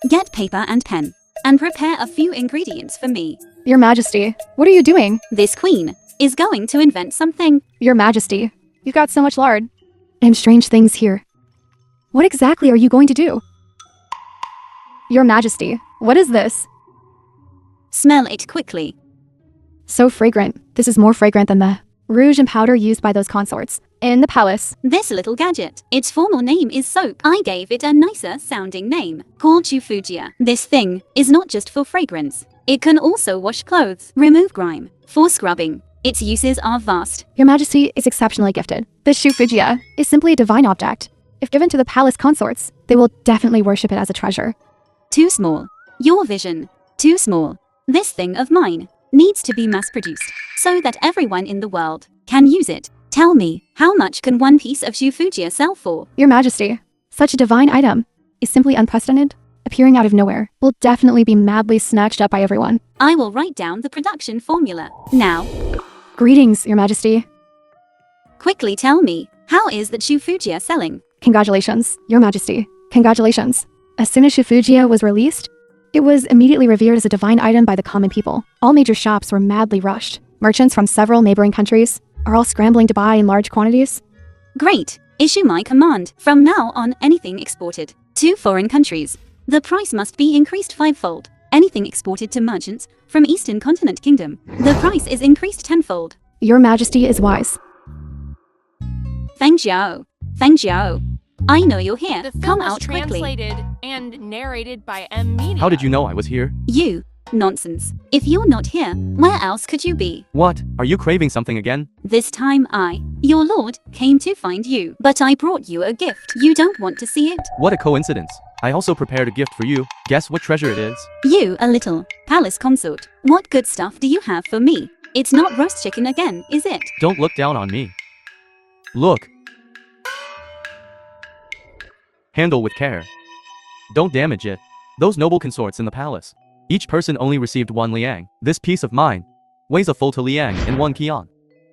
Get paper and pen, and prepare a few ingredients for me. Your Majesty, what are you doing? This queen is going to invent something. Your Majesty, you've got so much lard. And strange things here. What exactly are you going to do? Your Majesty, what is this? Smell it quickly. So fragrant. This is more fragrant than the rouge and powder used by those consorts in the palace. This little gadget, its formal name is soap. I gave it a nicer sounding name, called Chufugia. This thing is not just for fragrance. It can also wash clothes, remove grime, for scrubbing. Its uses are vast. Your Majesty is exceptionally gifted. This Chufugia is simply a divine object. If given to the palace consorts, they will definitely worship it as a treasure. Too small. Your vision. Too small. This thing of mine needs to be mass-produced so that everyone in the world can use it. Tell me, how much can one piece of Chufugia sell for? Your Majesty, such a divine item is simply unprecedented. Appearing out of nowhere will definitely be madly snatched up by everyone. I will write down the production formula now. Greetings, Your Majesty. Quickly tell me, how is the Chufugia selling? Congratulations, Your Majesty. Congratulations. As soon as Chufugia was released, it was immediately revered as a divine item by the common people. All major shops were madly rushed. Merchants from several neighboring countries are all scrambling to buy in large quantities. Great. Issue my command. From now on, anything exported to foreign countries, the price must be increased fivefold. Anything exported to merchants from Eastern Continent Kingdom, the price is increased tenfold. Your Majesty is wise. Feng Jiao. Feng Jiao. I know you're here. The film Come was out quickly. translated and narrated by M. Media. How did you know I was here? You. Nonsense. If you're not here, where else could you be? What? Are you craving something again? This time I, your lord, came to find you. But I brought you a gift. You don't want to see it? What a coincidence. I also prepared a gift for you. Guess what treasure it is? You, a little palace consort. What good stuff do you have for me? It's not roast chicken again, is it? Don't look down on me. Look. Handle with care. Don't damage it. Those noble consorts in the palace. Each person only received 1 liang. This piece of mine weighs a full 2 liang and 1 qian.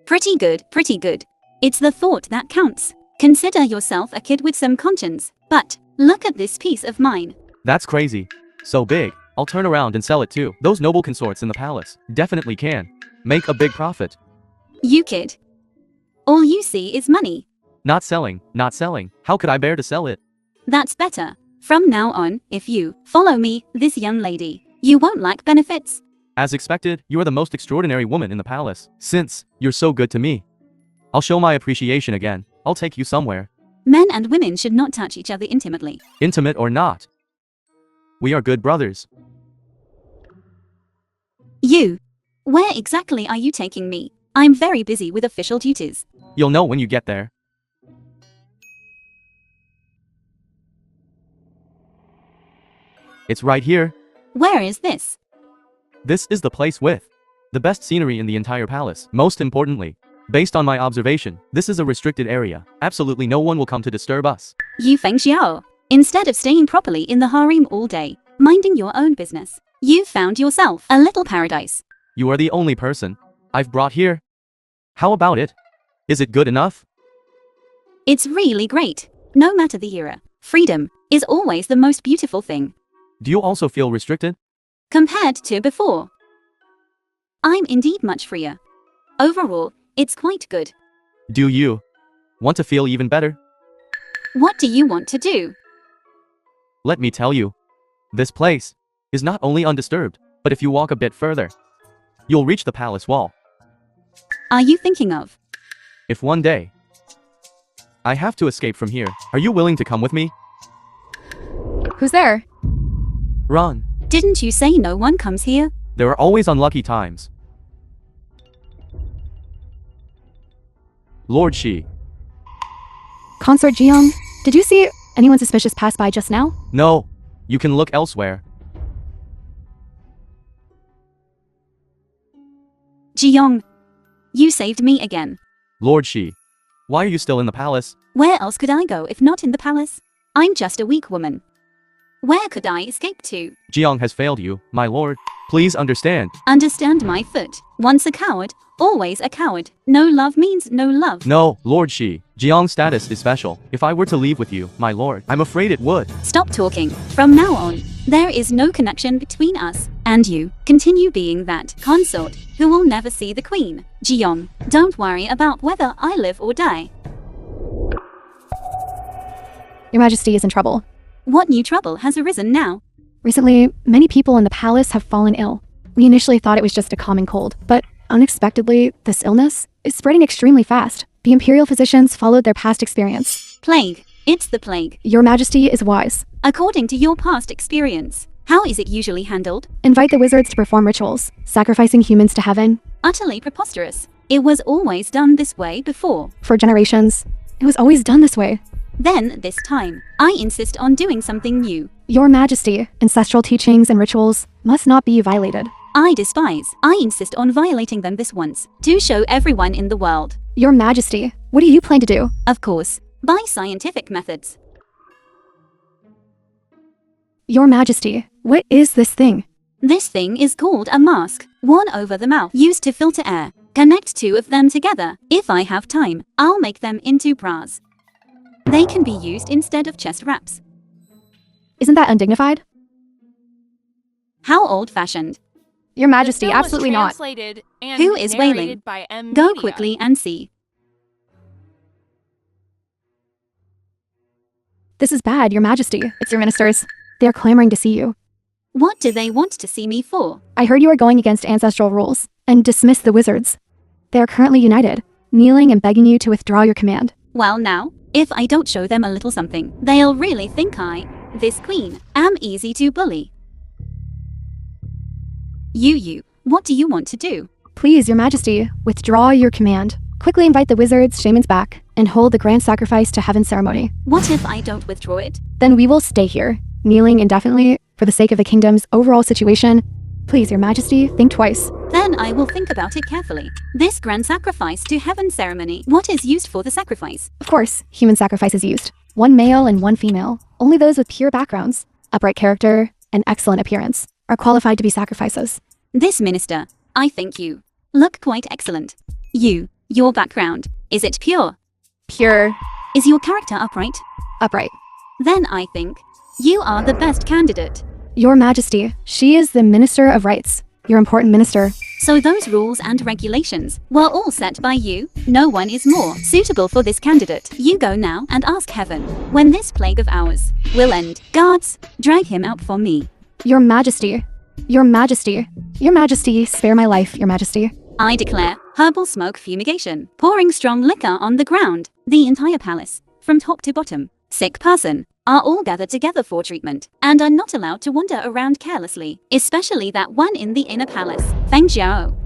Pretty good, pretty good. It's the thought that counts. Consider yourself a kid with some conscience. But look at this piece of mine. That's crazy. So big. I'll turn around and sell it too. Those noble consorts in the palace definitely can make a big profit. You kid. All you see is money. Not selling, not selling. How could I bear to sell it? That's better. From now on, if you follow me, this young lady, you won't lack benefits. As expected, you are the most extraordinary woman in the palace. Since you're so good to me, I'll show my appreciation again. I'll take you somewhere. Men and women should not touch each other intimately. Intimate or not, we are good brothers. You. Where exactly are you taking me? I'm very busy with official duties. You'll know when you get there. It's right here. Where is this? This is the place with the best scenery in the entire palace. Most importantly, based on my observation, this is a restricted area. Absolutely no one will come to disturb us. You Feng Xiao. Instead of staying properly in the harem all day, minding your own business, you found yourself a little paradise. You are the only person I've brought here. How about it? Is it good enough? It's really great. No matter the era, freedom is always the most beautiful thing. Do you also feel restricted? Compared to before, I'm indeed much freer. Overall, it's quite good. Do you want to feel even better? What do you want to do? Let me tell you. This place is not only undisturbed, but if you walk a bit further, you'll reach the palace wall. Are you thinking of? If one day I have to escape from here, are you willing to come with me? Who's there? Run. Didn't you say no one comes here? There are always unlucky times. Lord Shi. Consort Jiyoung, did you see anyone suspicious pass by just now? No. You can look elsewhere. Jiyoung, you saved me again. Lord Shi. Why are you still in the palace? Where else could I go if not in the palace? I'm just a weak woman. Where could I escape to? Jiyoung has failed you, my lord. Please understand. Understand my foot. Once a coward, always a coward. No love means no love. No, Lord Shi. Jiyoung's status is special. If I were to leave with you, my lord, I'm afraid it would. Stop talking. From now on, There is no connection between us and you. Continue being that consort who will never see the queen. Jiyoung, don't worry about whether I live or die. Your Majesty is in trouble. What new trouble has arisen now? Recently, many people in the palace have fallen ill. We initially thought it was just a common cold, but unexpectedly, this illness is spreading extremely fast. The imperial physicians followed their past experience. Plague. It's the plague. Your Majesty is wise. According to your past experience, how is it usually handled? Invite the wizards to perform rituals, sacrificing humans to heaven. Utterly preposterous. It was always done this way before. For generations, it was always done this way. Then, this time, I insist on doing something new. Your Majesty, ancestral teachings and rituals must not be violated. I insist on violating them this once, to show everyone in the world. Your Majesty, what do you plan to do? Of course, by scientific methods. Your Majesty, what is this thing? This thing is called a mask, worn over the mouth, used to filter air. Connect two of them together. If I have time, I'll make them into bras. They can be used instead of chest wraps. Isn't that undignified? How old-fashioned. Your Majesty, The film was absolutely not. translated and Who is narrated wailing? by M. Go Media. quickly and see. This is bad, Your Majesty. It's your ministers. They are clamoring to see you. What do they want to see me for? I heard you are going against ancestral rules and dismiss the wizards. They are currently united, kneeling and begging you to withdraw your command. Well now, if I don't show them a little something, they'll really think this queen, am easy to bully. What do you want to do? Please, Your Majesty, withdraw your command. Quickly invite the wizards, shamans back, and hold the grand sacrifice to heaven ceremony. What if I don't withdraw it? Then we will stay here, kneeling indefinitely for the sake of the kingdom's overall situation. Please, Your Majesty, think twice. Then I will think about it carefully. This grand sacrifice to heaven ceremony, what is used for the sacrifice? Of course, human sacrifice is used. One male and one female. Only those with pure backgrounds, upright character, and excellent appearance are qualified to be sacrifices. This minister, I think you look quite excellent. Your background, is it pure? Pure, Is your character upright? upright. Then I think you are the best candidate. Your Majesty, she is the Minister of Rights, your important minister. So those rules and regulations were all set by you. No one is more suitable for this candidate. You go now and ask heaven when this plague of ours will end. Guards, drag him out for me. Your Majesty, Your Majesty, Your Majesty, spare my life, Your Majesty. I declare herbal smoke fumigation, pouring strong liquor on the ground. The entire palace, from top to bottom, sick person, are all gathered together for treatment, and are not allowed to wander around carelessly, especially that one in the inner palace, Feng Jiao.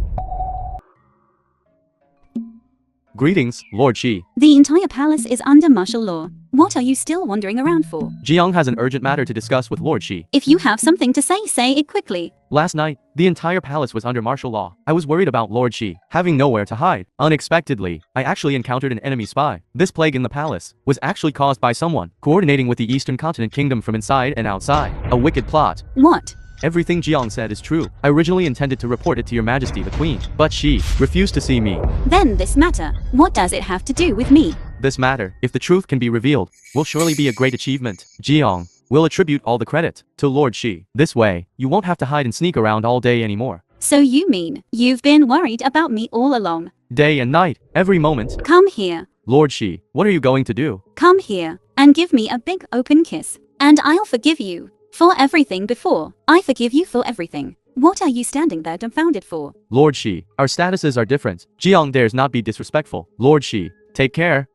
Greetings, Lord Shi. The entire palace is under martial law. What are you still wandering around for? Jiyoung has an urgent matter to discuss with Lord Shi. If you have something to say it quickly. Last night, the entire palace was under martial law. I was worried about Lord Shi, having nowhere to hide. Unexpectedly, I actually encountered an enemy spy. This plague in the palace was actually caused by someone coordinating with the Eastern Continent Kingdom from inside and outside. A wicked plot. What? Everything Jiyoung said is true. I originally intended to report it to Your Majesty the Queen, but she refused to see me. Then this matter, what does it have to do with me? This matter, if the truth can be revealed, will surely be a great achievement. Jiyoung will attribute all the credit to Lord Shi. This way, you won't have to hide and sneak around all day anymore. So you mean, you've been worried about me all along? Day and night, every moment. Come here. Lord Shi, what are you going to do? Come here, and give me a big open kiss. And I'll forgive you. For everything before. I forgive you for everything. What are you standing there dumbfounded for? Lord Shi, our statuses are different. Jiyoung dares not be disrespectful. Lord Shi, take care.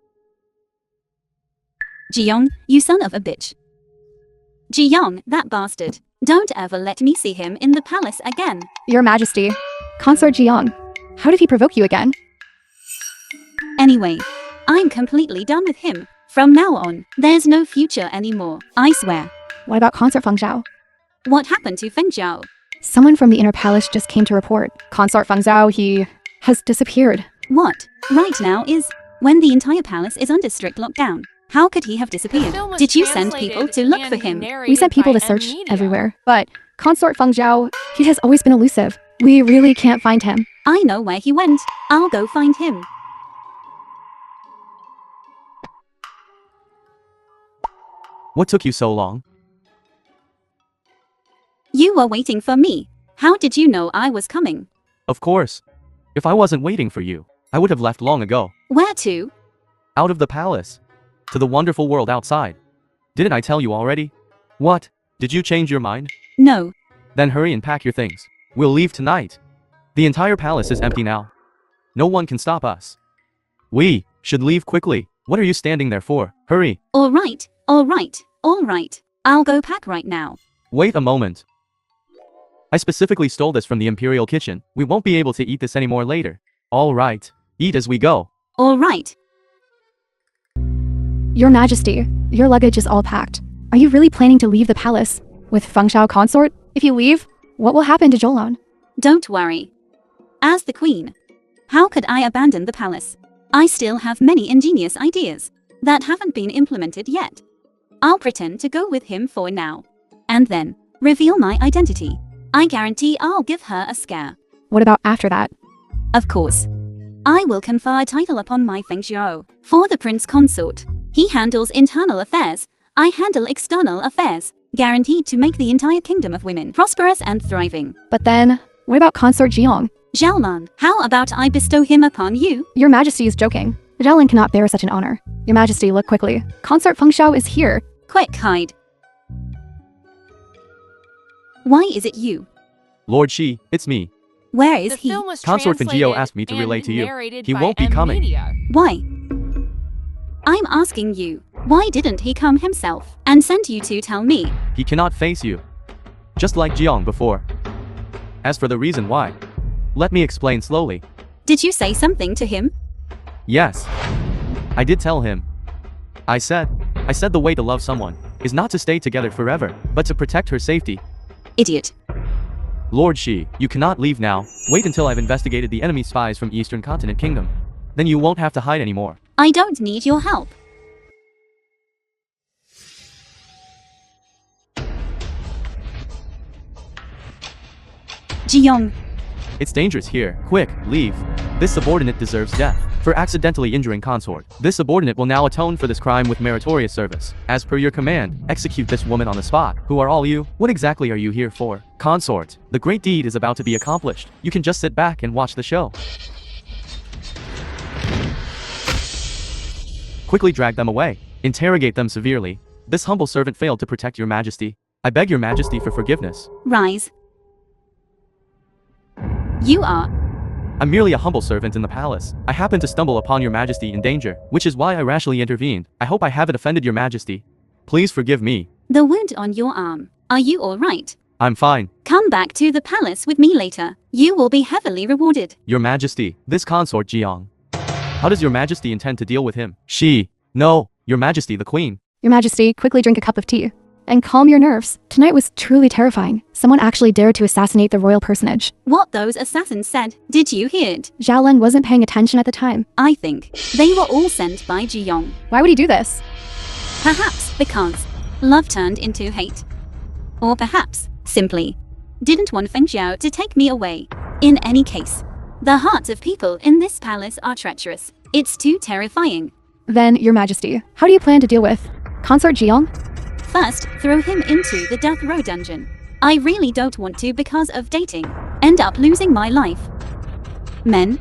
Jiyoung, you son of a bitch. Jiyoung, that bastard. Don't ever let me see him in the palace again. Your Majesty, Consort Jiyoung, how did he provoke you again? Anyway, I'm completely done with him. From now on, there's no future anymore. I swear. What about Consort Feng Zhao? What happened to Feng Zhao? Someone from the inner palace just came to report. Consort Feng Zhao, he has disappeared. What? Right now is when the entire palace is under strict lockdown. How could he have disappeared? film was Did you send people to look for translated him? and narrated We sent people by to search M. Media. everywhere, but Consort Feng Zhao, he has always been elusive. We really can't find him. I know where he went. I'll go find him. What took you so long? You were waiting for me. How did you know I was coming? Of course. If I wasn't waiting for you, I would have left long ago. Where to? Out of the palace. To the wonderful world outside. Didn't I tell you already? What? Did you change your mind? No. Then hurry and pack your things. We'll leave tonight. The entire palace is empty now. No one can stop us. We should leave quickly. What are you standing there for? Hurry. All right, all right, all right. I'll go pack right now. Wait a moment. I specifically stole this from the Imperial kitchen. We won't be able to eat this anymore later. All right. Eat as we go. All right. Your Majesty, your luggage is all packed. Are you really planning to leave the palace with Fengxiao Consort? If you leave, what will happen to Zhoulon? Don't worry. As the queen, how could I abandon the palace? I still have many ingenious ideas that haven't been implemented yet. I'll pretend to go with him for now, and then reveal my identity. I guarantee I'll give her a scare. What about after that? Of course. I will confer a title upon my Fengxiao for the Prince Consort. He handles internal affairs. I handle external affairs, guaranteed to make the entire kingdom of women prosperous and thriving. But then, what about Consort Jiang? Zhaolan, how about I bestow him upon you? Your Majesty is joking. Zhaolin cannot bear such an honor. Your Majesty, look quickly. Consort Fengxiao is here. Quick, hide. Why is it you? Lord Shi, it's me. Where is The he? film was Consort Fengxiao translated asked me to and relay to you. narrated He by won't be coming. Media. Why? I'm asking you, why didn't he come himself and send you to tell me? He cannot face you. Just like Jiang before. As for the reason why, let me explain slowly. Did you say something to him? Yes. I did tell him. I said the way to love someone is not to stay together forever, but to protect her safety. Idiot. Lord Shi, you cannot leave now. Wait until I've investigated the enemy spies from Eastern Continent Kingdom. Then you won't have to hide anymore. I don't need your help. Jiang, It's dangerous here. Quick, leave. This subordinate deserves death for accidentally injuring Consort. This subordinate will now atone for this crime with meritorious service. As per your command, execute this woman on the spot. Who are all you? What exactly are you here for? Consort, the great deed is about to be accomplished. You can just sit back and watch the show. Quickly drag them away. Interrogate them severely. This humble servant failed to protect your Majesty. I beg your Majesty for forgiveness. rise. You are. I'm merely a humble servant in the palace. I happened to stumble upon your Majesty in danger, which is why I rashly intervened. I hope I haven't offended your Majesty. Please forgive me. The wound on your arm. Are you all right? I'm fine. Come back to the palace with me later. You will be heavily rewarded. Your Majesty, this consort Jiang. How does your Majesty intend to deal with him? She. No, your Majesty the Queen. Your Majesty, quickly drink a cup of tea. And calm your nerves. Tonight was truly terrifying. Someone actually dared to assassinate the royal personage. What those assassins said, did you hear it? Zhaolin wasn't paying attention at the time. I think they were all sent by Jiang. Why would he do this? Perhaps because love turned into hate. Or perhaps, simply, didn't want Fengxiao to take me away. In any case, the hearts of people in this palace are treacherous. It's too terrifying. Then, Your Majesty, how do you plan to deal with Consort Jiang? First, throw him into the death row dungeon. I really don't want to because of dating. End up losing my life. Men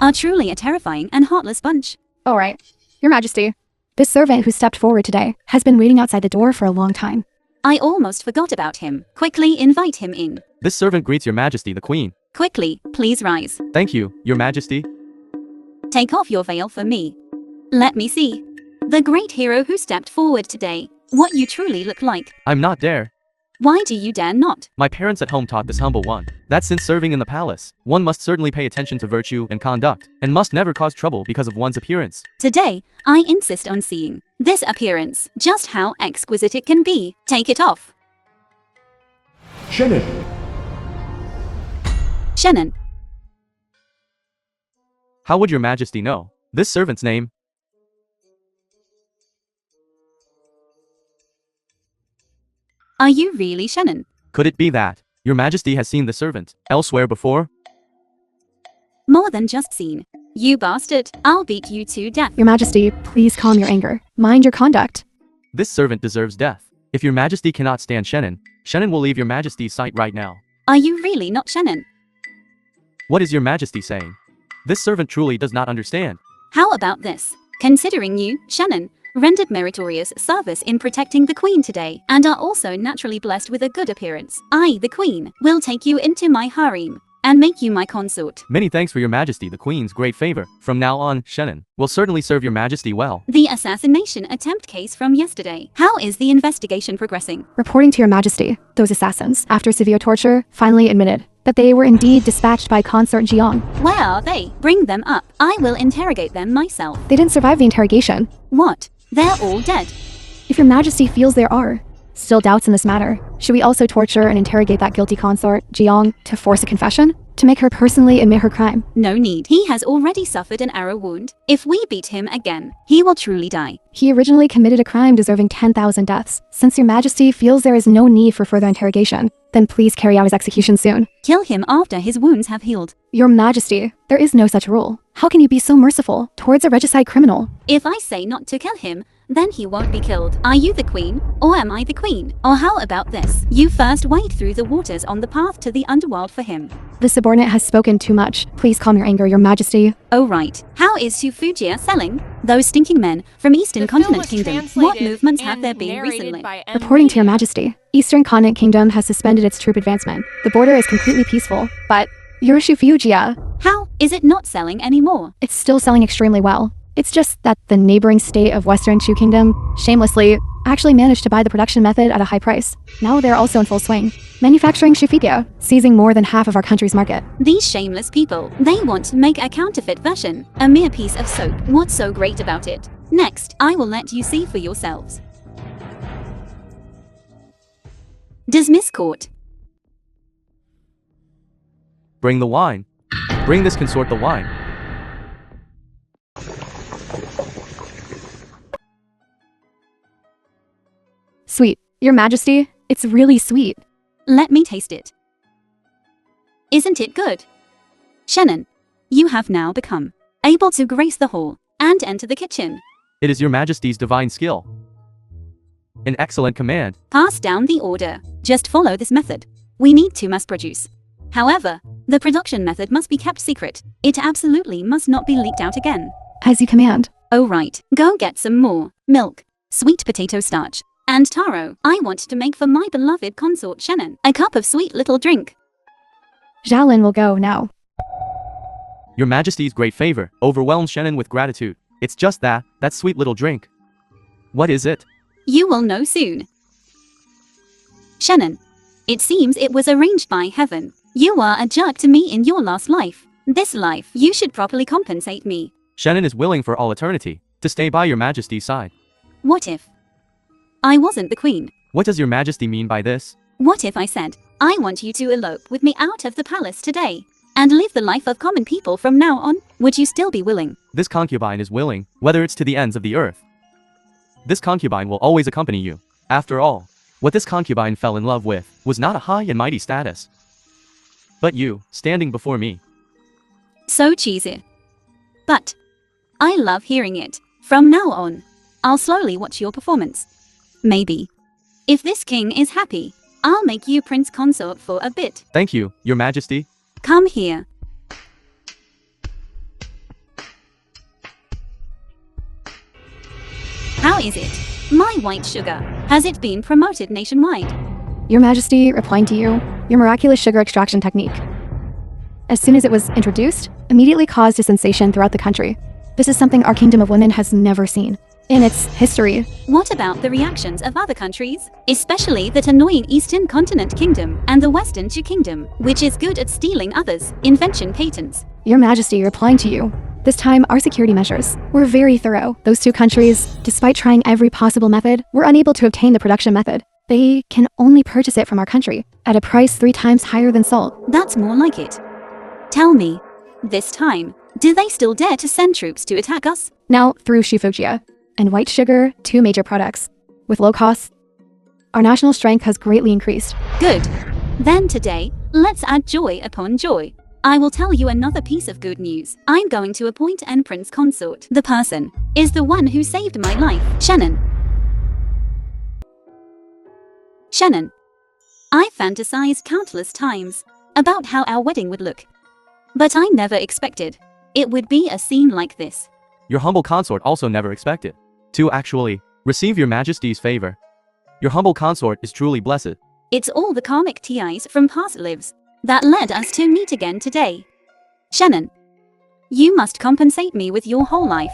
are truly a terrifying and heartless bunch. All right. Your Majesty, this servant who stepped forward today has been waiting outside the door for a long time. I almost forgot about him. Quickly invite him in. This servant greets your Majesty the Queen. Quickly, please rise. Thank you, your Majesty. Take off your veil for me. Let me see. The great hero who stepped forward today. What you truly look like. I'm not dare. Why do you dare not? My parents at home taught this humble one, that since serving in the palace, one must certainly pay attention to virtue and conduct, and must never cause trouble because of one's appearance. Today, I insist on seeing this appearance, just how exquisite it can be. Take it off. Shannon, Shannon. How would your Majesty know this servant's name? Are you really Shannon? Could it be that your Majesty has seen the servant elsewhere before? More than just seen. You bastard, I'll beat you to death. Your Majesty, please calm your anger. Mind your conduct. This servant deserves death. If your majesty cannot stand Shannon, Shannon will leave your majesty's sight right now. Are you really not Shannon? What is your majesty saying? This servant truly does not understand. How about this? Considering you, Shannon, rendered meritorious service in protecting the queen today, and are also naturally blessed with a good appearance, I, the queen, will take you into my harem and make you my consort. Many thanks for your majesty, the queen's great favor. From now on, Shannon will certainly serve your majesty well. The assassination attempt case from yesterday. How is the investigation progressing? Reporting to your majesty, those assassins, after severe torture, finally admitted that they were indeed dispatched by Consort Jiang. Where are they? Bring them up. I will interrogate them myself. They didn't survive the interrogation. What? They're all dead. If your majesty feels there are still doubts in this matter, should we also torture and interrogate that guilty consort, Jiang, to force a confession? To make her personally admit her crime? No need. He has already suffered an arrow wound. If we beat him again, he will truly die. He originally committed a crime deserving 10,000 deaths. Since your majesty feels there is no need for further interrogation, then please carry out his execution soon. Kill him after his wounds have healed. Your majesty, there is no such rule. How can you be so merciful towards a regicide criminal? If I say not to kill him, then he won't be killed. Are you the queen, or am I the queen? Or how about this? You first wade through the waters on the path to the underworld for him. The subordinate has spoken too much. Please calm your anger, your majesty. Oh right. How is Shufujia selling? Those stinking men from Eastern Continent Kingdom. What movements have there been recently? Reporting to your majesty, Eastern Continent Kingdom has suspended its troop advancement. The border is completely peaceful, but your Shufujia, How is it not selling anymore? it's still selling extremely well. It's just that the neighboring state of Western Shu Kingdom, shamelessly, actually managed to buy the production method at a high price. Now they're also in full swing, manufacturing Shufujia, seizing more than half of our country's market. These shameless people, they want to make a counterfeit version, a mere piece of soap. What's so great about it? Next, I will let you see for yourselves. Dismiss court. Bring the wine. Bring this consort the wine. Sweet. Your majesty, it's really sweet. Let me taste it. Isn't it good? Shannon, you have now become able to grace the hall and enter the kitchen. It is your majesty's divine skill. An excellent command. Pass down the order. Just follow this method. We need to mass produce. However, the production method must be kept secret. It absolutely must not be leaked out again. As you command. Oh right, go get some more milk, sweet potato starch, and taro. I want to make for my beloved consort Shannon a cup of sweet little drink. Xiaolin will go now. Your majesty's great favor overwhelms Shannon with gratitude. It's just that sweet little drink. What is it? You will know soon. Shannon, it seems it was arranged by heaven. You were a jerk to me in your last life. This life, you should properly compensate me. Shannon is willing for all eternity to stay by your majesty's side. What if I wasn't the queen? What does your majesty mean by this? What if I said, I want you to elope with me out of the palace today and live the life of common people from now on? Would you still be willing? This concubine is willing, whether it's to the ends of the earth. This concubine will always accompany you. After all, what this concubine fell in love with was not a high and mighty status, but you, standing before me. So cheesy. But I love hearing it. From now on, I'll slowly watch your performance. Maybe. If this king is happy, I'll make you prince consort for a bit. Thank you, your majesty. Come here. How is it? My white sugar. Has it been promoted nationwide? Your majesty, replying to you, your miraculous sugar extraction technique, as soon as it was introduced, immediately caused a sensation throughout the country. This is something our Kingdom of Women has never seen in its history. What about the reactions of other countries? Especially that annoying Eastern Continent Kingdom and the Western Shu Kingdom, which is good at stealing others' invention patents. Your majesty, replying to you, this time our security measures were very thorough. Those two countries, despite trying every possible method, were unable to obtain the production method. They can only purchase it from our country at a price 3 times higher than salt. That's more like it. Tell me, this time, do they still dare to send troops to attack us? Now, through Shufujia and white sugar, 2 major products, with low costs, our national strength has greatly increased. Good. Then today, let's add joy upon joy. I will tell you another piece of good news. I'm going to appoint an prince consort. The person is the one who saved my life, Shannon. Shannon, I fantasized countless times about how our wedding would look. But I never expected it would be a scene like this. Your humble consort also never expected to actually receive your majesty's favor. Your humble consort is truly blessed. It's all the karmic ties from past lives that led us to meet again today. Shannon, you must compensate me with your whole life.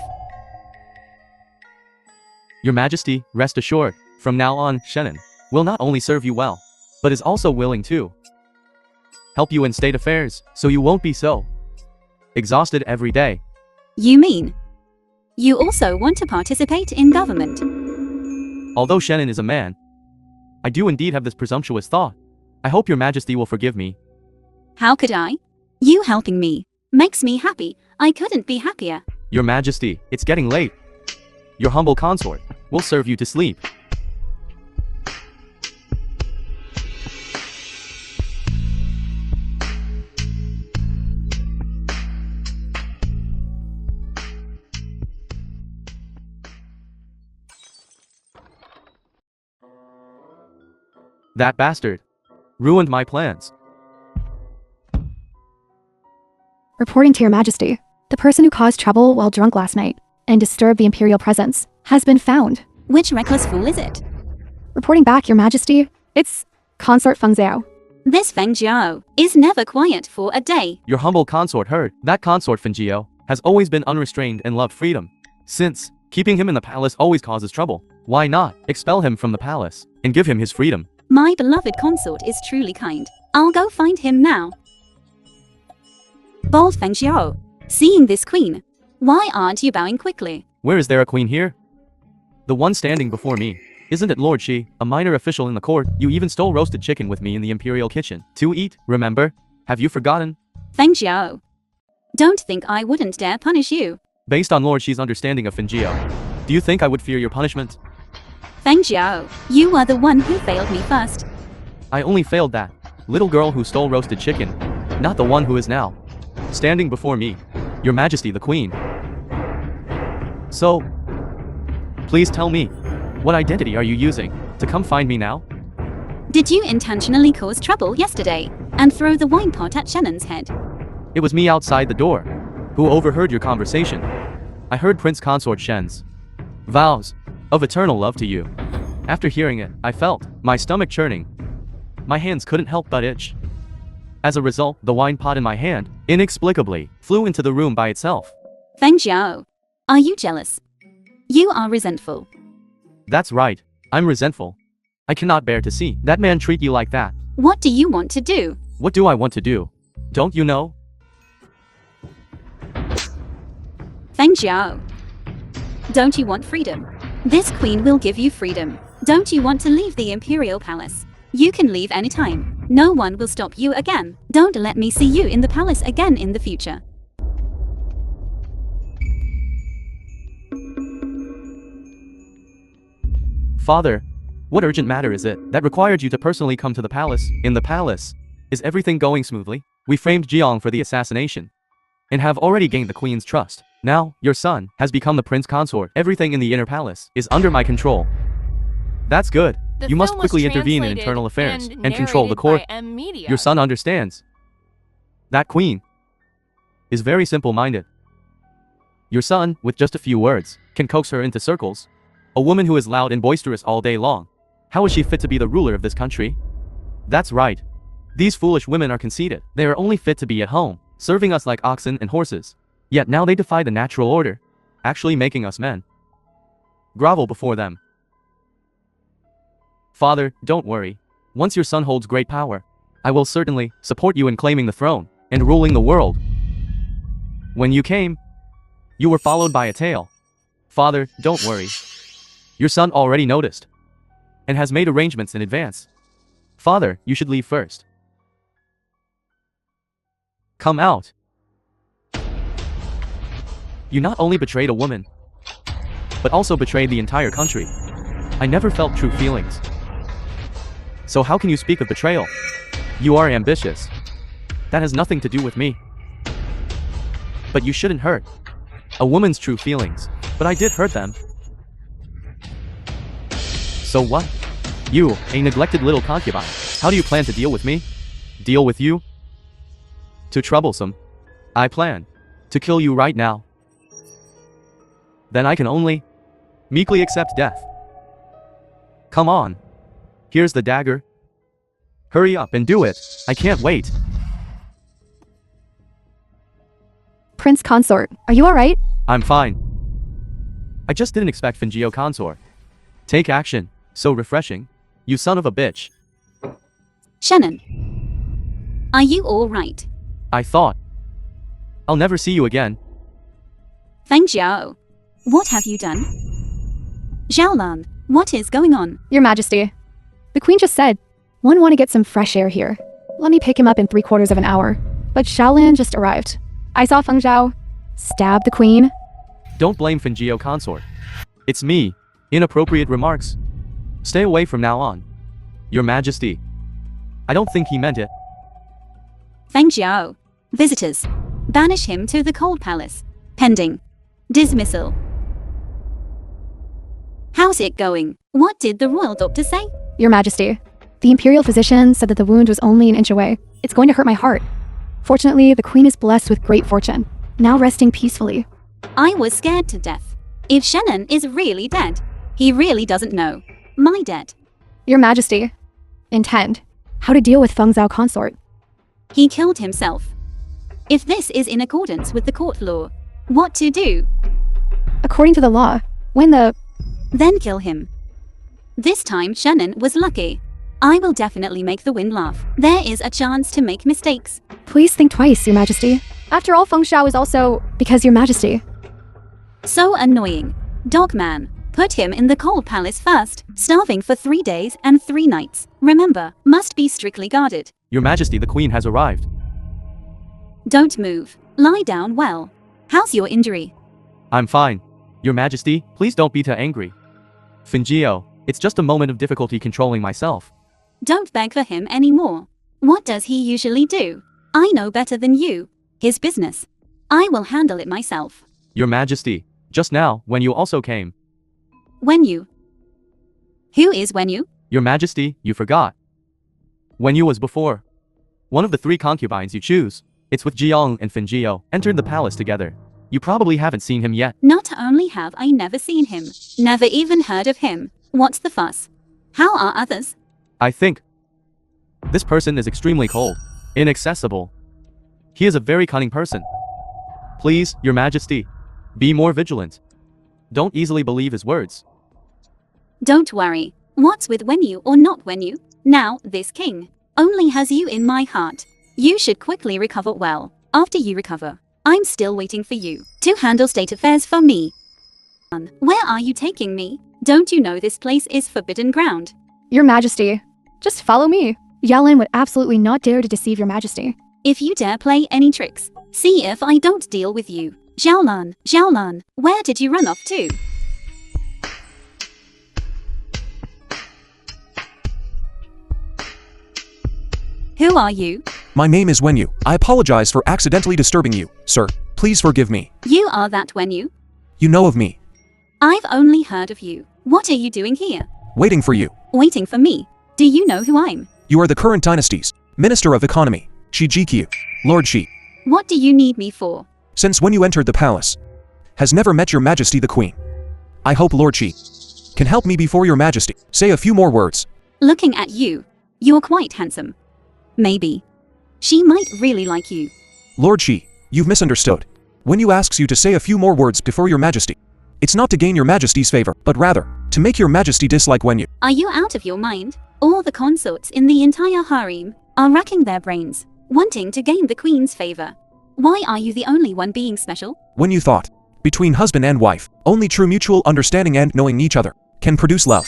Your majesty, rest assured, from now on, Shannon will not only serve you well, but is also willing to help you in state affairs, so you won't be so exhausted every day. You mean you also want to participate in government? Although Shannon is a man, I do indeed have this presumptuous thought. I hope your majesty will forgive me. How could I? You helping me makes me happy. I couldn't be happier. Your majesty, it's getting late. Your humble consort will serve you to sleep. That bastard ruined my plans. Reporting to your majesty, the person who caused trouble while drunk last night and disturbed the imperial presence has been found. Which reckless fool is it? Reporting back, your majesty, it's Consort Feng Zhao. This Feng Jiao is never quiet for a day. Your humble consort heard that consort Fengio has always been unrestrained and loved freedom. Since keeping him in the palace always causes trouble, why not expel him from the palace and give him his freedom? My beloved consort is truly kind. I'll go find him now. Bold Feng Jiao, seeing this queen, why aren't you bowing quickly? Where is there a queen here? The one standing before me. Isn't it Lord Shi, a minor official in the court? You even stole roasted chicken with me in the imperial kitchen to eat, remember? Have you forgotten? Feng Jiao, don't think I wouldn't dare punish you. Based on Lord Shi's understanding of Fengio, do you think I would fear your punishment? Feng Jiao, you are the one who failed me first. I only failed that little girl who stole roasted chicken, not the one who is now standing before me, your majesty the queen. So, please tell me, what identity are you using to come find me now? Did you intentionally cause trouble yesterday and throw the wine pot at Shannon's head? It was me outside the door who overheard your conversation. I heard Prince Consort Shen's vows of eternal love to you. After hearing it, I felt my stomach churning. My hands couldn't help but itch. As a result, the wine pot in my hand, inexplicably, flew into the room by itself. Feng Jiao, are you jealous? You are resentful. That's right, I'm resentful. I cannot bear to see that man treat you like that. What do you want to do? What do I want to do? Don't you know? Feng Jiao, don't you want freedom? This queen will give you freedom. Don't you want to leave the imperial palace? You can leave anytime. No one will stop you again. Don't let me see you in the palace again in the future. Father, what urgent matter is it that required you to personally come to the palace? In the palace, is everything going smoothly? We framed Jiang for the assassination and have already gained the queen's trust. Now, your son has become the prince consort. Everything in the inner palace is under my control. That's good. You must quickly intervene in internal affairs and control the court. Your son understands. That queen is very simple-minded. Your son, with just a few words, can coax her into circles. A woman who is loud and boisterous all day long. How is she fit to be the ruler of this country? That's right. These foolish women are conceited. They are only fit to be at home, serving us like oxen and horses. Yet now they defy the natural order, actually making us men grovel before them. Father, don't worry. Once your son holds great power, I will certainly support you in claiming the throne and ruling the world. When you came, you were followed by a tail. Father, don't worry. Your son already noticed and has made arrangements in advance. Father, you should leave first. Come out. You not only betrayed a woman, but also betrayed the entire country. I never felt true feelings. So how can you speak of betrayal? You are ambitious. That has nothing to do with me. But you shouldn't hurt a woman's true feelings. But I did hurt them. So what? You, a neglected little concubine. How do you plan to deal with me? Deal with you? Too troublesome. I plan to kill you right now. Then I can only meekly accept death. Come on. Here's the dagger. Hurry up and do it. I can't wait. Prince Consort, are you alright? I'm fine. I just didn't expect Fingio Consort. Take action. So refreshing. You son of a bitch. Shannon. Are you alright? I thought I'll never see you again. Feng Jiao. What have you done? Xiaolan, what is going on? Your Majesty. The Queen just said, one want to get some fresh air here. Let me pick him up in 3/4 of an hour. But Xiaolin just arrived. I saw Feng Zhao stab the Queen. Don't blame Fingio Consort. It's me. Inappropriate remarks. Stay away from now on. Your Majesty. I don't think he meant it. Feng Jiao. Visitors. Banish him to the Cold Palace. Pending. Dismissal. How's it going? What did the royal doctor say? Your Majesty. The Imperial physician said that the wound was only an inch away. It's going to hurt my heart. Fortunately, the Queen is blessed with great fortune, now resting peacefully. I was scared to death. If Shannon is really dead, he really doesn't know my debt. Your Majesty. Intend. How to deal with Feng Zhao Consort. He killed himself. If this is in accordance with the court law, what to do? According to the law, when the... Then kill him. This time Shannon was lucky. I will definitely make the wind laugh. There is a chance to make mistakes. Please think twice, Your Majesty. After all, Feng Zhao is also... Because, Your Majesty. So annoying. Dogman. Put him in the Cold Palace first, starving for 3 days and 3 nights. Remember, must be strictly guarded. Your Majesty, the Queen has arrived. Don't move. Lie down well. How's your injury? I'm fine. Your Majesty, please don't be too angry. Fingio, it's just a moment of difficulty controlling myself. Don't beg for him anymore. What does he usually do? I know better than you. His business. I will handle it myself. Your Majesty, just now, when you also came. When you? Who is when you? Your Majesty, you forgot. When you was before. One of the 3 concubines you choose. It's with Jiang and Fingio, entered the palace together. You probably haven't seen him yet. Not only have I never seen him, never even heard of him. What's the fuss? How are others? I think this person is extremely cold, inaccessible. He is a very cunning person. Please, Your Majesty, be more vigilant. Don't easily believe his words. Don't worry. What's with when you or not when you? Now, this king only has you in my heart. You should quickly recover well. After you recover, I'm still waiting for you to handle state affairs for me. Where are you taking me? Don't you know this place is forbidden ground? Your Majesty. Just follow me. Yalin would absolutely not dare to deceive Your Majesty. If you dare play any tricks, see if I don't deal with you. Xiaolan, where did you run off to? Who are you? My name is Wenyu. I apologize for accidentally disturbing you, sir. Please forgive me. You are that Wenyu? You know of me. I've only heard of you. What are you doing here? Waiting for you. Waiting for me? Do you know who I'm? You are the current dynasty's Minister of Economy, Shi Jikyu, Lord Shi. What do you need me for? Since when you entered the palace, has never met Your Majesty the Queen. I hope Lord Shi can help me before Your Majesty. Say a few more words. Looking at you, you're quite handsome. Maybe. She might really like you. Lord Shi, you've misunderstood. When you asks you to say a few more words before Your Majesty, it's not to gain Your Majesty's favor, but rather, to make Your Majesty dislike Wenyu. Are you out of your mind? All the consorts in the entire harem are racking their brains, wanting to gain the Queen's favor. Why are you the only one being special? When you thought, between husband and wife, only true mutual understanding and knowing each other can produce love.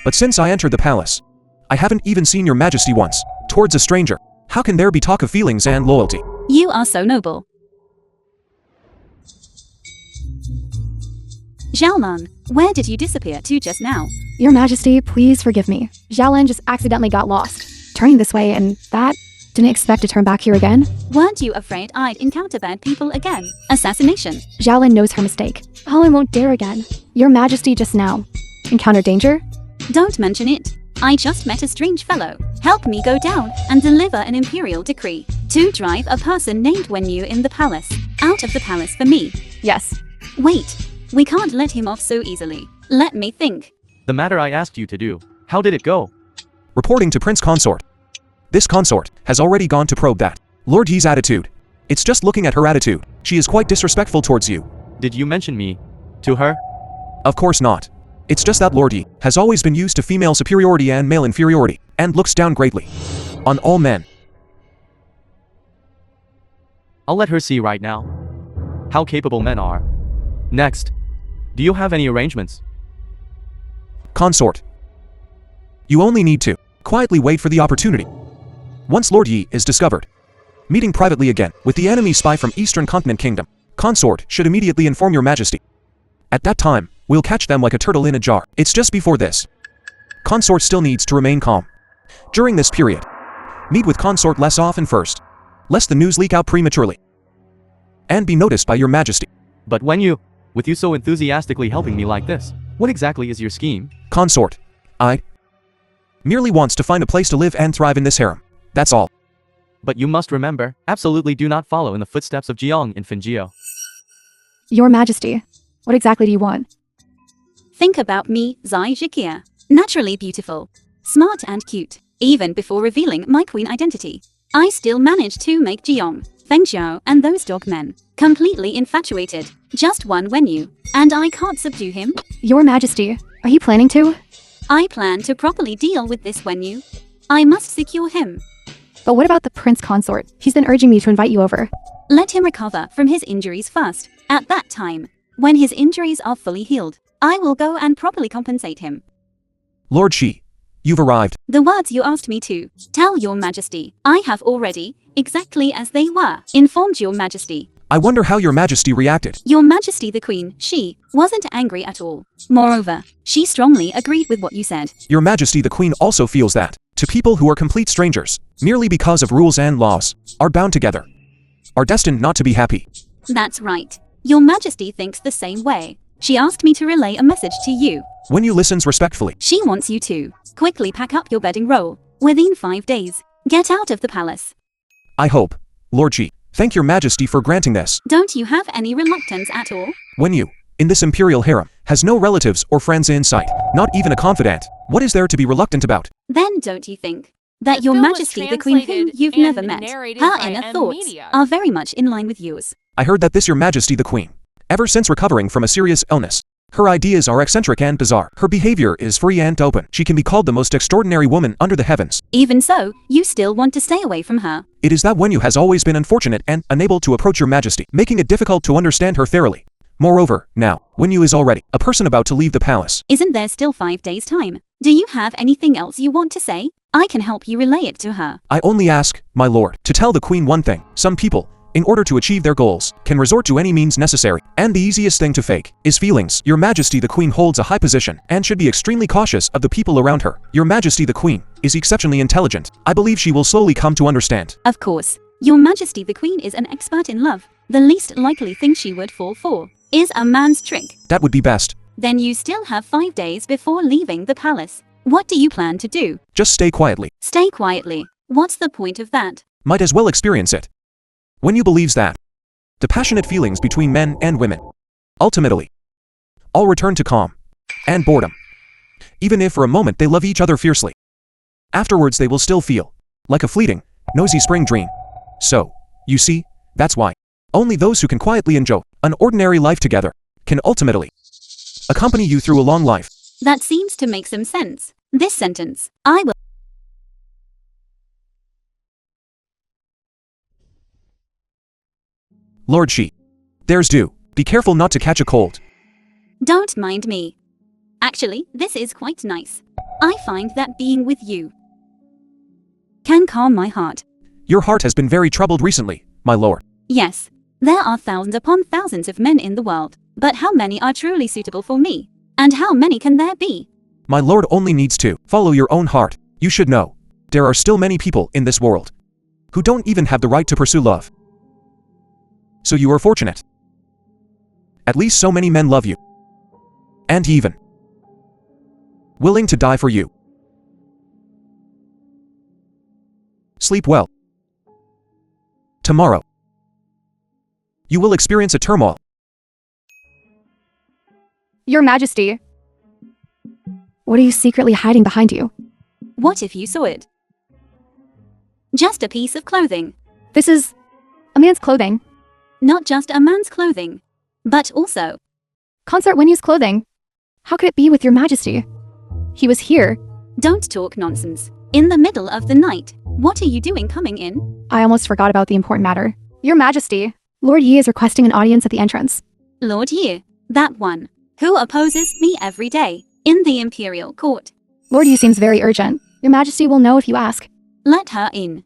But since I entered the palace, I haven't even seen Your Majesty once. Towards a stranger, how can there be talk of feelings and loyalty? You are so noble. Xiaolan, where did you disappear to just now? Your Majesty, please forgive me. Xiaolin just accidentally got lost, turning this way, and that... Didn't expect to turn back here again. Weren't you afraid I'd encounter bad people again? Assassination. Xiaolin knows her mistake. Xiaolin won't dare again. Your Majesty just now encountered danger? Don't mention it. I just met a strange fellow. Help me go down and deliver an imperial decree to drive a person named Wenyu in the palace. Out of the palace for me. Yes. Wait, we can't let him off so easily. Let me think. The matter I asked you to do. How did it go? Reporting to Prince Consort. This consort has already gone to probe that. Lord Yi's attitude. It's just looking at her attitude. She is quite disrespectful towards you. Did you mention me to her? Of course not. It's just that Lord Yi has always been used to female superiority and male inferiority, and looks down greatly on all men. I'll let her see right now how capable men are. Next, do you have any arrangements? Consort. You only need to quietly wait for the opportunity. Once Lord Yi is discovered, meeting privately again with the enemy spy from Eastern Continent Kingdom, Consort should immediately inform your majesty. At that time, we'll catch them like a turtle in a jar. It's just before this. Consort still needs to remain calm. During this period, meet with Consort less often first, lest the news leak out prematurely, and be noticed by your majesty. But when you, with you so enthusiastically helping me like this, what exactly is your scheme? Consort. I merely wants to find a place to live and thrive in this harem. That's all. But you must remember, absolutely do not follow in the footsteps of Jiang in Fingio. Your Majesty, what exactly do you want? Think about me, Zai Jikia. Naturally beautiful, smart and cute. Even before revealing my queen identity, I still managed to make Jiang, Feng Xiao, and those dog men completely infatuated. Just one Wenyu, and I can't subdue him. Your Majesty, are you planning to? I plan to properly deal with this Wenyu. I must secure him. But what about the Prince Consort? He's been urging me to invite you over. Let him recover from his injuries first. At that time, when his injuries are fully healed, I will go and properly compensate him. Lord Shi, you've arrived. The words you asked me to tell your majesty, I have already, exactly as they were, informed your majesty. I wonder how your majesty reacted. Your majesty the queen, she wasn't angry at all. Moreover, she strongly agreed with what you said. Your majesty the queen also feels that, to people who are complete strangers, merely because of rules and laws, are bound together, are destined not to be happy. That's right. Your majesty thinks the same way. She asked me to relay a message to you. When you listens respectfully. She wants you to quickly pack up your bedding roll. Within 5 days, get out of the palace. I hope, Lord Shi, thank your majesty for granting this. Don't you have any reluctance at all? When you, in this imperial harem, has no relatives or friends in sight, not even a confidant, what is there to be reluctant about? Then don't you think that The your film was majesty the queen whom translated you've and never met, narrated her by inner M thoughts Media. are very much in line with yours? I heard that this your majesty the queen, ever since recovering from a serious illness, her ideas are eccentric and bizarre. Her behavior is free and open. She can be called the most extraordinary woman under the heavens. Even so, you still want to stay away from her. It is that Wenyu has always been unfortunate and unable to approach your majesty, making it difficult to understand her thoroughly. Moreover, now, Wenyu is already a person about to leave the palace. Isn't there still 5 days' time? Do you have anything else you want to say? I can help you relay it to her. I only ask, my lord, to tell the queen one thing. Some people, in order to achieve their goals, can resort to any means necessary, and the easiest thing to fake is feelings. Your majesty the queen holds a high position and should be extremely cautious of the people around her. Your majesty the queen is exceptionally intelligent. I believe she will slowly come to understand. Of course, your majesty the queen is an expert in love. The least likely thing she would fall for is a man's trick. That would be best. Then you still have 5 days before leaving the palace. What do you plan to do? Just stay quietly. Stay quietly. What's the point of that? Might as well experience it. Wenyu believes that the passionate feelings between men and women, ultimately, all return to calm and boredom. Even if for a moment they love each other fiercely, afterwards they will still feel like a fleeting, nosy spring dream. So, you see, that's why only those who can quietly enjoy an ordinary life together can ultimately accompany you through a long life. That seems to make some sense. This sentence, I will. Lord Shi, there's due. Be careful not to catch a cold. Don't mind me. Actually, this is quite nice. I find that being with you can calm my heart. Your heart has been very troubled recently, my lord. Yes, there are thousands upon thousands of men in the world, but how many are truly suitable for me? And how many can there be? My lord only needs to follow your own heart. You should know, there are still many people in this world who don't even have the right to pursue love. So you are fortunate. At least so many men love you. And even willing to die for you. Sleep well. Tomorrow, you will experience a turmoil. Your Majesty. What are you secretly hiding behind you? What if you saw it? Just a piece of clothing. This is a man's clothing. Not just a man's clothing, but also Consort Wenyu's clothing. How could it be with your Majesty? He was here. Don't talk nonsense. In the middle of the night, what are you doing coming in? I almost forgot about the important matter. Your Majesty, Lord Yi is requesting an audience at the entrance. Lord Yi, that one, who opposes me every day, in the Imperial Court. Lord Yi seems very urgent. Your Majesty will know if you ask. Let her in.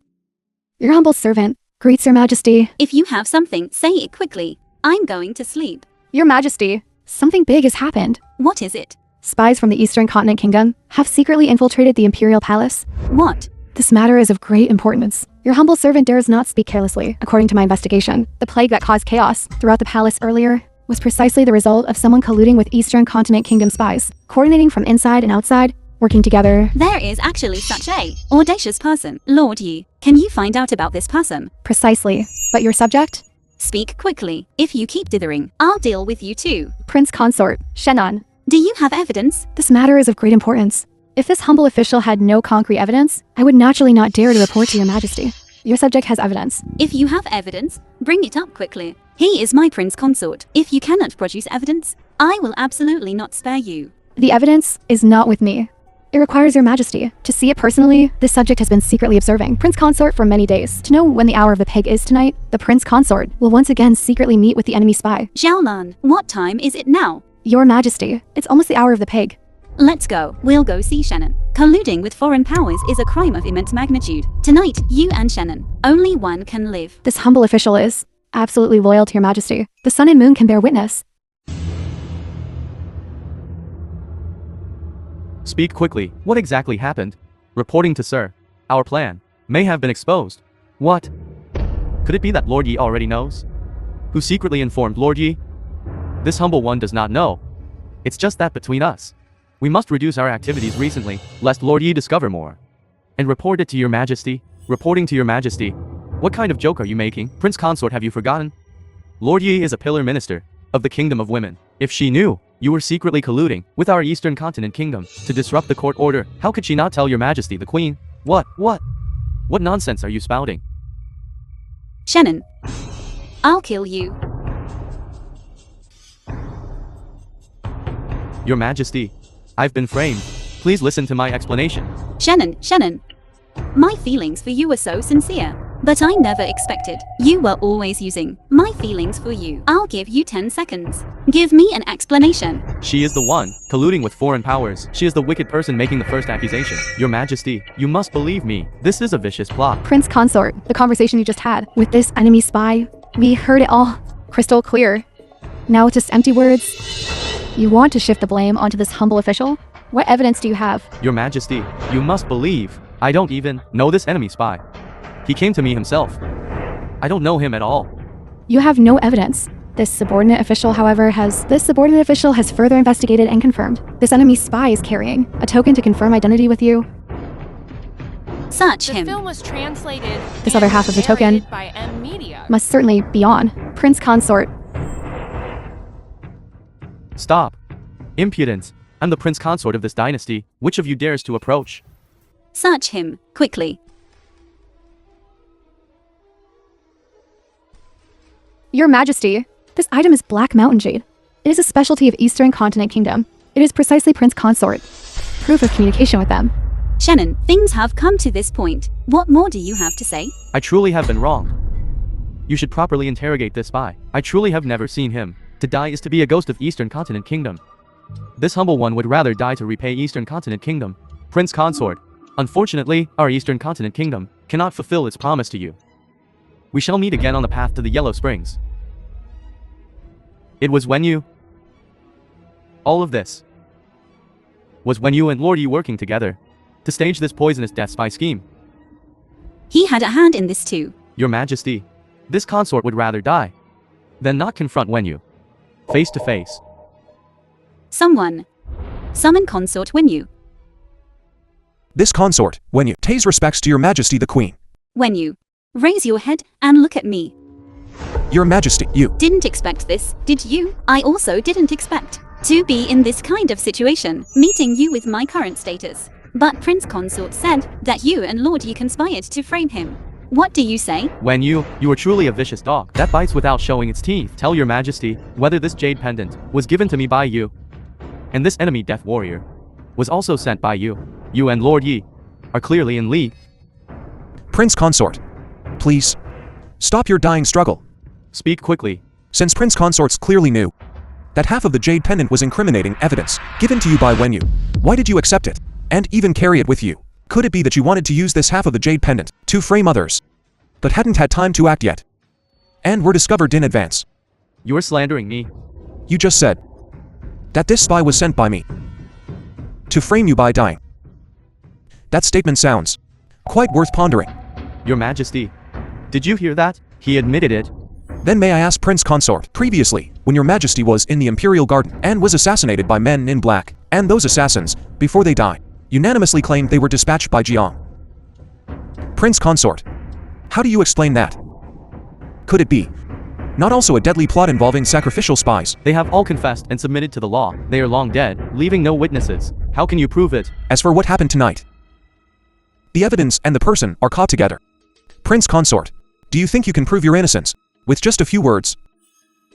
Your humble servant greets Your Majesty. If you have something, say it quickly. I'm going to sleep. Your Majesty, something big has happened. What is it? Spies from the Eastern Continent Kingdom have secretly infiltrated the Imperial Palace. What? This matter is of great importance. Your humble servant dares not speak carelessly. According to my investigation, the plague that caused chaos throughout the palace earlier was precisely the result of someone colluding with Eastern Continent Kingdom spies, coordinating from inside and outside, working together. There is actually such a audacious person. Lord Yi, can you find out about this person? Precisely. But your subject? Speak quickly. If you keep dithering, I'll deal with you too. Prince Consort, Shenan. Do you have evidence? This matter is of great importance. If this humble official had no concrete evidence, I would naturally not dare to report to Your Majesty. Your subject has evidence. If you have evidence, bring it up quickly. He is my prince consort. If you cannot produce evidence, I will absolutely not spare you. The evidence is not with me. It requires Your Majesty. To see it personally, this subject has been secretly observing Prince Consort for many days. To know when the hour of the pig is tonight, the Prince Consort will once again secretly meet with the enemy spy. Xiaolan, what time is it now? Your Majesty, it's almost the hour of the pig. Let's go. We'll go see Shannon. Colluding with foreign powers is a crime of immense magnitude. Tonight, you and Shannon. Only one can live. This humble official is absolutely loyal to Your Majesty. The sun and moon can bear witness. Speak quickly. What exactly happened? Reporting to Sir. Our plan may have been exposed. What? Could it be that Lord Yi already knows? Who secretly informed Lord Yi? This humble one does not know. It's just that between us, we must reduce our activities recently, lest Lord Yi discover more. And report it to Your Majesty. Reporting to Your Majesty. What kind of joke are you making? Prince Consort, have you forgotten? Lord Yi is a pillar minister of the Kingdom of Women. If she knew you were secretly colluding with our Eastern Continent Kingdom to disrupt the court order, how could she not tell Your Majesty, the Queen? What nonsense are you spouting? Shannon, I'll kill you. Your Majesty, I've been framed. Please listen to my explanation. Shannon, my feelings for you were so sincere, but I never expected you were always using my feelings for you. I'll give you 10 seconds. Give me an explanation. She is the one colluding with foreign powers. She is the wicked person making the first accusation. Your Majesty, you must believe me. This is a vicious plot. Prince Consort, the conversation you just had with this enemy spy, we heard it all crystal clear. Now it's just empty words. You want to shift the blame onto this humble official? What evidence do you have? Your Majesty, you must believe. I don't even know this enemy spy. He came to me himself. I don't know him at all. You have no evidence. This subordinate official, however, has further investigated and confirmed this enemy spy is carrying a token to confirm identity with you. Search The him. film was translated This other and half of the token narrated by M Media. Must certainly be on. Prince Consort. Stop. Impudence. I'm the Prince Consort of this dynasty. Which of you dares to approach? Search him, quickly. Your Majesty, this item is Black Mountain Jade. It is a specialty of Eastern Continent Kingdom. It is precisely Prince Consort. Proof of communication with them. Shannon, things have come to this point. What more do you have to say? I truly have been wrong. You should properly interrogate this spy. I truly have never seen him. To die is to be a ghost of Eastern Continent Kingdom. This humble one would rather die to repay Eastern Continent Kingdom. Prince Consort. Unfortunately, our Eastern Continent Kingdom cannot fulfill its promise to you. We shall meet again on the path to the Yellow Springs. It was when you... All of this was when you and Lord Yi working together to stage this poisonous death spy scheme. He had a hand in this too. Your Majesty, this consort would rather die than not confront Wenyu face to face. Someone. Summon Consort Wenyu. This consort, Wenyu, pays respects to Your Majesty the Queen. When you raise your head and look at me. Your Majesty, you. Didn't expect this, did you? I also didn't expect to be in this kind of situation, meeting you with my current status. But Prince Consort said that you and Lord Yi conspired to frame him. What do you say? When you are truly a vicious dog that bites without showing its teeth. Tell your Majesty whether this jade pendant was given to me by you. And this enemy death warrior was also sent by you. You and Lord Yi are clearly in league. Prince Consort, please, stop your dying struggle. Speak quickly. Since Prince Consorts clearly knew that half of the jade pendant was incriminating evidence given to you by Wenyu, why did you accept it and even carry it with you? Could it be that you wanted to use this half of the jade pendant to frame others, but hadn't had time to act yet, and were discovered in advance? You're slandering me. You just said that this spy was sent by me to frame you by dying. That statement sounds quite worth pondering. Your Majesty, did you hear that? He admitted it. Then may I ask Prince Consort, previously, when your Majesty was in the Imperial Garden and was assassinated by men in black, and those assassins, before they died, unanimously claimed they were dispatched by Jiang. Prince Consort, how do you explain that? Could it be not also a deadly plot involving sacrificial spies? They have all confessed and submitted to the law. They are long dead, leaving no witnesses. How can you prove it? As for what happened tonight, the evidence and the person are caught together. Prince Consort, do you think you can prove your innocence with just a few words?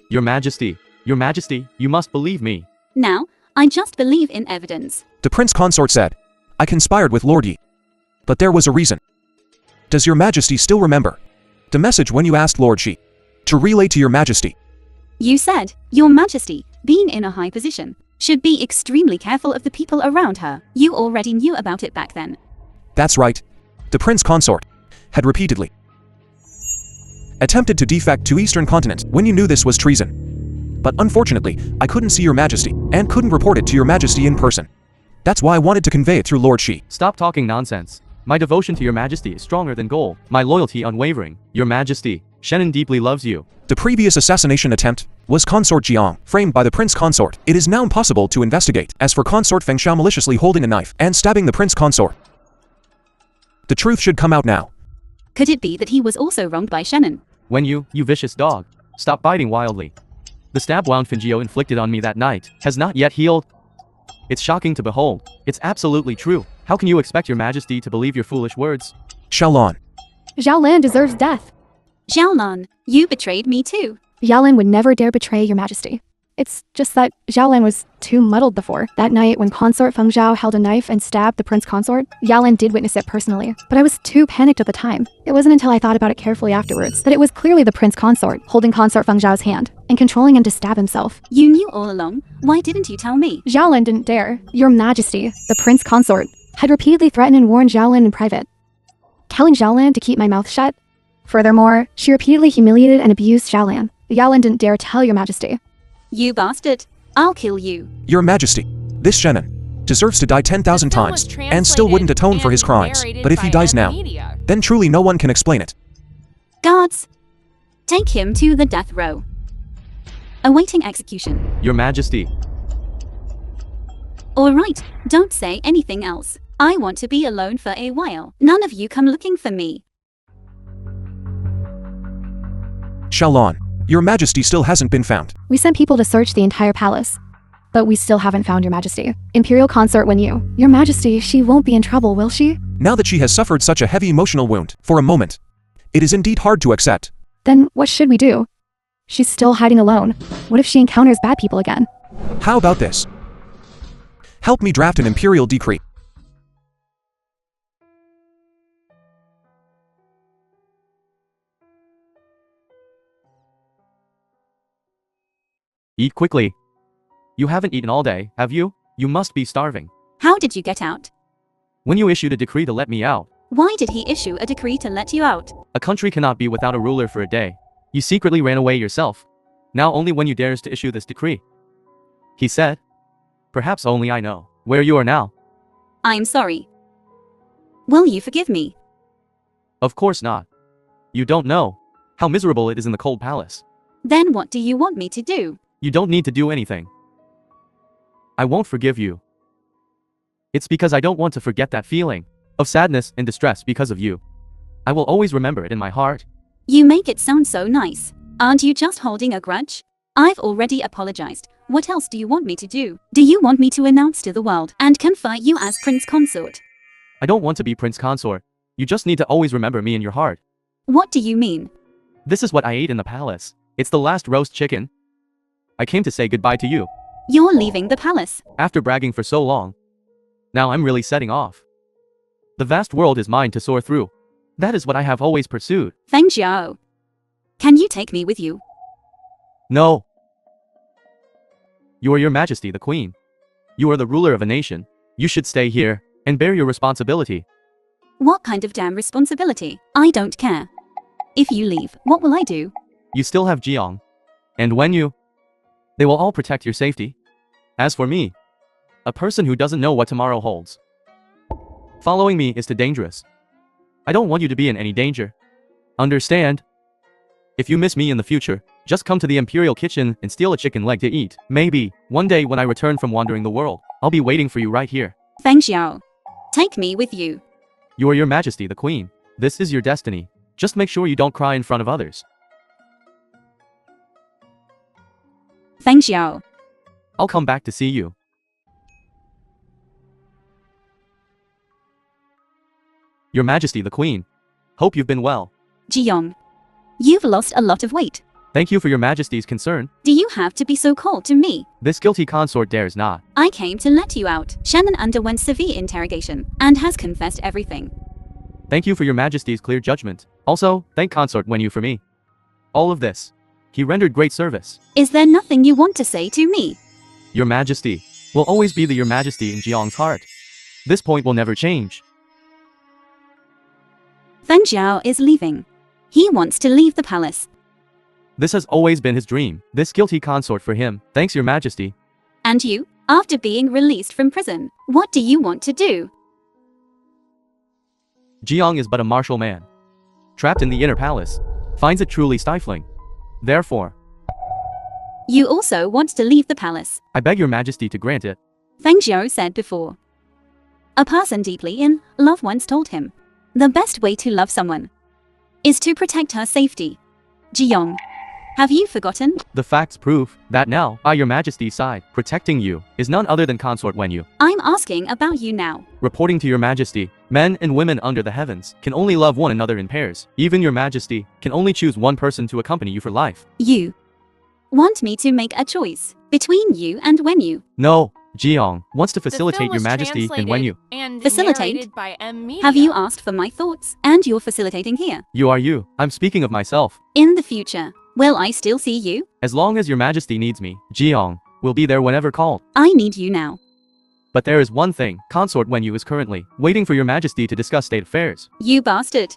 Your Majesty, you must believe me. Now, I just believe in evidence. The Prince Consort said, I conspired with Lord Yi. But there was a reason. Does your Majesty still remember the message when you asked Lord Shi to relay to your Majesty? You said, Your Majesty, being in a high position, should be extremely careful of the people around her. You already knew about it back then. That's right. The Prince Consort had repeatedly attempted to defect to Eastern Continent when you knew this was treason. But unfortunately, I couldn't see your Majesty and couldn't report it to your Majesty in person. That's why I wanted to convey it through Lord Shi. Stop talking nonsense. My devotion to your Majesty is stronger than gold. My loyalty unwavering. Your Majesty, Shannon deeply loves you. The previous assassination attempt was Consort Jiang, framed by the Prince Consort. It is now impossible to investigate. As for Consort Fengxiao maliciously holding a knife and stabbing the Prince Consort, the truth should come out now. Could it be that he was also wronged by Shannon? When you vicious dog, stop biting wildly. The stab wound Fengxiao inflicted on me that night has not yet healed. It's shocking to behold. It's absolutely true. How can you expect your Majesty to believe your foolish words? Xiaolan. Xiaolan deserves death. Xiaolan, you betrayed me too. Xiaolan would never dare betray your Majesty. It's just that Xiaolan was too muddled before. That night when Consort Fengxiao held a knife and stabbed the Prince Consort, Xiaolan did witness it personally. But I was too panicked at the time. It wasn't until I thought about it carefully afterwards that it was clearly the Prince Consort holding Consort Fengxiao's hand and controlling him to stab himself. You knew all along. Why didn't you tell me? Xiaolan didn't dare. Your Majesty, the Prince Consort, had repeatedly threatened and warned Xiaolan in private, telling Xiaolan to keep my mouth shut. Furthermore, she repeatedly humiliated and abused Xiaolan. Xiaolan didn't dare tell your Majesty. You bastard. I'll kill you. Your Majesty, this Shannon deserves to die 10,000 times and still wouldn't atone for his crimes. But if he dies now, then truly no one can explain it. Guards, take him to the death row. Awaiting execution. Your Majesty. All right, don't say anything else. I want to be alone for a while. None of you come looking for me. Xiaolan, your Majesty still hasn't been found. We sent people to search the entire palace, but we still haven't found your Majesty. Imperial Consort Wenyu. Your Majesty, she won't be in trouble, will she? Now that she has suffered such a heavy emotional wound, for a moment, it is indeed hard to accept. Then what should we do? She's still hiding alone. What if she encounters bad people again? How about this? Help me draft an imperial decree. Eat quickly. You haven't eaten all day, have you? You must be starving. How did you get out? When you issued a decree to let me out. Why did he issue a decree to let you out? A country cannot be without a ruler for a day. You secretly ran away yourself. Now only when you dares to issue this decree. He said. Perhaps only I know where you are now. I'm sorry. Will you forgive me? Of course not. You don't know how miserable it is in the cold palace. Then what do you want me to do? You don't need to do anything. I won't forgive you. It's because I don't want to forget that feeling of sadness and distress because of you. I will always remember it in my heart. You make it sound so nice. Aren't you just holding a grudge? I've already apologized. What else do you want me to do? Do you want me to announce to the world and confer you as Prince Consort? I don't want to be Prince Consort. You just need to always remember me in your heart. What do you mean? This is what I ate in the palace. It's the last roast chicken. I came to say goodbye to you. You're leaving the palace. After bragging for so long. Now I'm really setting off. The vast world is mine to soar through. That is what I have always pursued. Feng Xiao. Can you take me with you? No. You are your majesty, the queen. You are the ruler of a nation. You should stay here and bear your responsibility. What kind of damn responsibility? I don't care. If you leave, what will I do? You still have Jiang. And when you... They will all protect your safety. As for me, a person who doesn't know what tomorrow holds. Following me is too dangerous. I don't want you to be in any danger. Understand? If you miss me in the future, just come to the Imperial kitchen and steal a chicken leg to eat. Maybe, one day when I return from wandering the world, I'll be waiting for you right here. Feng Xiao. Take me with you. You are your majesty, the queen. This is your destiny. Just make sure you don't cry in front of others. Feng Xiao. I'll come back to see you. Your Majesty the Queen. Hope you've been well. Jiyong. You've lost a lot of weight. Thank you for your Majesty's concern. Do you have to be so cold to me? This guilty consort dares not. I came to let you out. Shannon underwent severe interrogation and has confessed everything. Thank you for your Majesty's clear judgment. Also, thank Consort Wenyu for me. All of this. He rendered great service. Is there nothing you want to say to me? Your Majesty will always be the Your Majesty in Jiang's heart. This point will never change. Feng Xiao is leaving. He wants to leave the palace. This has always been his dream. This guilty consort for him. Thanks, Your Majesty. And you, after being released from prison, what do you want to do? Jiang is but a martial man. Trapped in the inner palace. Finds it truly stifling. Therefore, you also want to leave the palace. I beg Your Majesty to grant it. Feng Xiao said before. A person deeply in love once told him, the best way to love someone is to protect her safety. Jiyong, have you forgotten? The facts prove that now, by Your Majesty's side, protecting you is none other than Consort Wenyu. I'm asking about you now. Reporting to Your Majesty, men and women under the heavens can only love one another in pairs. Even Your Majesty can only choose one person to accompany you for life. You want me to make a choice between you and Wenyu? No, Jiang wants to facilitate The film Your was Majesty and translated Wenyu. and Facilitate? narrated by M. Media. Have you asked for my thoughts? And you're facilitating here. You are you. I'm speaking of myself. In the future, will I still see you? As long as Your Majesty needs me, Jiang will be there whenever called. I need you now. But there is one thing, Consort Wenyu is currently waiting for Your Majesty to discuss state affairs. You bastard.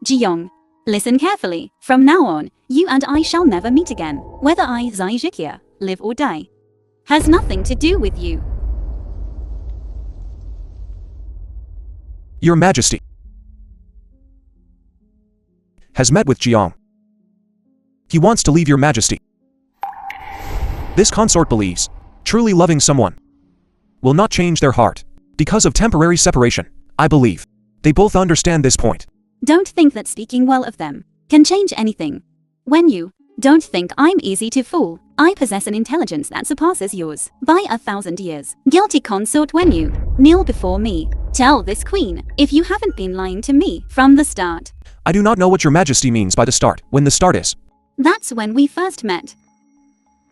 Jiyong, listen carefully. From now on, you and I shall never meet again. Whether I, Zai Zhikia, live or die, has nothing to do with you. Your Majesty has met with Jiang. He wants to leave Your Majesty. This consort believes, truly loving someone will not change their heart because of temporary separation. I believe they both understand this point. Don't think that speaking well of them can change anything. When you don't think I'm easy to fool, I possess an intelligence that surpasses yours by 1,000 years. Guilty consort when you kneel before me. Tell this queen if you haven't been lying to me from the start. I do not know what Your Majesty means by the start, when the start is. That's when we first met.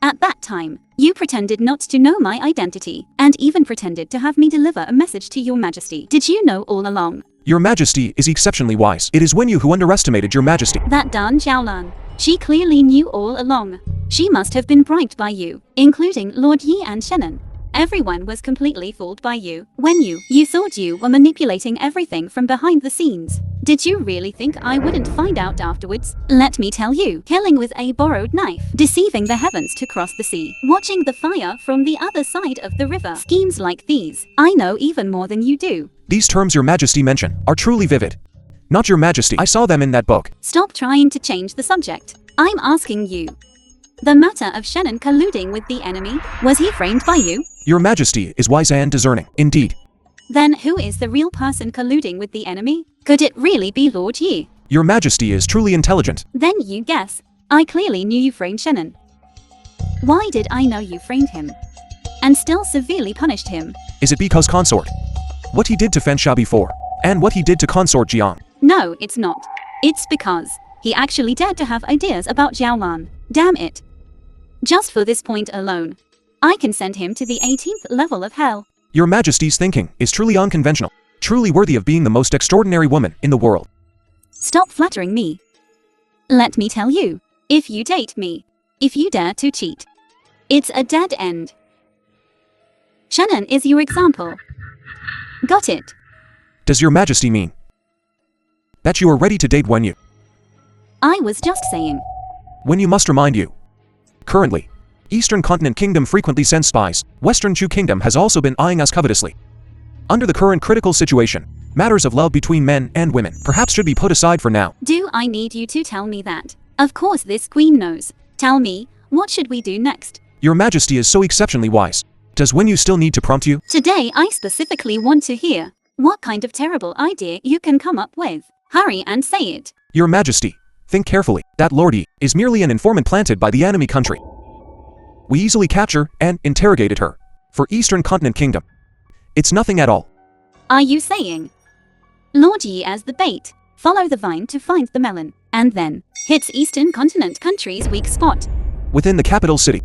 At that time, you pretended not to know my identity, and even pretended to have me deliver a message to Your Majesty. Did you know all along? Your Majesty is exceptionally wise. It is Wenyu who underestimated Your Majesty. That Dan Xiaolan. She clearly knew all along. She must have been bribed by you, including Lord Yi and Shannon. Everyone was completely fooled by you. When you thought you were manipulating everything from behind the scenes. Did you really think I wouldn't find out afterwards? Let me tell you, killing with a borrowed knife, deceiving the heavens to cross the sea, watching the fire from the other side of the river. Schemes like these, I know even more than you do. These terms Your Majesty mention are truly vivid. Not Your Majesty. I saw them in that book. Stop trying to change the subject. I'm asking you. The matter of Shannon colluding with the enemy, was he framed by you? Your Majesty is wise and discerning. Indeed. Then who is the real person colluding with the enemy? Could it really be Lord Yi? Your Majesty is truly intelligent. Then you guess. I clearly knew you framed Shannon. Why did I know you framed him? And still severely punished him? Is it because Consort? What he did to Fen Sha before, and what he did to Consort Jiang? No, it's not. It's because he actually dared to have ideas about Jiaolan. Damn it. Just for this point alone, I can send him to the 18th level of hell. Your Majesty's thinking is truly unconventional, truly worthy of being the most extraordinary woman in the world. Stop flattering me. Let me tell you, if you date me, if you dare to cheat, it's a dead end. Shannon is your example. Got it? Does Your Majesty mean that you are ready to date when you? I was just saying. When you must remind you. Currently, Eastern Continent Kingdom frequently sends spies. Western Chu Kingdom has also been eyeing us covetously. Under the current critical situation, matters of love between men and women perhaps should be put aside for now. Do I need you to tell me that? Of course this queen knows. Tell me, what should we do next? Your Majesty is so exceptionally wise. Does when you still need to prompt you? Today I specifically want to hear what kind of terrible idea you can come up with. Hurry and say it. Your Majesty, think carefully. That Lord Yi is merely an informant planted by the enemy country. We easily capture and interrogated her for Eastern Continent Kingdom. It's nothing at all. Are you saying Lord Yi as the bait, follow the vine to find the melon, and then hits Eastern Continent country's weak spot? Within the capital city,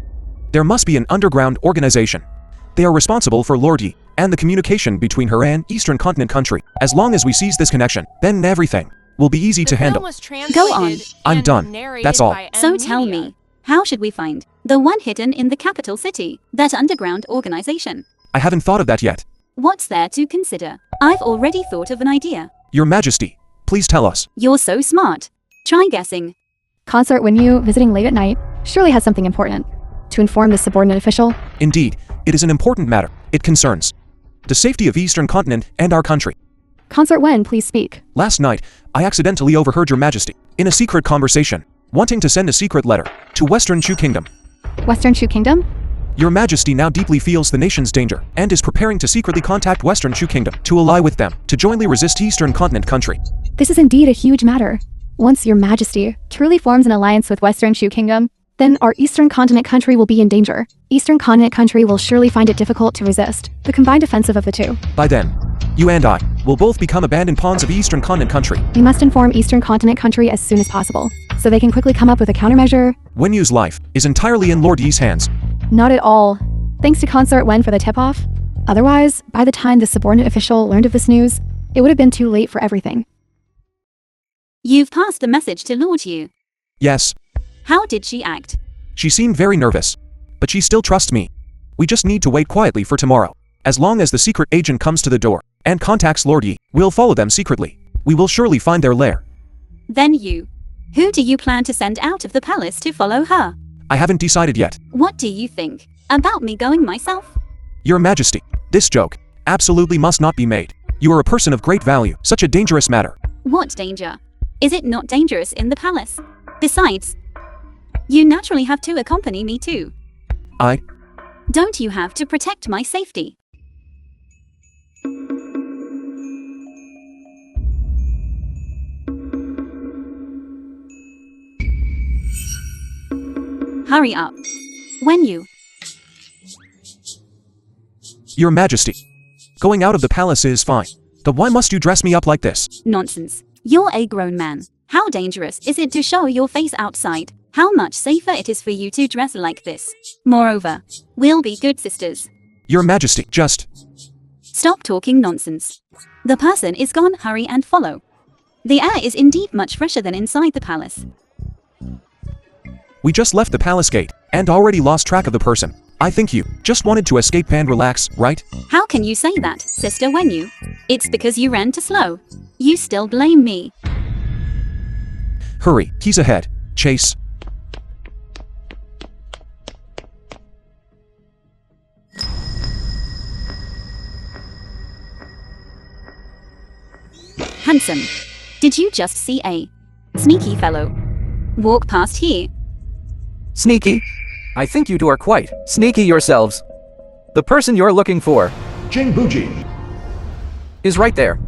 there must be an underground organization. They are responsible for Lord Yi and the communication between her and Eastern Continent country. As long as we seize this connection, then everything will be easy to handle. Go on. I'm done. That's all. So tell me, how should we find the one hidden in the capital city, that underground organization? I haven't thought of that yet. What's there to consider? I've already thought of an idea. Your Majesty, please tell us. You're so smart. Try guessing. Consort Wenyu, visiting late at night, surely has something important to inform the subordinate official. Indeed, it is an important matter. It concerns the safety of Eastern Continent and our country. Consort Wen, please speak. Last night, I accidentally overheard Your Majesty in a secret conversation, wanting to send a secret letter to Western Chu Kingdom. Western Chu Kingdom? Your Majesty now deeply feels the nation's danger and is preparing to secretly contact Western Chu Kingdom to ally with them to jointly resist Eastern Continent country. This is indeed a huge matter. Once Your Majesty truly forms an alliance with Western Chu Kingdom, then our Eastern Continent country will be in danger. Eastern Continent country will surely find it difficult to resist the combined offensive of the two. By then, you and I will both become abandoned pawns of Eastern Continent country. We must inform Eastern Continent country as soon as possible, so they can quickly come up with a countermeasure. Wenyu's life is entirely in Lord Yi's hands. Not at all. Thanks to Consort Wen for the tip-off. Otherwise, by the time the subordinate official learned of this news, it would have been too late for everything. You've passed the message to Lord Yu. Yes. How did she act? She seemed very nervous, but she still trusts me. We just need to wait quietly for tomorrow. As long as the secret agent comes to the door and contacts Lord Yi, we'll follow them secretly. We will surely find their lair. Then who do you plan to send out of the palace to follow her? I haven't decided yet. What do you think about me going myself? Your Majesty, this joke absolutely must not be made. You are a person of great value. Such a dangerous matter. What danger? Is it not dangerous in the palace? Besides, you naturally have to accompany me too. Don't you have to protect my safety? Hurry up. Wenyu. Your Majesty, going out of the palace is fine. But why must you dress me up like this? Nonsense. You're a grown man. How dangerous is it to show your face outside? How much safer it is for you to dress like this. Moreover, we'll be good sisters. Your Majesty, just... Stop talking nonsense. The person is gone. Hurry and follow. The air is indeed much fresher than inside the palace. We just left the palace gate and already lost track of the person. I think you just wanted to escape and relax, right? How can you say that, Sister Wenyu? It's because you ran too slow. You still blame me. Hurry, he's ahead. Chase. Handsome. Did you just see a sneaky fellow walk past here? Sneaky? I think you two are quite sneaky yourselves. The person you're looking for. Jing Buji. is right there.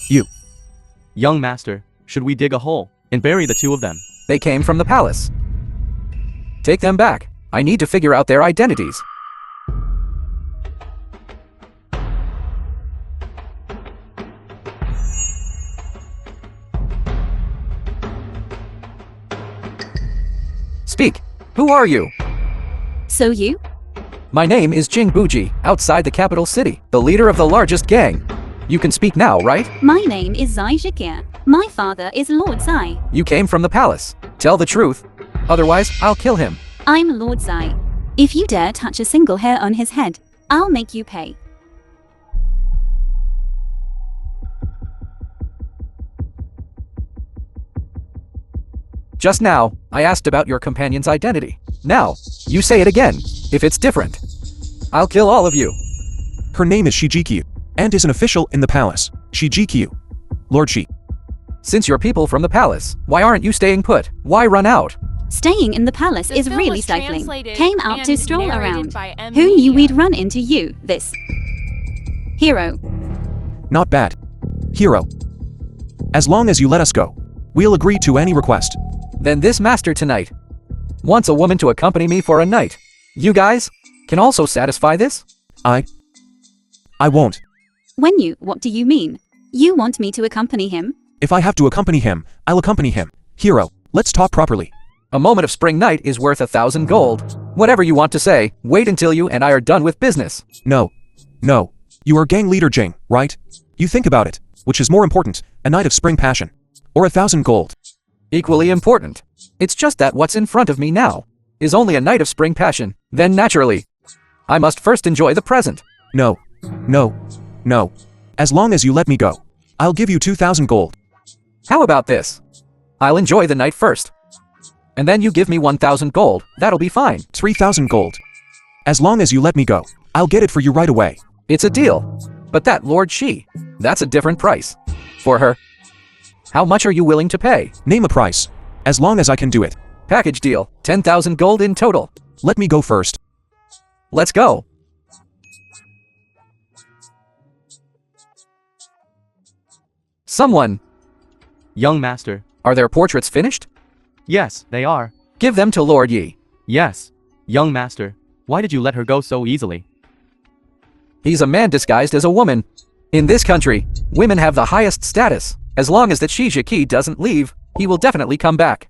You. Young master, should we dig a hole and bury the two of them? They came from the palace. Take them back. I need to figure out their identities. Speak. Who are you? So you? My name is Jingbuji, outside the capital city, the leader of the largest gang. You can speak now, right? My name is Zai Zhikia. My father is Lord Zai. You came from the palace. Tell the truth. Otherwise, I'll kill him. I'm Lord Zai. If you dare touch a single hair on his head, I'll make you pay. Just now, I asked about your companion's identity. Now, you say it again. If it's different, I'll kill all of you. Her name is Shijikyu, and is an official in the palace. Shijikyu. Lord Shi. Since you're people from the palace, why aren't you staying put? Why run out? Staying in the palace The is film really was stifling. translated Came out to and stroll narrated around. by M. Who knew Media. we'd run into you, this hero? Not bad. Hero. As long as you let us go, we'll agree to any request. Then this master tonight wants a woman to accompany me for a night. You guys can also satisfy this? I won't. What do you mean? You want me to accompany him? If I have to accompany him, I'll accompany him. Hero, let's talk properly. A moment of spring night is worth 1,000 gold. Whatever you want to say, wait until you and I are done with business. No. No. You are gang leader Jing, right? You think about it. Which is more important, a night of spring passion, or 1,000 gold? Equally important. It's just that what's in front of me now is only a night of spring passion. Then naturally, I must first enjoy the present. No. No. No. As long as you let me go, I'll give you 2,000 gold. How about this? I'll enjoy the night first. And then you give me 1,000 gold. That'll be fine. 3,000 gold. As long as you let me go, I'll get it for you right away. It's a deal. But that Lord Shi, that's a different price. For her. How much are you willing to pay? Name a price. As long as I can do it. Package deal. 10,000 gold in total. Let me go first. Let's go. Someone. Young master. Are their portraits finished? Yes, they are. Give them to Lord Yi. Yes. Young master. Why did you let her go so easily? He's a man disguised as a woman. In this country, women have the highest status. As long as the Shijiki doesn't leave, he will definitely come back.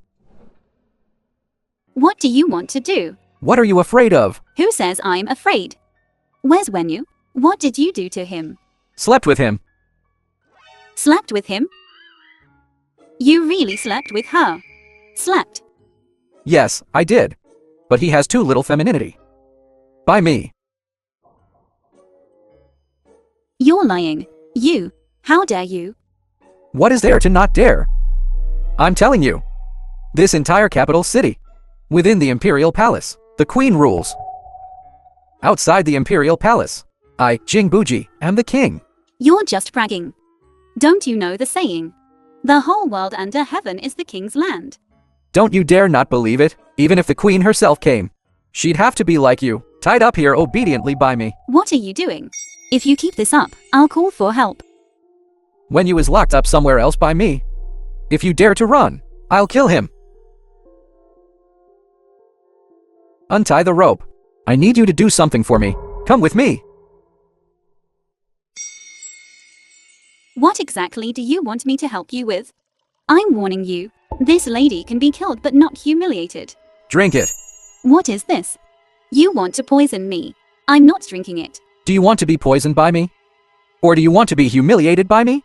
What do you want to do? What are you afraid of? Who says I'm afraid? Where's Wenyu? What did you do to him? Slept with him. Slept with him? You really slept with her? Slept? Yes, I did. But he has too little femininity. By me. You're lying. You. How dare you? What is there to not dare? I'm telling you. This entire capital city. Within the Imperial Palace, the Queen rules. Outside the Imperial Palace, I, Jingbuji, am the king. You're just bragging. Don't you know the saying? The whole world under heaven is the king's land. Don't you dare not believe it, even if the Queen herself came. She'd have to be like you, tied up here obediently by me. What are you doing? If you keep this up, I'll call for help. Wenyu is locked up somewhere else by me. If you dare to run, I'll kill him. Untie the rope. I need you to do something for me. Come with me. What exactly do you want me to help you with? I'm warning you. This lady can be killed but not humiliated. Drink it. What is this? You want to poison me. I'm not drinking it. Do you want to be poisoned by me? Or do you want to be humiliated by me?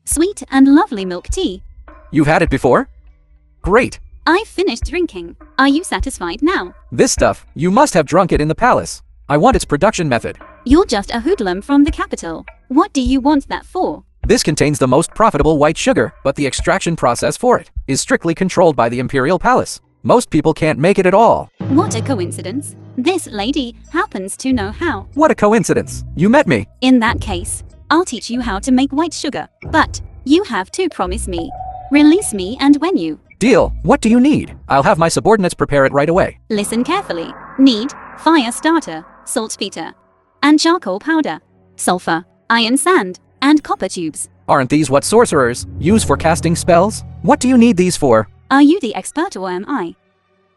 Sweet and lovely milk tea. You've had it before? Great. I've finished drinking. Are you satisfied now? This stuff, you must have drunk it in the palace. I want its production method. You're just a hoodlum from the capital. What do you want that for? This contains the most profitable white sugar, but the extraction process for it is strictly controlled by the Imperial Palace. Most people can't make it at all. What a coincidence. This lady happens to know how. What a coincidence. You met me. In that case, I'll teach you how to make white sugar. But you have to promise me. Release me and when you. Deal. What do you need? I'll have my subordinates prepare it right away. Listen carefully. Need fire starter, saltpeter, and charcoal powder, sulfur, iron sand, and copper tubes. Aren't these what sorcerers use for casting spells? What do you need these for? Are you the expert or am I?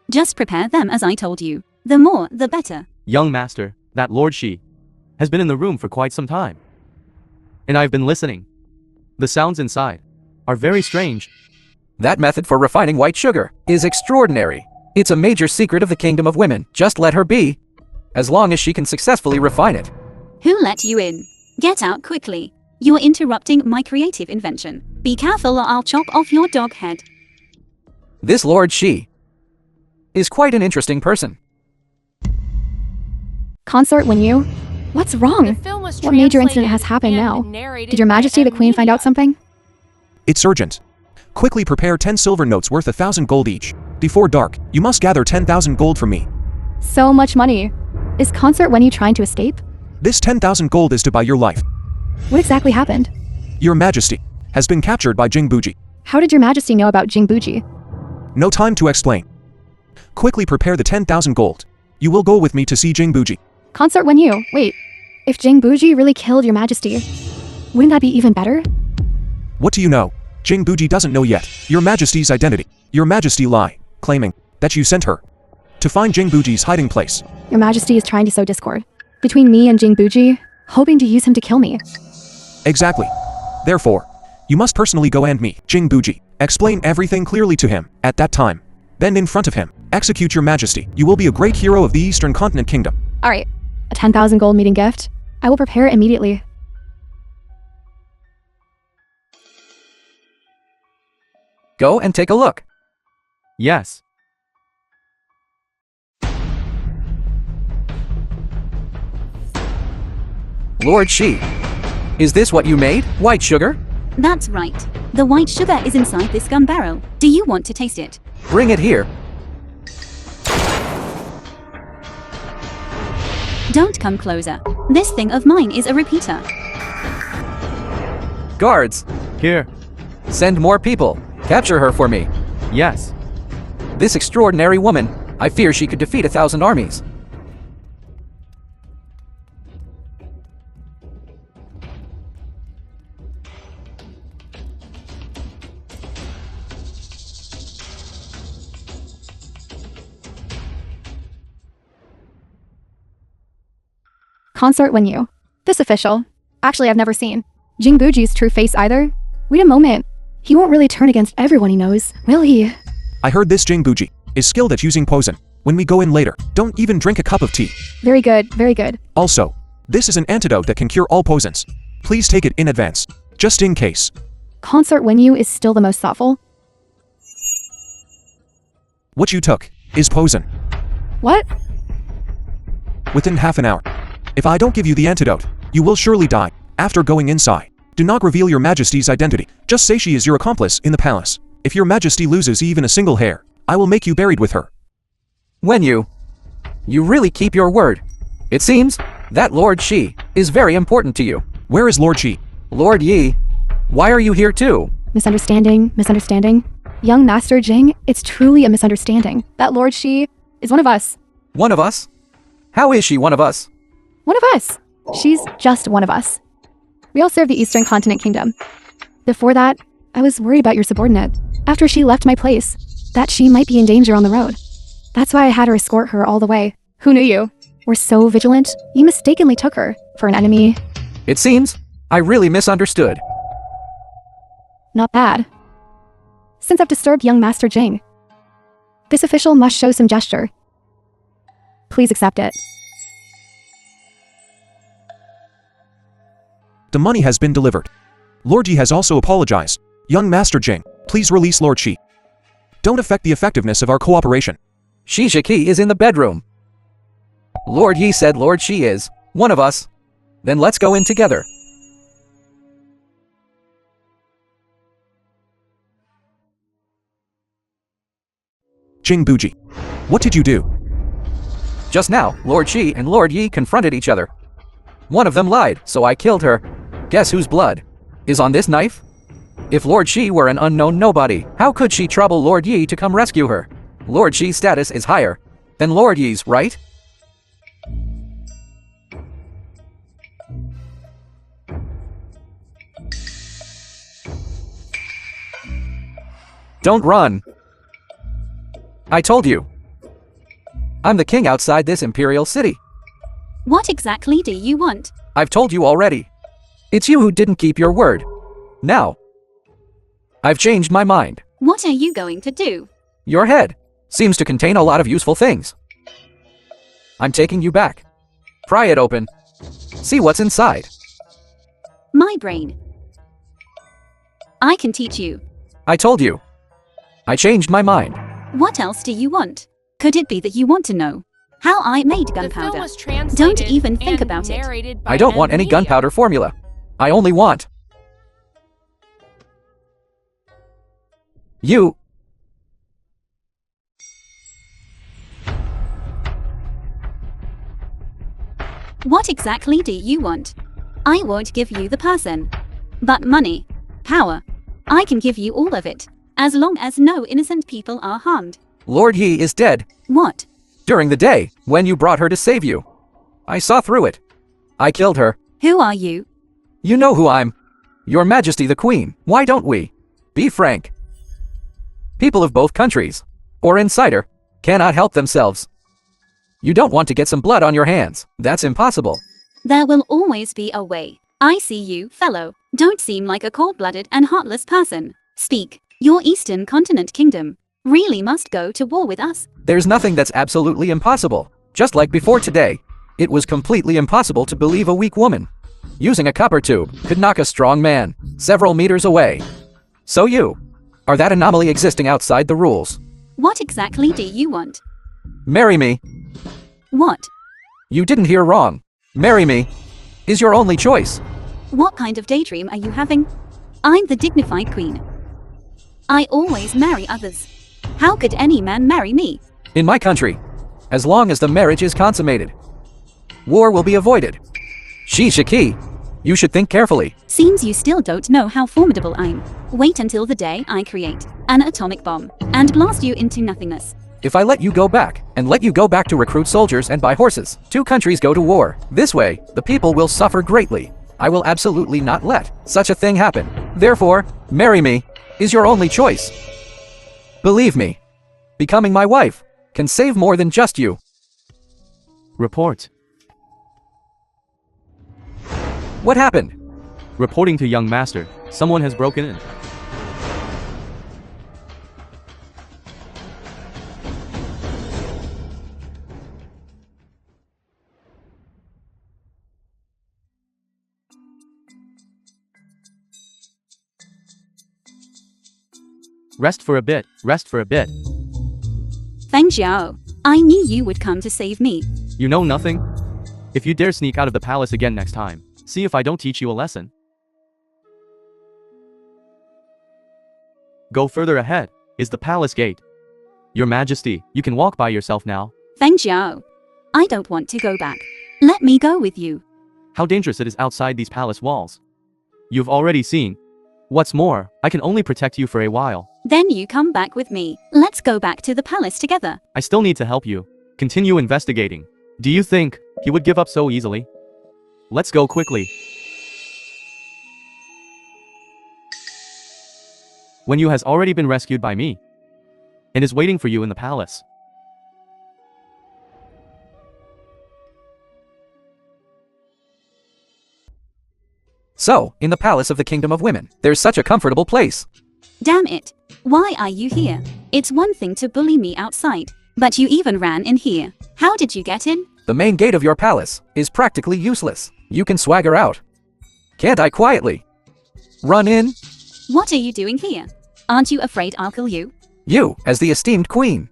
Just prepare them as I told you. The more, the better. Young master, that Lord Shi has been in the room for quite some time. And I've been listening. The sounds inside are very strange. That method for refining white sugar is extraordinary. It's a major secret of the kingdom of women. Just let her be, as long as she can successfully refine it. Who let you in? Get out quickly. You're interrupting my creative invention. Be careful or I'll chop off your dog head. This Lord Shi is quite an interesting person. Consort when you? What's wrong? The film was What major incident translated has happened and now? narrated Did your by majesty the queen find out media. something? It's urgent. Quickly prepare 10 silver notes worth 1,000 gold each. Before dark, you must gather 10,000 gold from me. So much money. Is Consort when you trying to escape? This 10,000 gold is to buy your life. What exactly happened? Your majesty has been captured by Jingbuji. How did your majesty know about Jingbuji? No time to explain. Quickly prepare the 10,000 gold. You will go with me to see Jingbuji. Consort when you? Wait. If Jingbuji really killed your majesty, wouldn't that be even better? What do you know? Jingbuji doesn't know yet your majesty's identity. Your majesty lie, claiming that you sent her to find Jingbuji's hiding place. Your majesty is trying to sow discord between me and Jingbuji, hoping to use him to kill me. Exactly. Therefore, you must personally go and meet Jingbuji. Explain everything clearly to him at that time. Then in front of him, execute your majesty. You will be a great hero of the Eastern Continent Kingdom. Alright. A 10,000 gold meeting gift. I will prepare it immediately. Go and take a look. Yes. Lord Shi, is this what you made? White sugar? That's right. The white sugar is inside this gun barrel. Do you want to taste it? Bring it here. Don't come closer. This thing of mine is a repeater. Guards, Here. send more people. Capture her for me. Yes. This extraordinary woman, I fear she could defeat 1,000 armies. Consort when you. This official. Actually, I've never seen Jingbuji's true face either. Wait a moment. He won't really turn against everyone he knows, will he? I heard this Jingbuji is skilled at using poison. When we go in later, don't even drink a cup of tea. Very good, very good. Also, this is an antidote that can cure all poisons. Please take it in advance, just in case. Consort when you is still the most thoughtful. What you took is poison. What? Within half an hour. If I don't give you the antidote, you will surely die. After going inside, do not reveal your majesty's identity. Just say she is your accomplice in the palace. If your majesty loses even a single hair, I will make you buried with her. When you really keep your word. It seems that Lord Shi is very important to you. Where is Lord Shi? Lord Yi, why are you here too? Misunderstanding, misunderstanding. Young Master Jing, it's truly a misunderstanding. That Lord Shi is one of us. One of us? How is she one of us? One of us. She's just one of us. We all serve the Eastern Continent Kingdom. Before that, I was worried about your subordinate. After she left my place, that she might be in danger on the road. That's why I had her escort her all the way. Who knew you? We're so vigilant, you mistakenly took her for an enemy. It seems I really misunderstood. Not bad. Since I've disturbed young Master Jing, this official must show some gesture. Please accept it. The money has been delivered. Lord Yi has also apologized. Young Master Jing, please release Lord Shi. Don't affect the effectiveness of our cooperation. Shi Zhiki is in the bedroom. Lord Yi said Lord Shi is one of us. Then let's go in together. Jingbuji, what did you do? Just now, Lord Shi and Lord Yi confronted each other. One of them lied, so I killed her. Guess whose blood is on this knife? If Lord Shi were an unknown nobody, how could she trouble Lord Yi to come rescue her? Lord Shi's status is higher than Lord Yi's, right? Don't run. I told you. I'm the king outside this imperial city. What exactly do you want? I've told you already. It's you who didn't keep your word. Now, I've changed my mind. What are you going to do? Your head seems to contain a lot of useful things. I'm taking you back. Pry it open. See what's inside. My brain. I can teach you. I told you. I changed my mind. What else do you want? Could it be that you want to know how I made The film gunpowder? was translated Don't even think and about it. narrated by I don't want any media. gunpowder formula. I only want you. What exactly do you want? I won't give you the person. But money, power, I can give you all of it, as long as no innocent people are harmed. Lord Yi is dead. What? During the day, when you brought her to save you. I saw through it. I killed her. Who are you? You know who I'm. Your Majesty the Queen. Why don't we be frank? People of both countries, or insider, cannot help themselves. You don't want to get some blood on your hands. That's impossible. There will always be a way. I see you, fellow. Don't seem like a cold-blooded and heartless person. Speak. Your Eastern Continent Kingdom really must go to war with us. There's nothing that's absolutely impossible. Just like before today, it was completely impossible to believe a weak woman using a copper tube could knock a strong man several meters away. So you are that anomaly existing outside the rules. What exactly do you want? Marry me. What? You didn't hear wrong. Marry me is your only choice. What kind of daydream are you having? I'm the dignified queen. I always marry others. How could any man marry me? In my country, as long as the marriage is consummated, war will be avoided. Shiki, you should think carefully. Seems you still don't know how formidable I'm. Wait until the day I create an atomic bomb and blast you into nothingness. If I let you go back, and let you go back to recruit soldiers and buy horses, two countries go to war. This way, the people will suffer greatly. I will absolutely not let such a thing happen. Therefore, marry me is your only choice. Believe me, becoming my wife can save more than just you. Report. What happened? Reporting to young master. Someone has broken in. Rest for a bit. Rest for a bit. Feng Jiao, I knew you would come to save me. You know nothing? If you dare sneak out of the palace again next time, see if I don't teach you a lesson. Go further ahead, is the palace gate. Your Majesty, you can walk by yourself now. Feng Jiao, I don't want to go back. Let me go with you. How dangerous it is outside these palace walls. You've already seen. What's more, I can only protect you for a while. Then you come back with me. Let's go back to the palace together. I still need to help you. Continue investigating. Do you think he would give up so easily? Let's go quickly. When you has already been rescued by me and is waiting for you in the palace. So, in the palace of the Kingdom of Women, there's such a comfortable place. Damn it. Why are you here? It's one thing to bully me outside, but you even ran in here. How did you get in? The main gate of your palace is practically useless. You can swagger out. Can't I quietly run in? What are you doing here? Aren't you afraid I'll kill you? You, as the esteemed queen.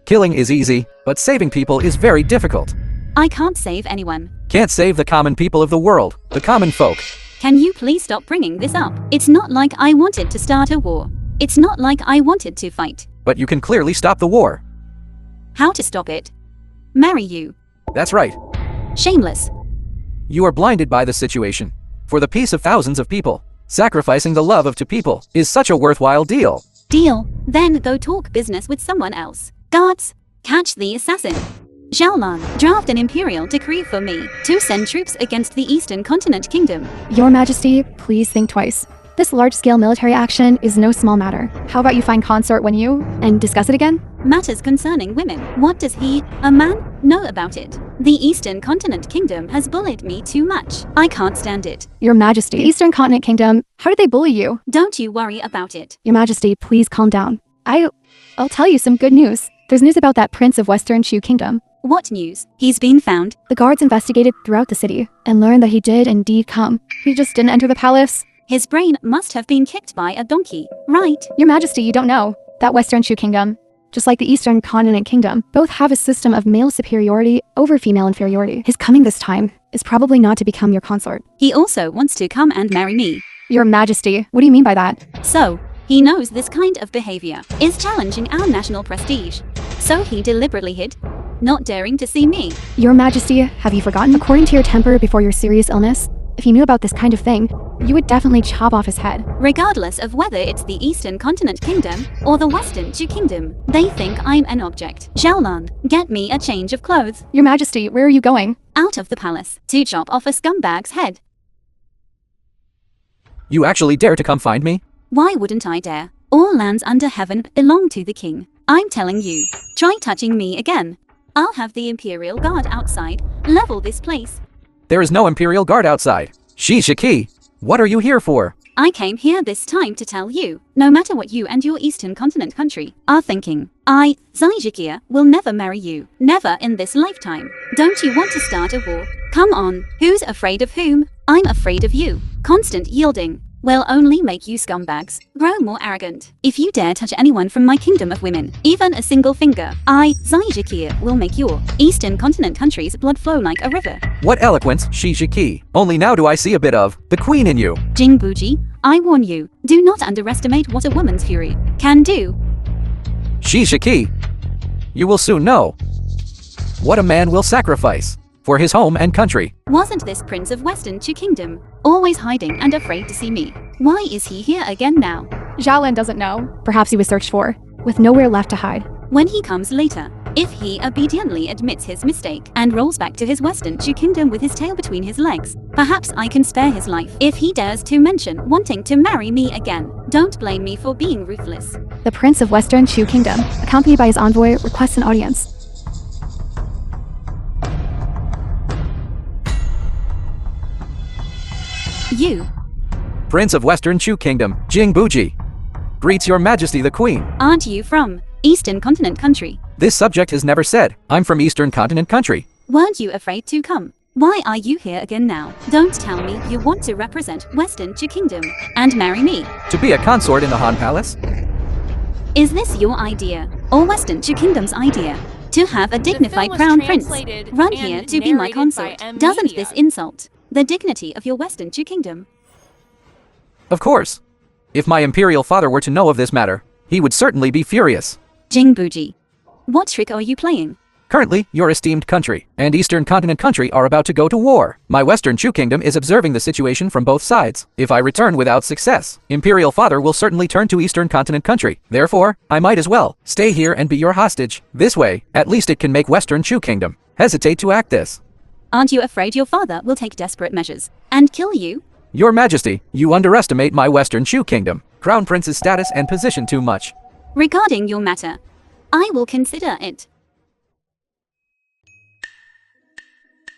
Killing is easy, but saving people is very difficult. I can't save anyone. Can't save the common people of the world, the common folk. Can you please stop bringing this up? It's not like I wanted to start a war. It's not like I wanted to fight. But you can clearly stop the war. How to stop it? Marry you. That's right. Shameless. You are blinded by the situation. For the peace of thousands of people, Sacrificing the love of two people is such a worthwhile deal. Deal. Then go talk business with someone else. Guards, catch the assassin. Xiaolan, draft an imperial decree for me to send troops against the Eastern Continent Kingdom. Your Majesty, please think twice. This large-scale military action is no small matter. How about you find Consort when you... and discuss it again? Matters concerning women. What does he, a man, know about it? The Eastern Continent Kingdom has bullied me too much. I can't stand it. Your Majesty, the Eastern Continent Kingdom, how did they bully you? Don't you worry about it. Your Majesty, please calm down. I'll tell you some good news. There's news about that Prince of Western Shu Kingdom. What news? He's been found. The guards investigated throughout the city and learned that he did indeed come. He just didn't enter the palace. His brain must have been kicked by a donkey, right? Your Majesty, you don't know. That Western Shu Kingdom, just like the Eastern Continent Kingdom, both have a system of male superiority over female inferiority. His coming this time is probably not to become your consort. He also wants to come and marry me. Your Majesty, what do you mean by that? So, he knows this kind of behavior is challenging our national prestige. So he deliberately hid, not daring to see me. Your Majesty, have you forgotten? According to your temper before your serious illness, if you knew about this kind of thing, you would definitely chop off his head. Regardless of whether it's the Eastern Continent Kingdom or the Western Shu Kingdom, they think I'm an object. Xiaolan, get me a change of clothes. Your Majesty, where are you going? Out of the palace, to chop off a scumbag's head. You actually dare to come find me? Why wouldn't I dare? All lands under heaven belong to the king. I'm telling you, try touching me again. I'll have the Imperial Guard outside level this place. There is no Imperial Guard outside. Shiki, what are you here for? I came here this time to tell you, no matter what you and your Eastern Continent country are thinking, I, Zaijikia, will never marry you. Never in this lifetime. Don't you want to start a war? Come on, who's afraid of whom? I'm afraid of you. Constant yielding will only make you scumbags grow more arrogant. If you dare touch anyone from my kingdom of women, even a single finger, I, Zaijikia, will make your Eastern Continent country's blood flow like a river. What eloquence, Shiki. Only now do I see a bit of the queen in you. Jingbuji, I warn you, do not underestimate what a woman's fury can do. Shiki, you will soon know what a man will sacrifice for his home and country. Wasn't this Prince of Western Shu Kingdom always hiding and afraid to see me? Why is he here again now? Xiaolan doesn't know. Perhaps he was searched for, with nowhere left to hide. When he comes later, if he obediently admits his mistake and rolls back to his Western Shu Kingdom with his tail between his legs, perhaps I can spare his life. If he dares to mention wanting to marry me again, don't blame me for being ruthless. The Prince of Western Shu Kingdom, accompanied by his envoy, requests an audience. You, Prince of Western Shu Kingdom, Jingbuji, greets your Majesty the Queen. aren't you from Eastern Continent country? This subject has never said. I'm from Eastern Continent country. Weren't you afraid to come? Why are you here again now? Don't tell me you want to represent Western Shu Kingdom and marry me. To be a consort in the Han Palace? Is this your idea, or Western Shu Kingdom's idea? To have a dignified was crown prince translated run and here to be my narrated consort? by M Doesn't Media. this insult the dignity of your Western Shu Kingdom? Of course. If my imperial father were to know of this matter, he would certainly be furious. Jingbuji, what trick are you playing? Currently, your esteemed country and Eastern Continent country are about to go to war. My Western Shu Kingdom is observing the situation from both sides. If I return without success, Imperial Father will certainly turn to Eastern Continent country. Therefore, I might as well stay here and be your hostage. This way, at least it can make Western Shu Kingdom hesitate to act this. Aren't you afraid your father will take desperate measures and kill you? Your Majesty, you underestimate my Western Shu Kingdom, Crown Prince's status and position too much. Regarding your matter, I will consider it.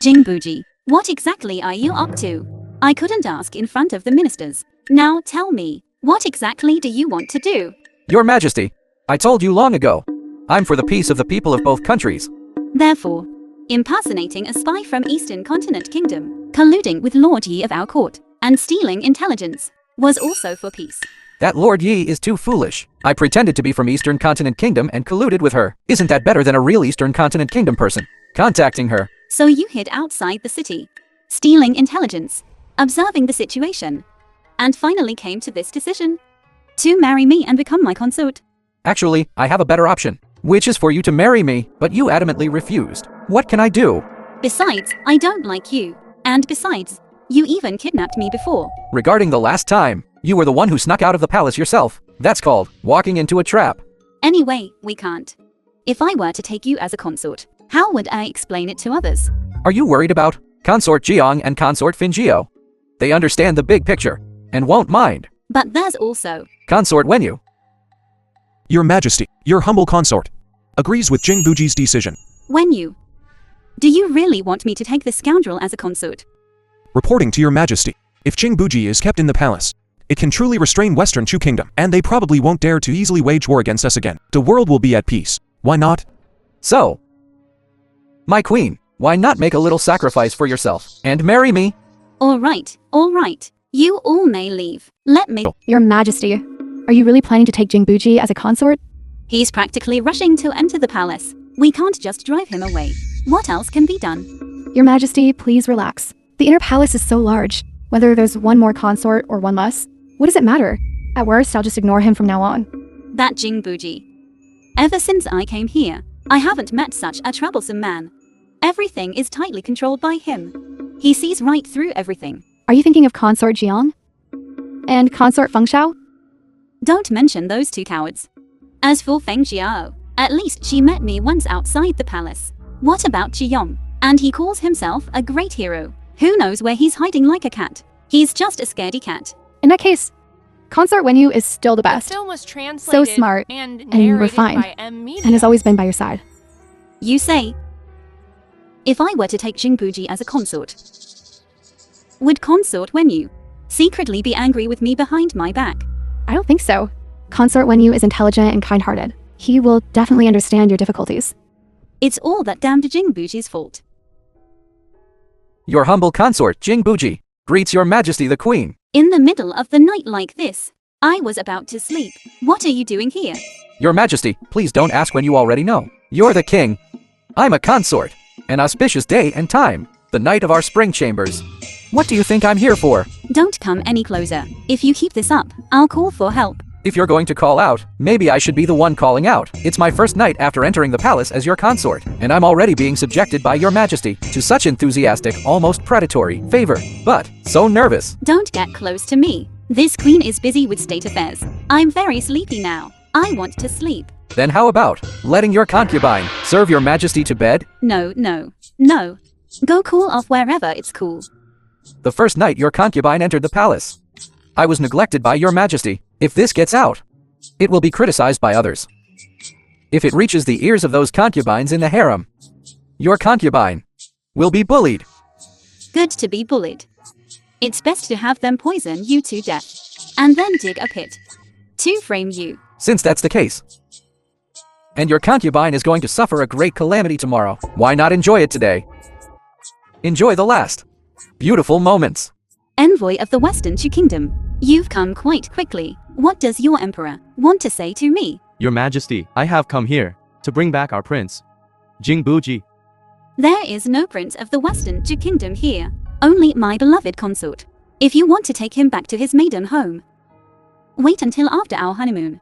Jingbuji, what exactly are you up to? I couldn't ask in front of the ministers. Now tell me, what exactly do you want to do? Your Majesty, I told you long ago, I'm for the peace of the people of both countries. Therefore, impersonating a spy from Eastern Continent Kingdom, colluding with Lord Yi of our court, and stealing intelligence, was also for peace. That Lord Yi is too foolish. I pretended to be from Eastern Continent Kingdom and colluded with her. Isn't that better than a real Eastern Continent Kingdom person contacting her? So you hid outside the city, stealing intelligence, observing the situation, and finally came to this decision? To marry me and become my consort? Actually, I have a better option, which is for you to marry me, but you adamantly refused. What can I do? Besides, I don't like you. And besides, You even kidnapped me before. Regarding the last time, you were the one who snuck out of the palace yourself. That's called walking into a trap. Anyway, we can't. If I were to take you as a consort, how would I explain it to others? Are you worried about Consort Jiang and Consort Fingio? They understand the big picture and won't mind. But there's also Consort Wenyu. Your Majesty, your humble consort, agrees with Jing Buji's decision. when you. Do you really want me to take this scoundrel as a consort? Reporting to your Majesty, if Jing Buji is kept in the palace, it can truly restrain Western Chu Kingdom, and they probably won't dare to easily wage war against us again. The world will be at peace. Why not? So, my queen, why not make a little sacrifice for yourself and marry me? All right. You all may leave. Let me. Your Majesty, are you really planning to take Jing Buji as a consort? He's practically rushing to enter the palace. We can't just drive him away. What else can be done? Your Majesty, please relax. The inner palace is so large. Whether there's one more consort or one less, what does it matter? At worst, I'll just ignore him from now on. That Jing Buji. Ever since I came here, I haven't met such a troublesome man. Everything is tightly controlled by him. He sees right through everything. Are you thinking of Consort Jiang? And Consort Fengxiao? Don't mention those two cowards. As for Feng Jiao, at least she met me once outside the palace. What about Qiyong? And he calls himself a great hero. Who knows where he's hiding like a cat? He's just a scaredy cat. In that case, Consort Wenyu is still the The best, film was translated smart and and narrated refined, by M. Media. and has always been by your side. You say? If I were to take Jing Buji as a consort, would Consort Wenyu secretly be angry with me behind my back? I don't think so. Consort Wenyu is intelligent and kind-hearted. He will definitely understand your difficulties. It's all that damned Jing Buji's fault. Your humble consort, Jing Buji, greets your Majesty the Queen. In the middle of the night like this, I was about to sleep. What are you doing here? Your Majesty, please don't ask when you already know. You're the king. I'm a consort. An auspicious day and time. The night of our spring chambers. What do you think I'm here for? Don't come any closer. If you keep this up, I'll call for help. If you're going to call out, maybe I should be the one calling out. It's my first night after entering the palace as your consort, and I'm already being subjected by your Majesty to such enthusiastic, almost predatory favor. But, so nervous. Don't get close to me. This queen is busy with state affairs. I'm very sleepy now. I want to sleep. Then how about letting your concubine serve your Majesty to bed? No. Go cool off wherever it's cool. The first night your concubine entered the palace, I was neglected by your Majesty. If this gets out, it will be criticized by others. If it reaches the ears of those concubines in the harem, your concubine will be bullied. Good to be bullied. It's best to have them poison you to death, and then dig a pit to frame you. Since that's the case, and your concubine is going to suffer a great calamity tomorrow, why not enjoy it today? Enjoy the last beautiful moments. Envoy of the Western Chu Kingdom, you've come quite quickly. What does your emperor want to say to me? Your Majesty, I have come here to bring back our prince, Jing Buji. There is no prince of the Western Chu Kingdom here, only my beloved consort. If you want to take him back to his maiden home, wait until after our honeymoon.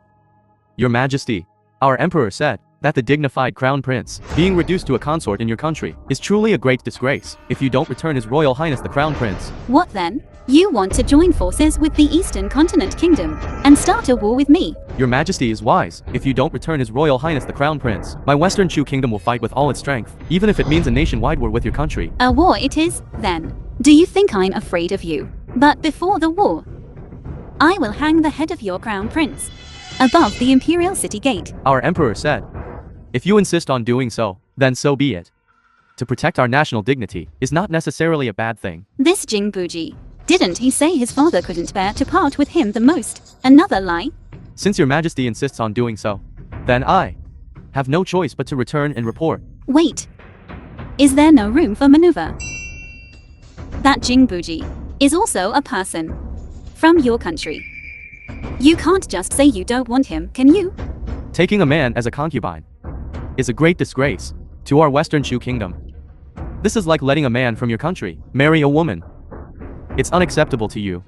Your Majesty, our emperor said that the dignified crown prince, being reduced to a consort in your country, is truly a great disgrace if you don't return his royal highness the crown prince. What then? You want to join forces with the Eastern Continent Kingdom and start a war with me? Your Majesty is wise. If you don't return his royal highness the crown prince, my Western Chu Kingdom will fight with all its strength, even if it means a nationwide war with your country. A war it is, then. Do you think I'm afraid of you? But before the war, I will hang the head of your crown prince above the imperial city gate. Our emperor said, if you insist on doing so, then so be it. To protect our national dignity is not necessarily a bad thing. This Jing Buji, didn't he say his father couldn't bear to part with him the most? Another lie? Since your Majesty insists on doing so, then I have no choice but to return and report. Wait. Is there no room for maneuver? That Jing Buji is also a person from your country. You can't just say you don't want him, can you? Taking a man as a concubine is a great disgrace to our Western Chu Kingdom. This is like letting a man from your country marry a woman. It's unacceptable to you.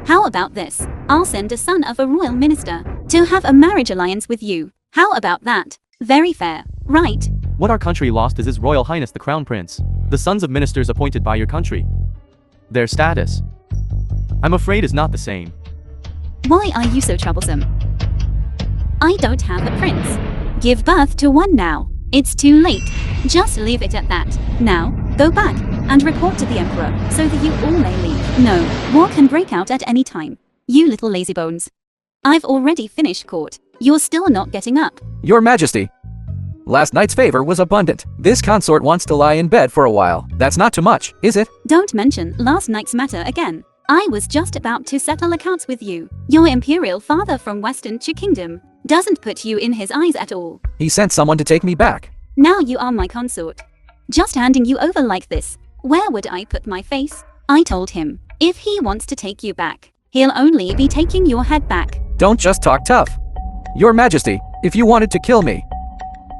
How about this? I'll send a son of a royal minister to have a marriage alliance with you. How about that? Very fair, right? What our country lost is His Royal Highness the Crown Prince, the sons of ministers appointed by your country. their status, I'm afraid is not the same. Why are you so troublesome? I don't have a prince. Give birth to one now. It's too late. Just leave it at that. Now, go back and report to the emperor so that you all may leave. No, war can break out at any time. You little lazybones. I've already finished court. You're still not getting up. Your Majesty. Last night's favor was abundant. This consort wants to lie in bed for a while. That's not too much, is it? Don't mention last night's matter again. I was just about to settle accounts with you. Your imperial father from Western Kingdom doesn't put you in his eyes at all. He sent someone to take me back. Now you are my consort. Just handing you over like this, where would I put my face? I told him, if he wants to take you back, he'll only be taking your head back. Don't just talk tough. Your Majesty, if you wanted to kill me,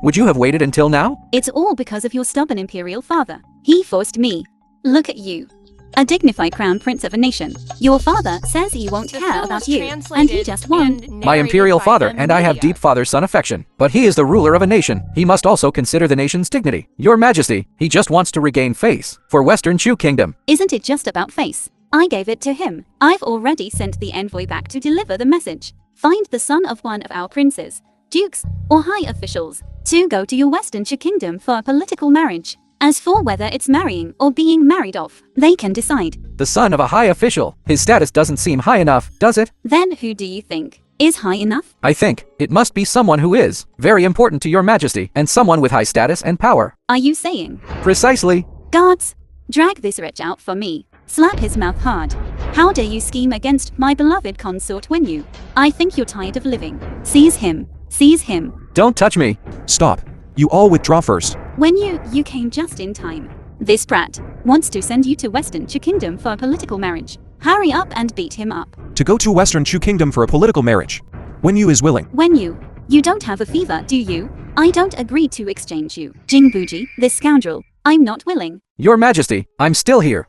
would you have waited until now? It's all because of your stubborn imperial father. He forced me. Look at you. A dignified crown prince of a nation. Your father says he won't care about you, and he just won't. My imperial father and I have deep father-son affection, but he is the ruler of a nation. He must also consider the nation's dignity. Your Majesty, he just wants to regain face for Western Kingdom. Isn't it just about face? I gave it to him. I've already sent the envoy back to deliver the message. Find the son of one of our princes, dukes, or high officials, to go to your Western Kingdom for a political marriage. As for whether it's marrying or being married off, they can decide. The son of a high official. His status doesn't seem high enough, does it? Then who do you think is high enough? I think it must be someone who is very important to your Majesty and someone with high status and power. Are you saying? Precisely. Guards, drag this wretch out for me. Slap his mouth hard. How dare you scheme against my beloved consort when you? I think you're tired of living. Seize him. Seize him. Don't touch me. Stop. You all withdraw first. When you came just in time. This brat wants to send you to Western Kingdom for a political marriage. Hurry up and beat him up. To go to Western Kingdom for a political marriage. When you is willing. When you don't have a fever, do you? I don't agree to exchange you. Jingbuji, this scoundrel. I'm not willing. Your Majesty, I'm still here.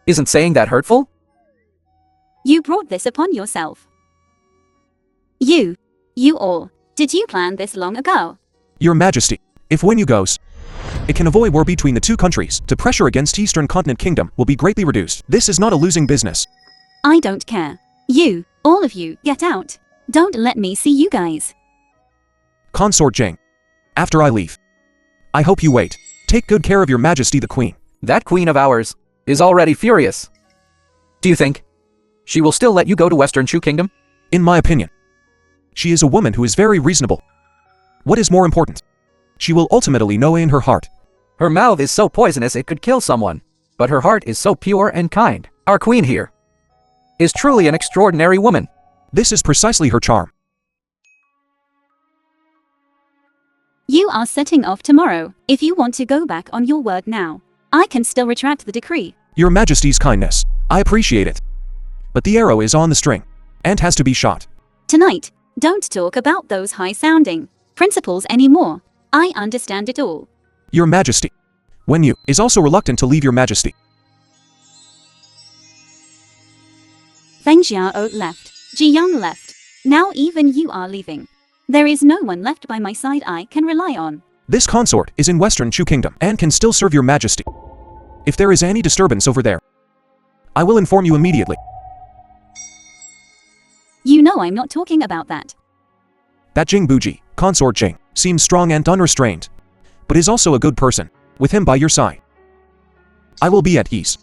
Isn't saying that hurtful? You brought this upon yourself. You all. Did you plan this long ago? Your Majesty, if when you goes, it can avoid war between the two countries, the pressure against Eastern Continent Kingdom will be greatly reduced. This is not a losing business. I don't care. You, all of you, get out. Don't let me see you guys. Consort Jing. After I leave, I hope you wait. Take good care of your Majesty the Queen. That queen of ours is already furious. Do you think she will still let you go to Western Kingdom? In my opinion, she is a woman who is very reasonable. What is more important? She will ultimately know in her heart. Her mouth is so poisonous it could kill someone, but her heart is so pure and kind. Our queen here is truly an extraordinary woman. This is precisely her charm. You are setting off tomorrow. If you want to go back on your word now, I can still retract the decree. Your Majesty's kindness. I appreciate it. But the arrow is on the string and has to be shot. Tonight, don't talk about those high-sounding principles anymore. I understand it all. Your Majesty. When you is also reluctant to leave your Majesty. Feng Xiao left. Ji Yang left. Now even you are leaving. There is no one left by my side I can rely on. This consort is in Western Kingdom and can still serve your Majesty. If there is any disturbance over there, I will inform you immediately. You know I'm not talking about that. That Jingbuji, Consort Jing, seems strong and unrestrained, but is also a good person. With him by your side, I will be at ease.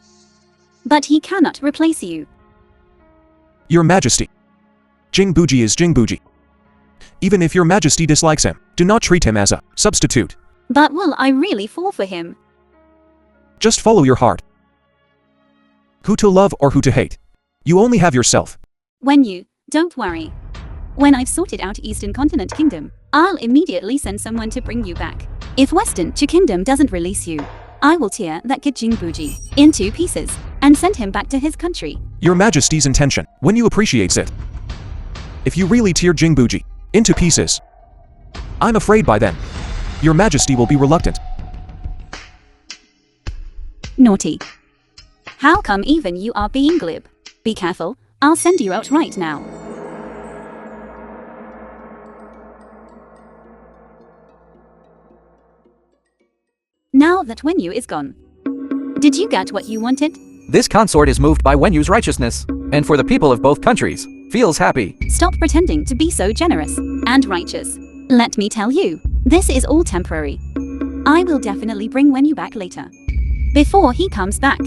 But he cannot replace you. Your Majesty. Jingbuji is Jingbuji. Even if your Majesty dislikes him, do not treat him as a substitute. But will I really fall for him? Just follow your heart. Who to love or who to hate. You only have yourself. Don't worry. When I've sorted out Eastern Continent Kingdom, I'll immediately send someone to bring you back. If Western Kingdom doesn't release you, I will tear that kid Jingbuji in 2 pieces and send him back to his country. Your Majesty's intention, when you appreciates it. If you really tear Jingbuji into pieces, I'm afraid by then, your Majesty will be reluctant. Naughty. How come even you are being glib? Be careful, I'll send you out right now. Now that Wenyu is gone, did you get what you wanted? This consort is moved by Wenyu's righteousness, and for the people of both countries, feels happy. Stop pretending to be so generous and righteous. Let me tell you, this is all temporary. I will definitely bring Wenyu back later. Before he comes back,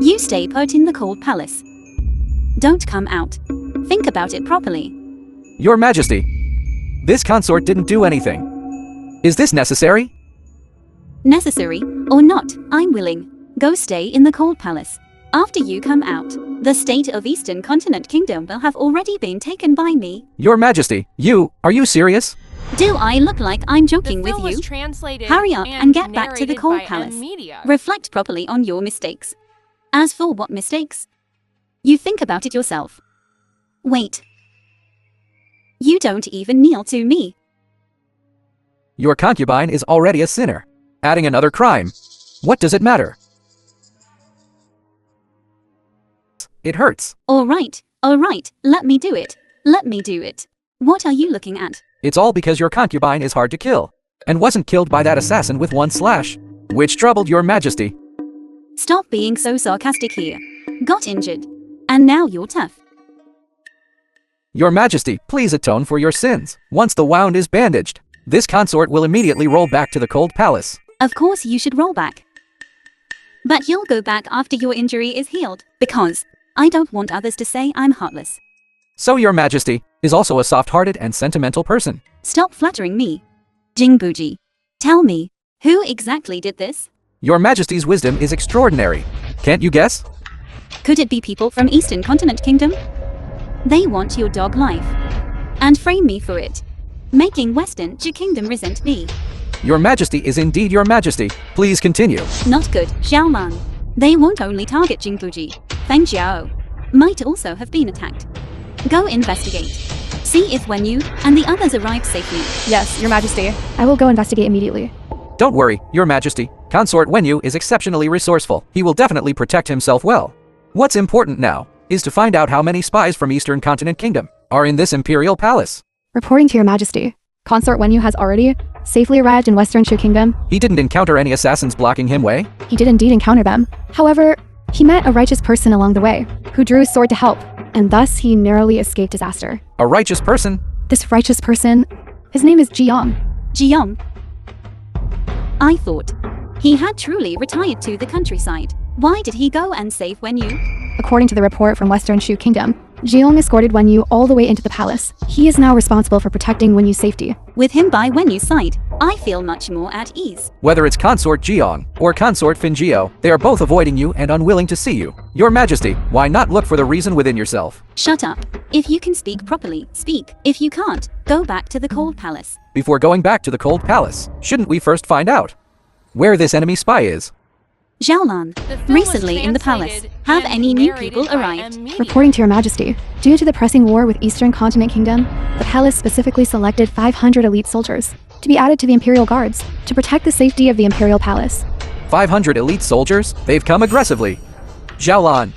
you stay put in the cold palace. Don't come out. Think about it properly. Your Majesty, this consort didn't do anything. Is this necessary? Necessary or not, I'm willing. Go stay in the cold palace. After you come out, the state of Eastern Continent Kingdom will have already been taken by me. Your Majesty, are you serious? Do I look like I'm joking The with film was you? translated Hurry up and get back to the narrated cold by palace. Media. Reflect properly on your mistakes. As for what mistakes? You think about it yourself. Wait. You don't even kneel to me. Your concubine is already a sinner. Adding another crime. What does it matter? It hurts. All right, let me do it. Let me do it. What are you looking at? It's all because your concubine is hard to kill, and wasn't killed by that assassin with one slash, which troubled your Majesty. Stop being so sarcastic here. Got injured. And now you're tough. Your Majesty, please atone for your sins. Once the wound is bandaged, this consort will immediately roll back to the cold palace. Of course you should roll back. But you'll go back after your injury is healed, because I don't want others to say I'm heartless. So your Majesty is also a soft-hearted and sentimental person. Stop flattering me. Jingbuji, tell me, who exactly did this? Your Majesty's wisdom is extraordinary. Can't you guess? Could it be people from Eastern Continent Kingdom? They want your dog life. And frame me for it. Making Western Kingdom resent me. Your Majesty is indeed your Majesty. Please continue. Not good, Xiaolan. They won't only target Jingbuji. Feng Jiao might also have been attacked. Go investigate. See if Wenyu and the others arrive safely. Yes, Your Majesty. I will go investigate immediately. Don't worry, Your Majesty. Consort Wenyu is exceptionally resourceful. He will definitely protect himself well. What's important now is to find out how many spies from Eastern Continent Kingdom are in this imperial palace. Reporting to Your Majesty, Consort Wenyu has already safely arrived in Western Shu Kingdom. He didn't encounter any assassins blocking him way? He did indeed encounter them. However, he met a righteous person along the way, who drew his sword to help, and thus he narrowly escaped disaster. A righteous person? This righteous person, his name is Jiang. Jiang. I thought he had truly retired to the countryside. Why did he go and save Wenyu? According to the report from Western Shu Kingdom, Jiang escorted Wenyu all the way into the palace. He is now responsible for protecting Wenyu's safety. With him by Wenyu's side, I feel much more at ease. Whether it's Consort Jiang or Consort Finjio, they are both avoiding you and unwilling to see you. Your Majesty, why not look for the reason within yourself? Shut up. If you can speak properly, speak. If you can't, go back to the cold palace. Before going back to the cold palace, shouldn't we first find out where this enemy spy is? Xiaolan, recently in the palace, have any new people arrived? Reporting to Your Majesty, due to the pressing war with Eastern Continent Kingdom, the palace specifically selected 500 elite soldiers to be added to the Imperial Guards to protect the safety of the Imperial Palace. 500 elite soldiers? They've come aggressively. Xiaolan,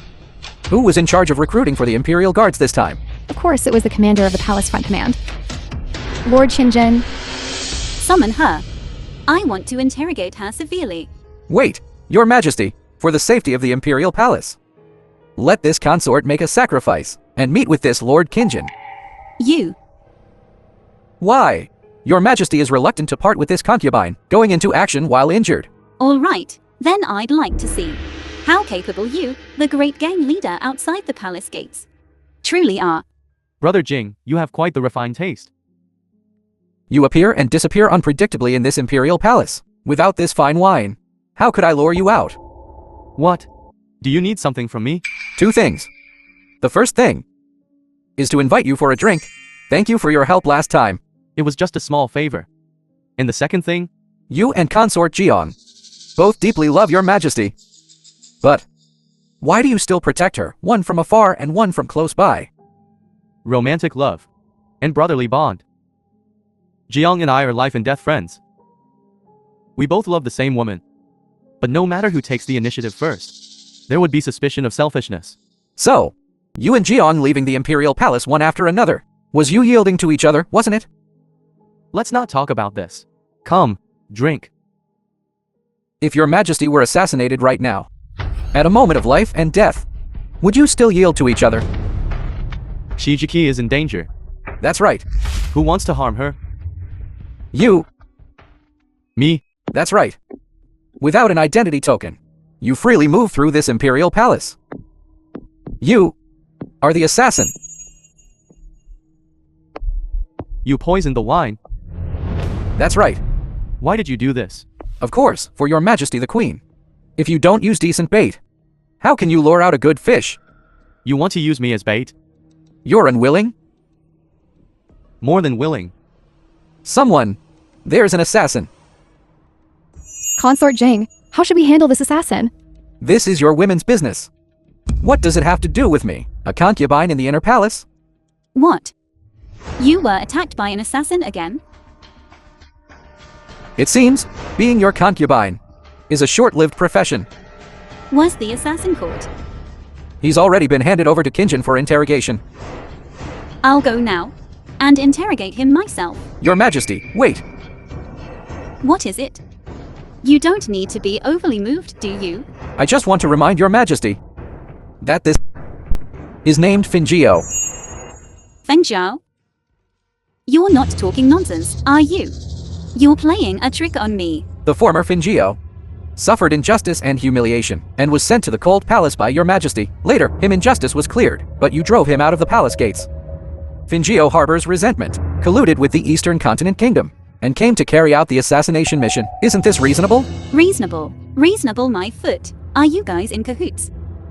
who was in charge of recruiting for the Imperial Guards this time? Of course, it was the commander of the Palace Front Command, Lord Qinzhen. Summon her. I want to interrogate her severely. Wait, Your Majesty, for the safety of the Imperial Palace. Let this consort make a sacrifice and meet with this Lord Qinzhen. You. Why? Your Majesty is reluctant to part with this concubine, going into action while injured. All right, then I'd like to see how capable you, the great gang leader outside the palace gates, truly are. Brother Jing, you have quite the refined taste. You appear and disappear unpredictably in this Imperial Palace. Without this fine wine, how could I lure you out? What? Do you need something from me? 2 things. The first thing is to invite you for a drink. Thank you for your help last time. It was just a small favor. And the second thing? You and Consort Jiang both deeply love Your Majesty. But why do you still protect her, one from afar and one from close by? Romantic love. And brotherly bond. Jiang and I are life and death friends. We both love the same woman. But no matter who takes the initiative first, there would be suspicion of selfishness. So, you and Jiang leaving the Imperial Palace one after another. Was you yielding to each other, wasn't it? Let's not talk about this. Come, drink. If Your Majesty were assassinated right now, At a moment of life and death, would you still yield to each other? Shijiki is in danger. That's right. Who wants to harm her? You. Me? That's right. Without an identity token, you freely move through this imperial palace. You are the assassin. You poisoned the wine. That's right. Why did you do this? Of course, for your majesty the queen. If you don't use decent bait, how can you lure out a good fish? You want to use me as bait? You're unwilling? More than willing. There's an assassin. Consort Jing, how should we handle this assassin? This is your women's business. What does it have to do with me, a concubine in the inner palace? What? You were attacked by an assassin again? It seems, being your concubine is a short-lived profession. Was the assassin caught? He's already been handed over to Kinjin for interrogation. I'll go now and interrogate him myself. Your Majesty, wait. What is it? You don't need to be overly moved, do you? I just want to remind your Majesty that this is named Fingio. Feng Zhao? You're not talking nonsense, are you? You're playing a trick on me. The former Fingio suffered injustice and humiliation, and was sent to the cold palace by your Majesty. Later, him injustice was cleared, but you drove him out of the palace gates. Fingio harbors resentment, colluded with the Eastern Continent Kingdom, and came to carry out the assassination mission. Isn't this reasonable? Reasonable. Reasonable my foot. Are you guys in cahoots?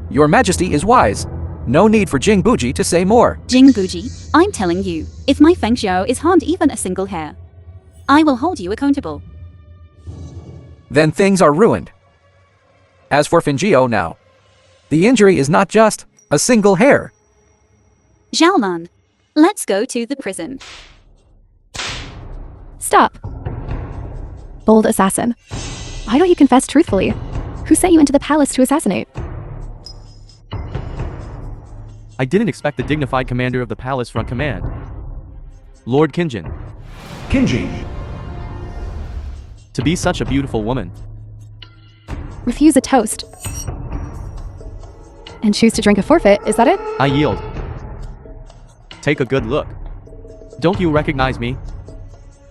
Your Majesty is wise. No need for Jing Buji to say more. Jing Buji, I'm telling you, if my Feng Zhao is harmed even a single hair, I will hold you accountable. Then things are ruined. As for Fingio now, the injury is not just a single hair. Zhaolan, let's go to the prison. Stop. Bold assassin. Why don't you confess truthfully? Who sent you into the palace to assassinate? I didn't expect the dignified commander of the palace front command, Lord Kinjin, to be such a beautiful woman. Refuse a toast. And choose to drink a forfeit, is that it? I yield. Take a good look. Don't you recognize me?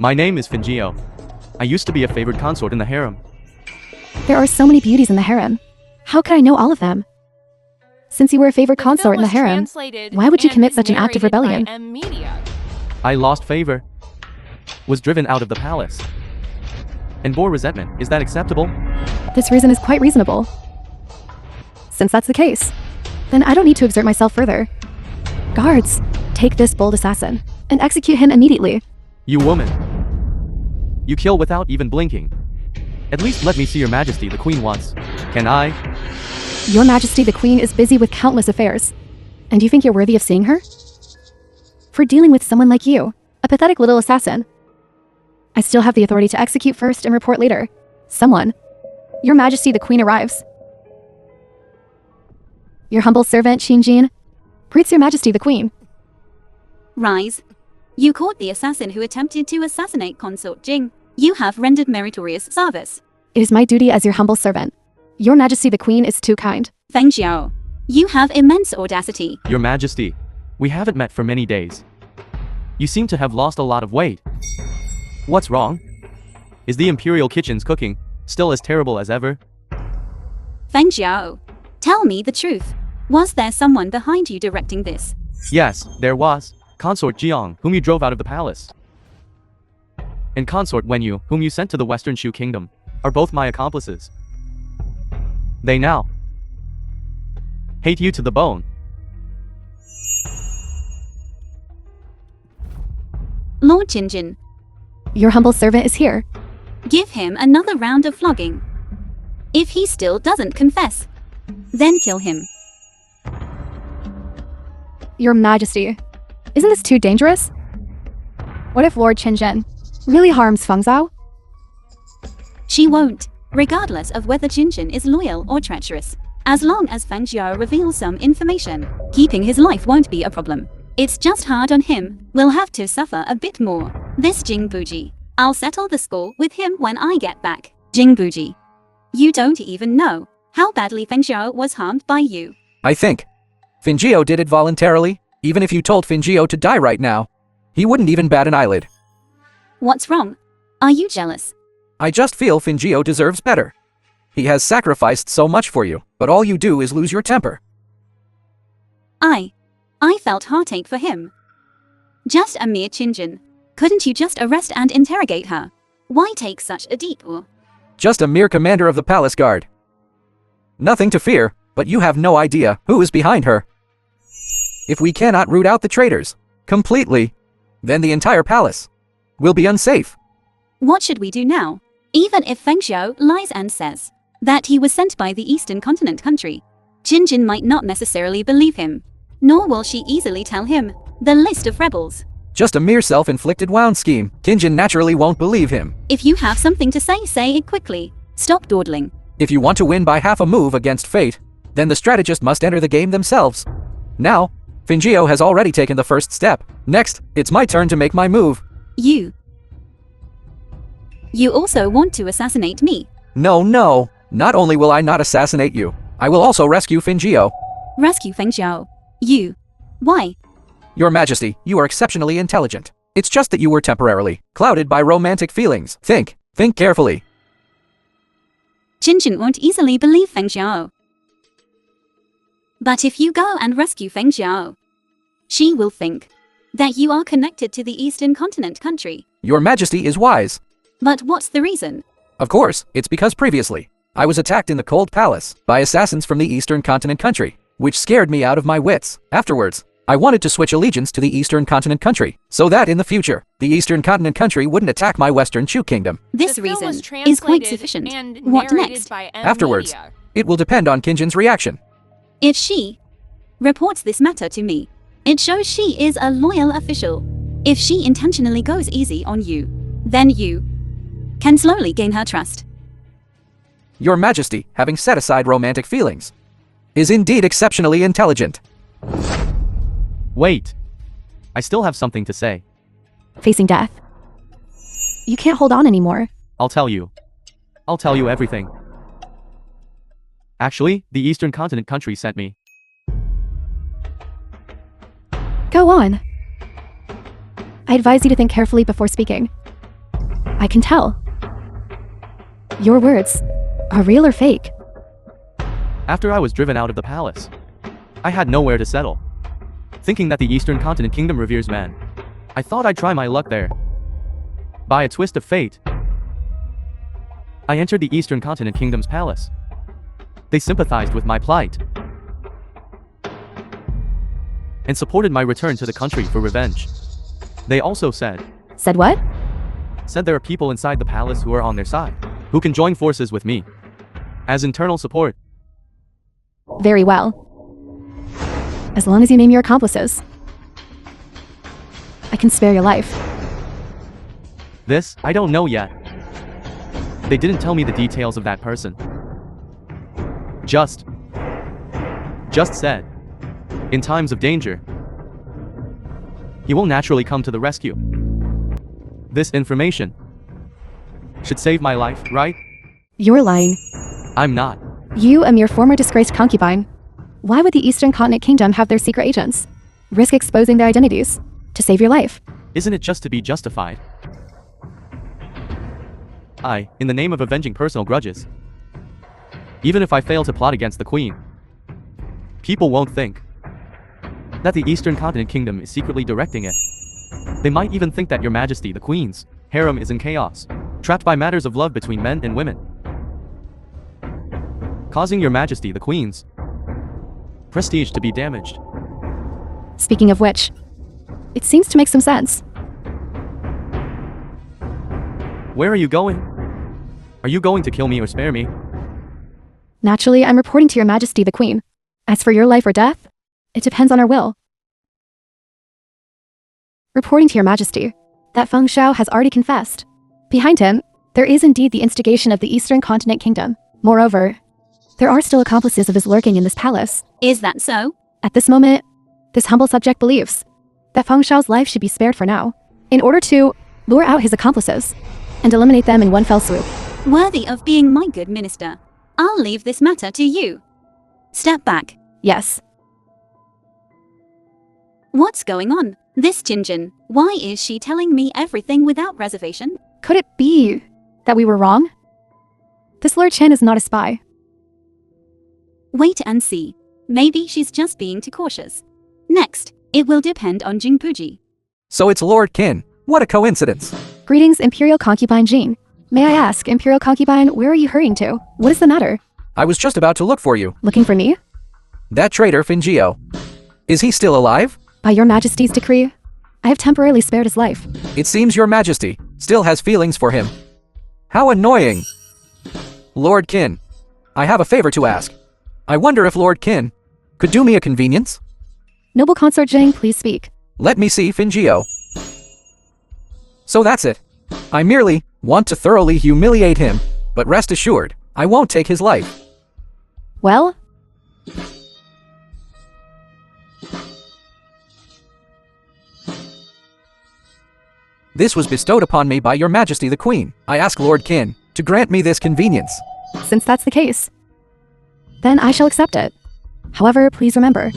My name is Fingio. I used to be a favored consort in the harem. There are so many beauties in the harem. How could I know all of them? Since you were a favorite consort in the harem, why would you commit such an act of rebellion? I lost favor, was driven out of the palace, and bore resentment. Is that acceptable? This reason is quite reasonable. Since that's the case, then I don't need to exert myself further. Guards, take this bold assassin and execute him immediately. You woman. You kill without even blinking. At least let me see your Majesty the Queen once. Can I? Your Majesty the Queen is busy with countless affairs. And you think you're worthy of seeing her? For dealing with someone like you, a pathetic little assassin. I still have the authority to execute first and report later. Someone. Your Majesty the Queen arrives. Your humble servant, Xinjin, greets your Majesty the Queen. Rise. You caught the assassin who attempted to assassinate Consort Jing. You have rendered meritorious service. It is my duty as your humble servant. Your Majesty the Queen is too kind. Feng Zhao, you have immense audacity. Your Majesty, we haven't met for many days. You seem to have lost a lot of weight. What's wrong? Is the Imperial Kitchen's cooking still as terrible as ever? Feng Zhao, tell me the truth. Was there someone behind you directing this? Yes, there was. Consort Jiang, whom you drove out of the palace, and Consort Wenyu, whom you sent to the Western Shu Kingdom, are both my accomplices. They now hate you to the bone. Lord Jinjin, Your humble servant is here. give him another round of flogging. If he still doesn't confess, then kill him. Your Majesty, isn't this too dangerous? What if Lord Qinzhen really harms Feng Zhao? She won't, regardless of whether Jinjin is loyal or treacherous. As long as Feng Zhao reveals some information, keeping his life won't be a problem. It's just hard on him. We'll have to suffer a bit more. This Jing Buji, I'll settle the score with him when I get back. Jing Buji, you don't even know how badly Feng Xiao was harmed by you. I think Fingio did it voluntarily. Even if you told Fingio to die right now, he wouldn't even bat an eyelid. What's wrong? Are you jealous? I just feel Fingio deserves better. He has sacrificed so much for you, but all you do is lose your temper. I felt heartache for him. Just a mere Qinjin. Couldn't you just arrest and interrogate her? Why take such a detour? Just a mere commander of the palace guard. Nothing to fear, but you have no idea who is behind her. If we cannot root out the traitors completely, then the entire palace will be unsafe. What should we do now? Even if Feng Xiao lies and says that he was sent by the Eastern Continent country, Qinjin might not necessarily believe him, nor will she easily tell him the list of rebels. Just a mere self-inflicted wound scheme. Qinjin naturally won't believe him. If you have something to say it quickly. Stop dawdling. If you want to win by half a move against fate, then the strategist must enter the game themselves. Now, Fingio has already taken the first step. Next, it's my turn to make my move. You also want to assassinate me. No. Not only will I not assassinate you, I will also rescue Fingio. Rescue Feng Xiao. You. Why? Your Majesty, you are exceptionally intelligent. It's just that you were temporarily clouded by romantic feelings. Think carefully. Qinjin won't easily believe Feng Xiao. But if you go and rescue Feng Xiao, she will think that you are connected to the Eastern Continent country. Your Majesty is wise. But what's the reason? Of course, it's because previously, I was attacked in the Cold Palace by assassins from the Eastern Continent country, which scared me out of my wits. Afterwards, I wanted to switch allegiance to the Eastern Continent country, so that in the future, the Eastern Continent country wouldn't attack my Western Chu kingdom. This reason is quite sufficient. What next? Afterwards, it will depend on Qinjin's reaction. If she reports this matter to me, it shows she is a loyal official. If she intentionally goes easy on you, then you can slowly gain her trust. Your Majesty, having set aside romantic feelings, is indeed exceptionally intelligent. Wait. I still have something to say. Facing death. You can't hold on anymore. I'll tell you. I'll tell you everything. Actually, the Eastern Continent country sent me. Go on. I advise you to think carefully before speaking. I can tell. Your words are real or fake. After I was driven out of the palace, I had nowhere to settle. Thinking that the Eastern Continent Kingdom reveres man, I thought I'd try my luck there. By a twist of fate, I entered the Eastern Continent Kingdom's palace. They sympathized with my plight and supported my return to the country for revenge. They also said what? Said there are people inside the palace who are on their side, who can join forces with me as internal support. Very well. As long as you name your accomplices, I can spare your life. This, I don't know yet. They didn't tell me the details of that person. Just said, in times of danger, he will naturally come to the rescue. This information should save my life, right? You're lying. I'm not. You, a mere former disgraced concubine. Why would the Eastern Continent Kingdom have their secret agents risk exposing their identities to save your life? Isn't it just to be justified? In the name of avenging personal grudges, even if I fail to plot against the Queen, people won't think that the Eastern Continent Kingdom is secretly directing it. They might even think that Your Majesty the Queen's harem is in chaos, trapped by matters of love between men and women, causing Your Majesty the Queen's prestige to be damaged. Speaking of which, it seems to make some sense. Where are you going? Are you going to kill me or spare me? Naturally, I'm reporting to Your Majesty the Queen. As for your life or death, it depends on our will. Reporting to Your Majesty that Feng Xiao has already confessed. Behind him, there is indeed the instigation of the Eastern Continent Kingdom. Moreover, there are still accomplices of his lurking in this palace. Is that so? At this moment, this humble subject believes that Feng Xiao's life should be spared for now, in order to lure out his accomplices and eliminate them in one fell swoop. Worthy of being my good minister. I'll leave this matter to you. Step back. Yes. What's going on? This Jinjin, why is she telling me everything without reservation? Could it be that we were wrong? This Lord Chen is not a spy. Wait and see. Maybe she's just being too cautious. Next, it will depend on Jingpuji. So it's Lord Qin. What a coincidence. Greetings, Imperial Concubine Jean. May I ask, Imperial Concubine, where are you hurrying to? What is the matter? I was just about to look for you. Looking for me? That traitor Fingio. Is he still alive? By your Majesty's decree, I have temporarily spared his life. It seems your Majesty still has feelings for him. How annoying. Lord Qin, I have a favor to ask. I wonder if Lord Qin could do me a convenience? Noble Consort Jing, please speak. Let me see Fingio. So that's it. I merely want to thoroughly humiliate him, but rest assured, I won't take his life. Well? This was bestowed upon me by your Majesty the Queen. I ask Lord Qin to grant me this convenience. Since that's the case, then I shall accept it. However, please remember,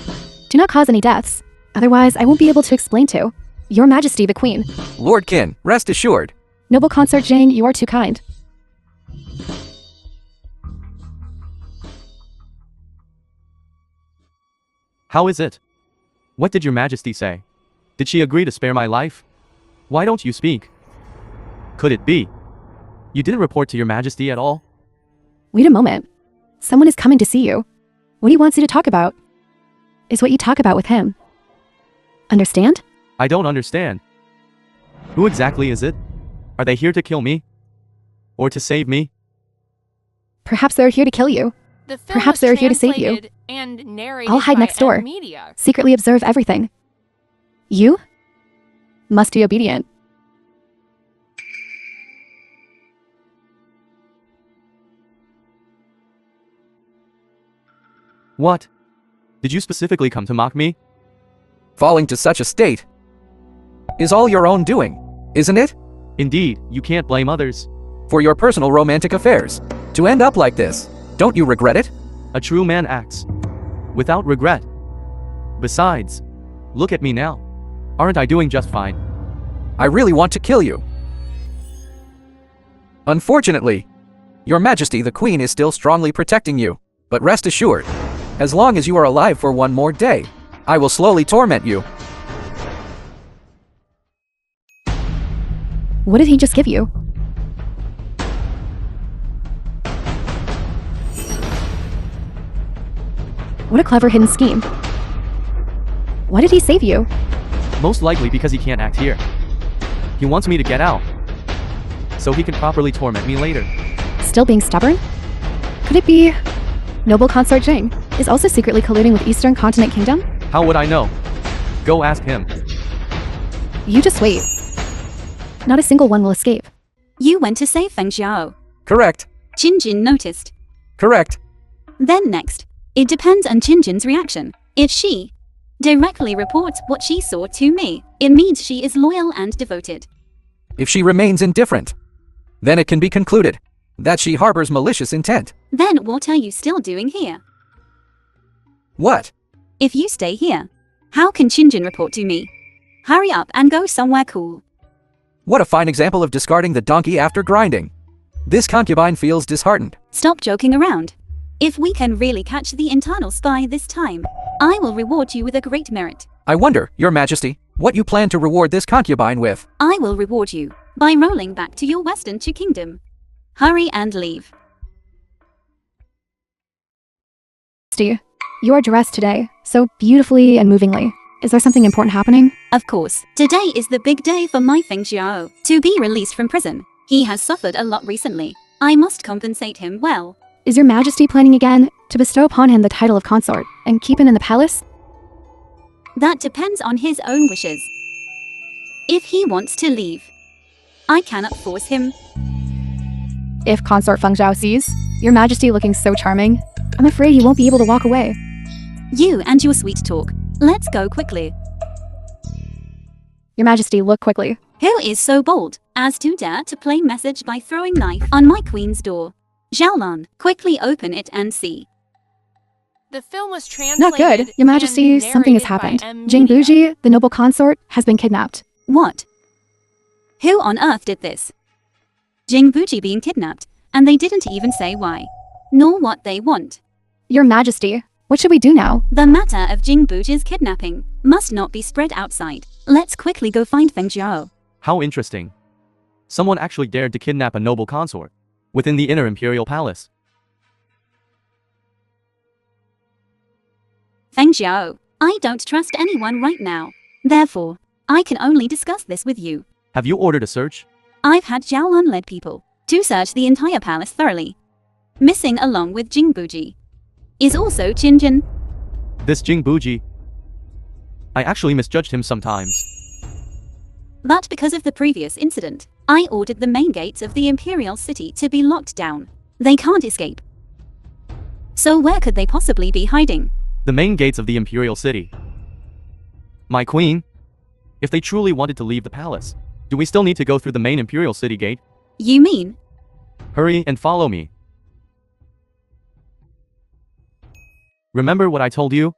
do not cause any deaths. Otherwise, I won't be able to explain to your Majesty the Queen. Lord Qin, rest assured. Noble Consort Jane, you are too kind. How is it? What did your Majesty say? Did she agree to spare my life? Why don't you speak? Could it be you didn't report to your Majesty at all? Wait a moment. Someone is coming to see you. What he wants you to talk about is what you talk about with him. Understand? I don't understand. Who exactly is it? Are they here to kill me? Or to save me? Perhaps they're here to kill you. The film Perhaps was they're here to save you. translated and narrated I'll hide by next door. Media. Secretly observe everything. You must be obedient. What? Did you specifically come to mock me? Falling to such a state is all your own doing, isn't it? Indeed, you can't blame others. For your personal romantic affairs. To end up like this, don't you regret it? A true man acts without regret. Besides, look at me now. Aren't I doing just fine? I really want to kill you. Unfortunately, your Majesty the Queen is still strongly protecting you. But rest assured, as long as you are alive for one more day, I will slowly torment you. What did he just give you? What a clever hidden scheme. Why did he save you? Most likely because he can't act here. He wants me to get out, so he can properly torment me later. Still being stubborn? Could it be Noble Consort Jing is also secretly colluding with Eastern Continent Kingdom? How would I know? Go ask him. You just wait. Not a single one will escape. You went to save Feng Xiao. Correct. Jinjin noticed. Correct. Then next, it depends on Jinjin's reaction. If she directly reports what she saw to me, it means she is loyal and devoted. If she remains indifferent, then it can be concluded that she harbors malicious intent. Then what are you still doing here? What? If you stay here, how can Jinjin report to me? Hurry up and go somewhere cool. What a fine example of discarding the donkey after grinding. This concubine feels disheartened. Stop joking around. If we can really catch the internal spy this time, I will reward you with a great merit. I wonder, your Majesty, what you plan to reward this concubine with. I will reward you by rolling back to your Western Chu Kingdom. Hurry and leave. Steve, you are dressed today, so beautifully and movingly. Is there something important happening? Of course, today is the big day for my Feng Xiao to be released from prison. He has suffered a lot recently. I must compensate him well. Is your Majesty planning again to bestow upon him the title of consort and keep him in the palace? That depends on his own wishes. If he wants to leave, I cannot force him. If Consort Feng Zhao sees your Majesty looking so charming, I'm afraid he won't be able to walk away. You and your sweet talk. Let's go quickly. Your Majesty, look quickly. Who is so bold as to dare to play message by throwing knife on my queen's door? Xiaolan, quickly open it and see. The film was translated. Not good, Your Majesty, and something has narrated by happened. Jing Media. Buji, the noble consort, has been kidnapped. What? Who on earth did this? Jing Buji being kidnapped, and they didn't even say why, nor what they want. Your Majesty, what should we do now? The matter of Jing Buji's kidnapping must not be spread outside. Let's quickly go find Feng Jiao. How interesting. Someone actually dared to kidnap a noble consort within the inner imperial palace. Feng Jiao, I don't trust anyone right now. Therefore, I can only discuss this with you. Have you ordered a search? I've had Xiaolan led people to search the entire palace thoroughly. Missing along with Jing Buji is also Qinjin. This Jing Buji. I actually misjudged him sometimes. But because of the previous incident, I ordered the main gates of the imperial city to be locked down. They can't escape. So where could they possibly be hiding? The main gates of the imperial city. My queen? If they truly wanted to leave the palace, do we still need to go through the main imperial city gate? You mean? Hurry and follow me. Remember what I told you?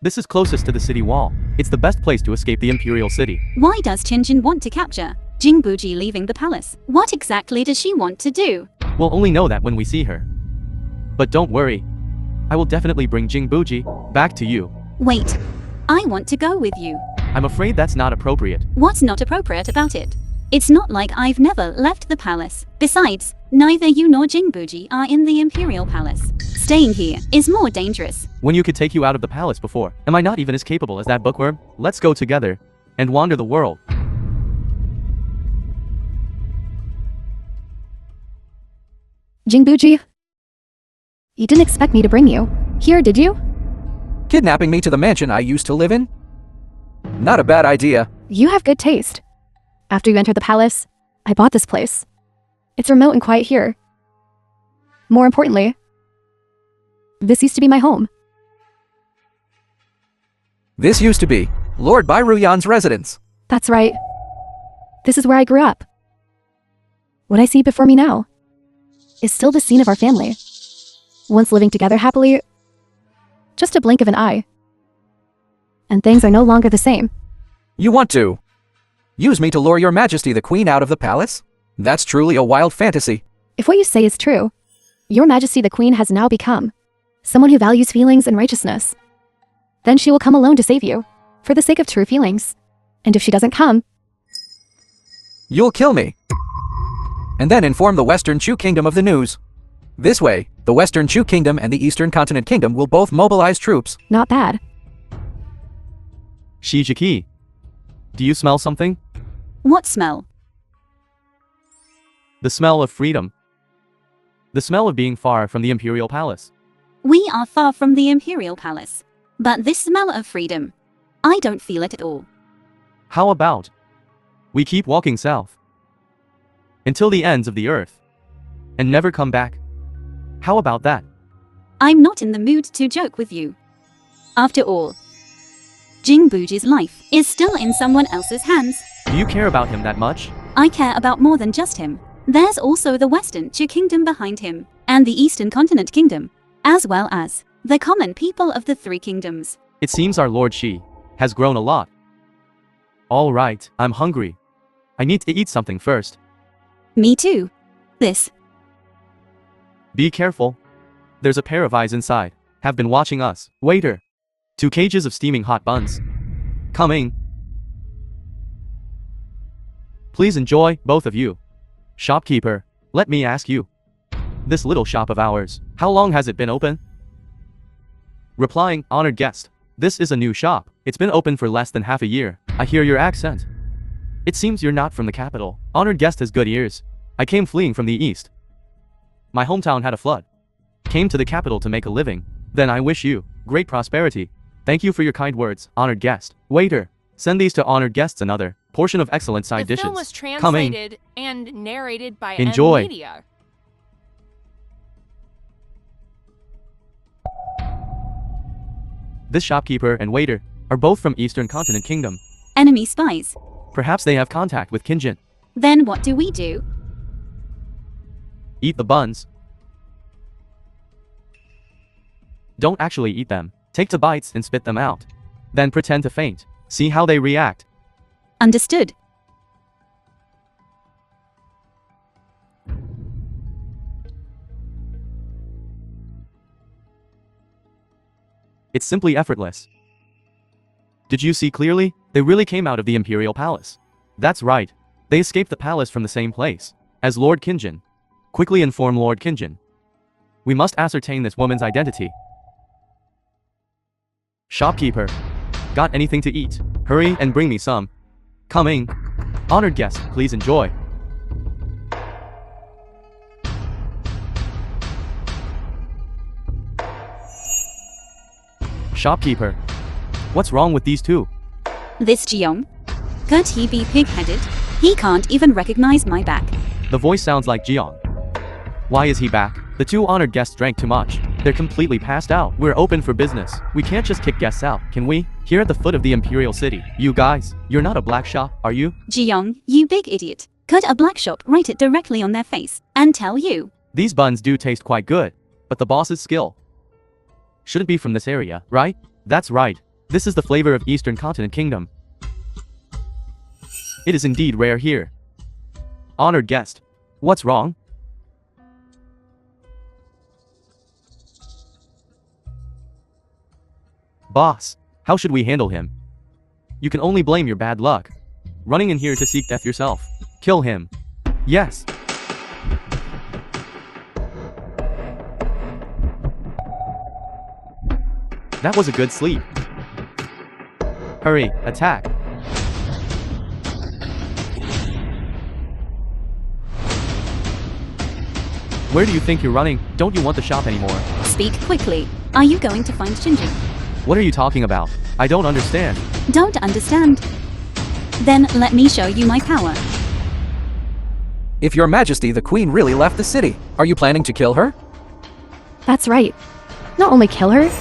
This is closest to the city wall. It's the best place to escape the imperial city. Why does Qinjin want to capture Jing Buji leaving the palace? What exactly does she want to do? We'll only know that when we see her. But don't worry. I will definitely bring Jing Buji back to you. Wait, I want to go with you. I'm afraid that's not appropriate. What's not appropriate about it? It's not like I've never left the palace. Besides, neither you nor Jing Buji are in the imperial palace. Staying here is more dangerous. When you could take you out of the palace before, am I not even as capable as that bookworm? Let's go together and wander the world. Jing Buji? You didn't expect me to bring you here, did you? Kidnapping me to the mansion I used to live in? Not a bad idea. You have good taste. After you entered the palace, I bought this place. It's remote and quiet here. More importantly, this used to be my home. This used to be Lord Bairuyan's residence. That's right. This is where I grew up. What I see before me now is still the scene of our family. Once living together happily, just a blink of an eye. And things are no longer the same. You want to use me to lure your majesty the queen out of the palace? That's truly a wild fantasy. If what you say is true, Your Majesty the Queen has now become someone who values feelings and righteousness. Then she will come alone to save you, for the sake of true feelings. And if she doesn't come, You'll kill me. And then inform the Western Chu Kingdom of the news. This way, the Western Chu Kingdom and the Eastern Continent Kingdom will both mobilize troops. not bad. Shijiki, do you smell something? What smell? The smell of freedom. The smell of being far from the imperial palace. We are far from the imperial palace. But this smell of freedom, I don't feel it at all. How about we keep walking south until the ends of the earth and never come back? How about that? I'm not in the mood to joke with you. After all, Jing Buji's life is still in someone else's hands. Do you care about him that much? I care about more than just him. There's also the Western Chu Kingdom behind him, and the Eastern Continent Kingdom, as well as the common people of the three kingdoms. It seems our Lord Shi has grown a lot. All right, I'm hungry. I need to eat something first. Me too. This. Be careful. There's a pair of eyes inside. Have been watching us. Waiter. 2 cages of steaming hot buns. Coming. Please enjoy, both of you. Shopkeeper, let me ask you. This little shop of ours, how long has it been open? Replying, honored guest. This is a new shop. It's been open for less than half a year. I hear your accent. It seems you're not from the capital. Honored guest has good ears. I came fleeing from the east. My hometown had a flood. Came to the capital to make a living. Then I wish you great prosperity. Thank you for your kind words, honored guest. Waiter, send these to honored guests another portion of excellent side The dishes. film was Coming. translated and narrated by Enjoy. Media. This shopkeeper and waiter are both from Eastern Continent Kingdom. Enemy spies. Perhaps they have contact with Qinjin. Then what do we do? Eat the buns. Don't actually eat them. Take 2 bites and spit them out. Then pretend to faint. See how they react. Understood. It's simply effortless. Did you see clearly? They really came out of the Imperial Palace. That's right. They escaped the palace from the same place as Lord Kinjin. Quickly inform Lord Kinjin. We must ascertain this woman's identity. Shopkeeper. Got anything to eat? Hurry and bring me some. Coming. Honored guest, please enjoy. Shopkeeper. What's wrong with these two? This Jiyoung? Could he be pig-headed? He can't even recognize my back. The voice sounds like Jiyoung. Why is he back? The 2 honored guests drank too much. They're completely passed out. We're open for business. We can't just kick guests out, can we? Here at the foot of the Imperial City. You guys, you're not a black shop, are you? Jiyoung, you big idiot. Could a black shop write it directly on their face and tell you? These buns do taste quite good, but the boss's skill shouldn't be from this area, right? That's right. This is the flavor of Eastern Continent Kingdom. It is indeed rare here. Honored guest. What's wrong? Boss, how should we handle him? You can only blame your bad luck. Running in here to seek death yourself. Kill him. Yes. That was a good sleep. Hurry, attack. Where do you think you're running? Don't you want the shop anymore? Speak quickly. Are you going to find Shinjin? What are you talking about? I don't understand. Don't understand? Then let me show you my power. If your majesty, the queen really left the city, are you planning to kill her? That's right. Not only kill her,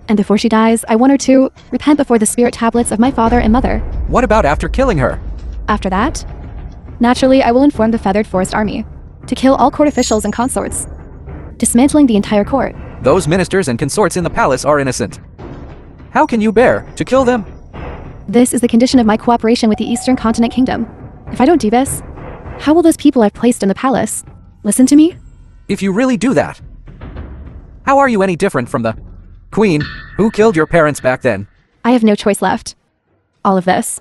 and before she dies, I want her to repent before the spirit tablets of my father and mother. What about after killing her? After that, naturally, I will inform the Feathered Forest Army to kill all court officials and consorts, dismantling the entire court. Those ministers and consorts in the palace are innocent. How can you bear to kill them? This is the condition of my cooperation with the Eastern Continent Kingdom. If I don't do this, how will those people I've placed in the palace listen to me? If you really do that, how are you any different from the queen who killed your parents back then? I have no choice left. All of this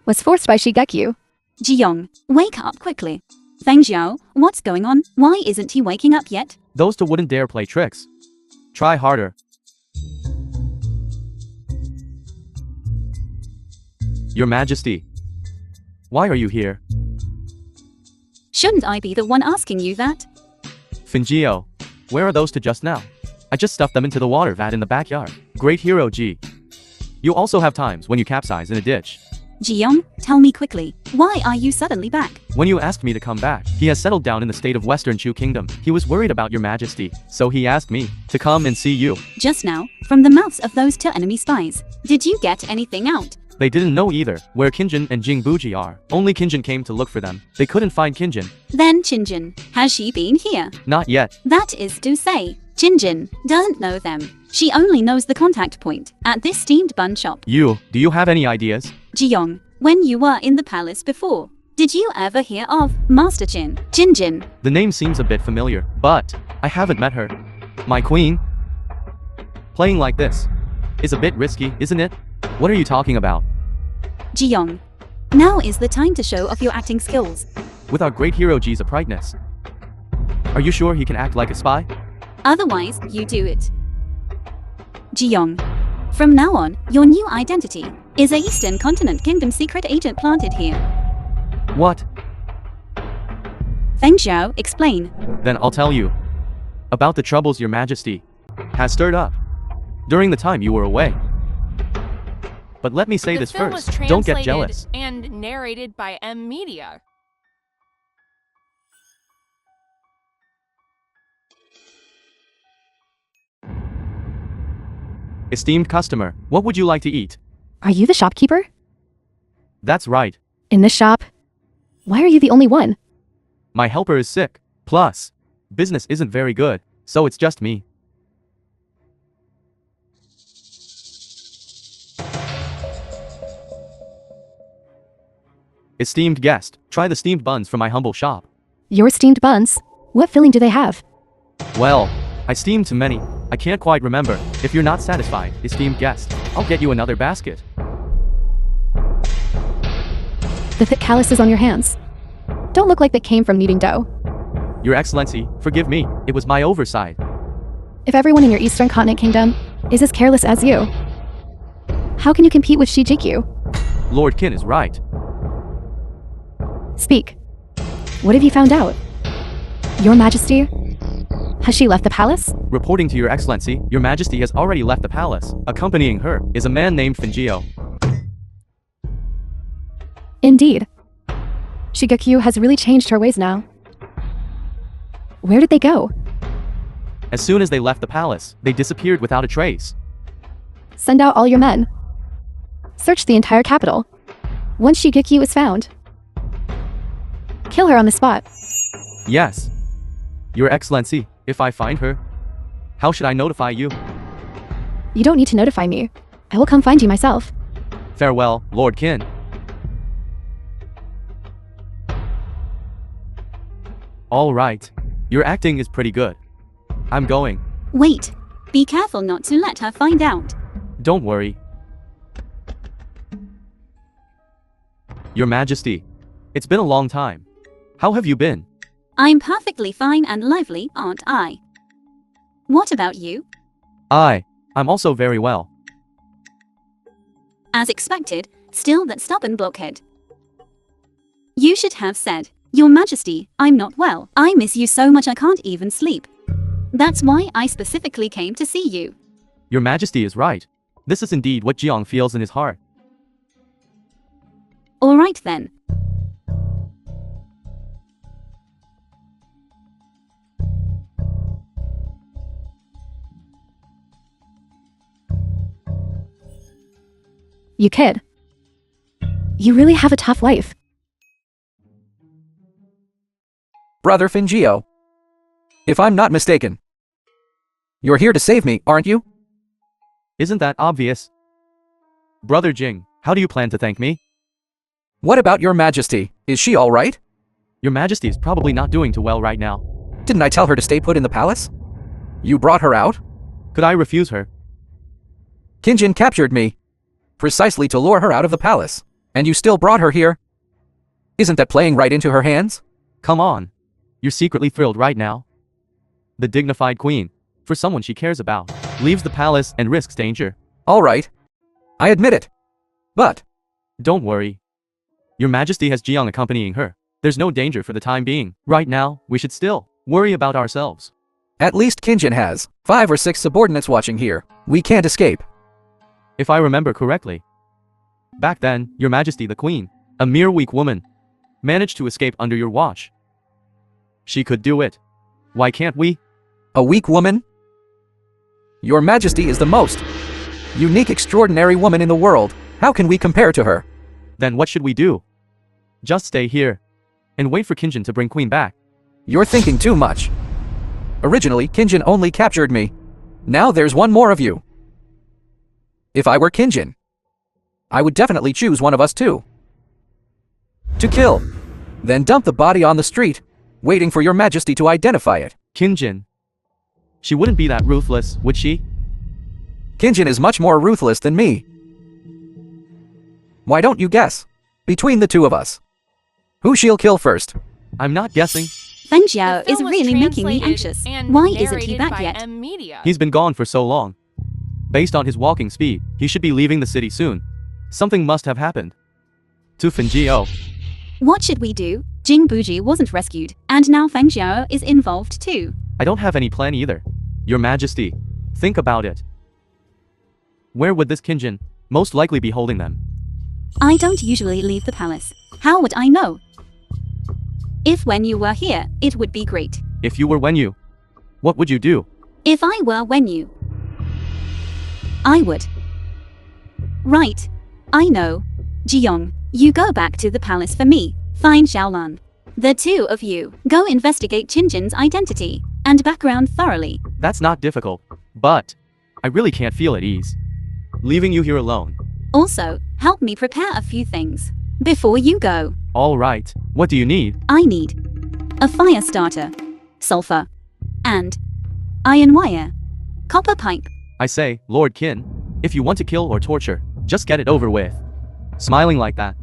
was forced by Shigekyu. Jiyoung, wake up quickly. Feng Zhao, what's going on? Why isn't he waking up yet? Those 2 wouldn't dare play tricks. Try harder. Your Majesty. Why are you here? Shouldn't I be the one asking you that? Fingio. Where are those 2 just now? I just stuffed them into the water vat in the backyard. Great hero G. You also have times when you capsize in a ditch. Jiyoung, tell me quickly, why are you suddenly back? When you asked me to come back, he has settled down in the state of Western Chu Kingdom. He was worried about your majesty, so he asked me to come and see you. Just now, from the mouths of those 2 enemy spies, did you get anything out? They didn't know either where Kinjin and Jing Buji are. Only Kinjin came to look for them. They couldn't find Kinjin. Then Shinjin, has she been here? Not yet. That is to say, Shinjin doesn't know them. She only knows the contact point at this steamed bun shop. Do you have any ideas? Jiyoung, when you were in the palace before, did you ever hear of Master Jin? Jinjin? The name seems a bit familiar, but I haven't met her. My queen? Playing like this is a bit risky, isn't it? What are you talking about? Jiyoung, now is the time to show off your acting skills. With our great hero G's uprightness. Are you sure he can act like a spy? Otherwise, you do it. Jiyoung, from now on, your new identity is a Eastern Continent Kingdom secret agent planted here. What? Feng Zhao, explain. Then I'll tell you about the troubles your majesty has stirred up during the time you were away. But let me say this first, don't get jealous. And narrated by M Media. Esteemed customer, what would you like to eat? Are you the shopkeeper? That's right. In this shop? Why are you the only one? My helper is sick. Plus, business isn't very good, so it's just me. Esteemed guest, try the steamed buns from my humble shop. Your steamed buns? What filling do they have? Well, I steamed too many. I can't quite remember. If you're not satisfied, esteemed guest, I'll get you another basket. The thick calluses on your hands don't look like they came from kneading dough. Your Excellency, forgive me, it was my oversight. If everyone in your Eastern Continent Kingdom is as careless as you, how can you compete with Shi Jikyu? Lord Qin is right. Speak. What have you found out? Your Majesty? Has she left the palace? Reporting to your Excellency, your Majesty has already left the palace. Accompanying her is a man named Fingio. Indeed. Shigekyu has really changed her ways now. Where did they go? As soon as they left the palace, they disappeared without a trace. Send out all your men. Search the entire capital. Once Shigekyu is found, kill her on the spot. Yes. Your Excellency, if I find her, how should I notify you? You don't need to notify me. I will come find you myself. Farewell, Lord Qin. All right. Your acting is pretty good. I'm going. Wait. Be careful not to let her find out. Don't worry. Your Majesty, it's been a long time. How have you been? I'm perfectly fine and lively, aren't I? What about you? I'm also very well. As expected, still that stubborn blockhead. You should have said, Your Majesty, I'm not well. I miss you so much I can't even sleep. That's why I specifically came to see you. Your Majesty is right. This is indeed what Jiang feels in his heart. All right then. You kid. You really have a tough life. Brother Fingio. If I'm not mistaken, you're here to save me, aren't you? Isn't that obvious? Brother Jing, how do you plan to thank me? What about your Majesty? Is she all right? Your Majesty is probably not doing too well right now. Didn't I tell her to stay put in the palace? You brought her out? Could I refuse her? Qinjin captured me, precisely to lure her out of the palace. And you still brought her here? Isn't that playing right into her hands? Come on. You're secretly thrilled right now. The dignified queen, for someone she cares about, leaves the palace and risks danger. All right. I admit it. But don't worry. Your Majesty has Jiang accompanying her. There's no danger for the time being. Right now, we should still worry about ourselves. At least Qinjin has 5 or 6 subordinates watching here. We can't escape. If I remember correctly. Back then, Your Majesty the Queen, a mere weak woman, managed to escape under your watch. She could do it. Why can't we? A weak woman? Your Majesty is the most unique, extraordinary woman in the world. How can we compare to her? Then what should we do? Just stay here and wait for Qinjin to bring Queen back. You're thinking too much. Originally, Qinjin only captured me. Now there's one more of you. If I were Qinjin, I would definitely choose one of us too. To kill. Then dump the body on the street, waiting for your Majesty to identify it. Qinjin. She wouldn't be that ruthless, would she? Qinjin is much more ruthless than me. Why don't you guess? Between the two of us, who she'll kill first? I'm not guessing. Feng Jiao The is film was really making me translated anxious. and Why isn't he narrated back by yet? Media. He's been gone for so long. Based on his walking speed, he should be leaving the city soon. Something must have happened. To Fengjiao. What should we do? Jing Buji wasn't rescued, and now Feng Jiao is involved too. I don't have any plan either. Your Majesty, think about it. Where would this Qinjin most likely be holding them? I don't usually leave the palace. How would I know? If when you were here, it would be great. If you were Wenyu, what would you do? If I were Wenyu, I would. Right. I know. Jiyoung, you go back to the palace for me. Find Xiaolan. The two of you go investigate Qinjin's identity and background thoroughly. That's not difficult, but I really can't feel at ease leaving you here alone. Also, help me prepare a few things before you go. All right. What do you need? I need a fire starter, sulfur, and iron wire, copper pipe. I say, Lord Qin, if you want to kill or torture, just get it over with. Smiling like that.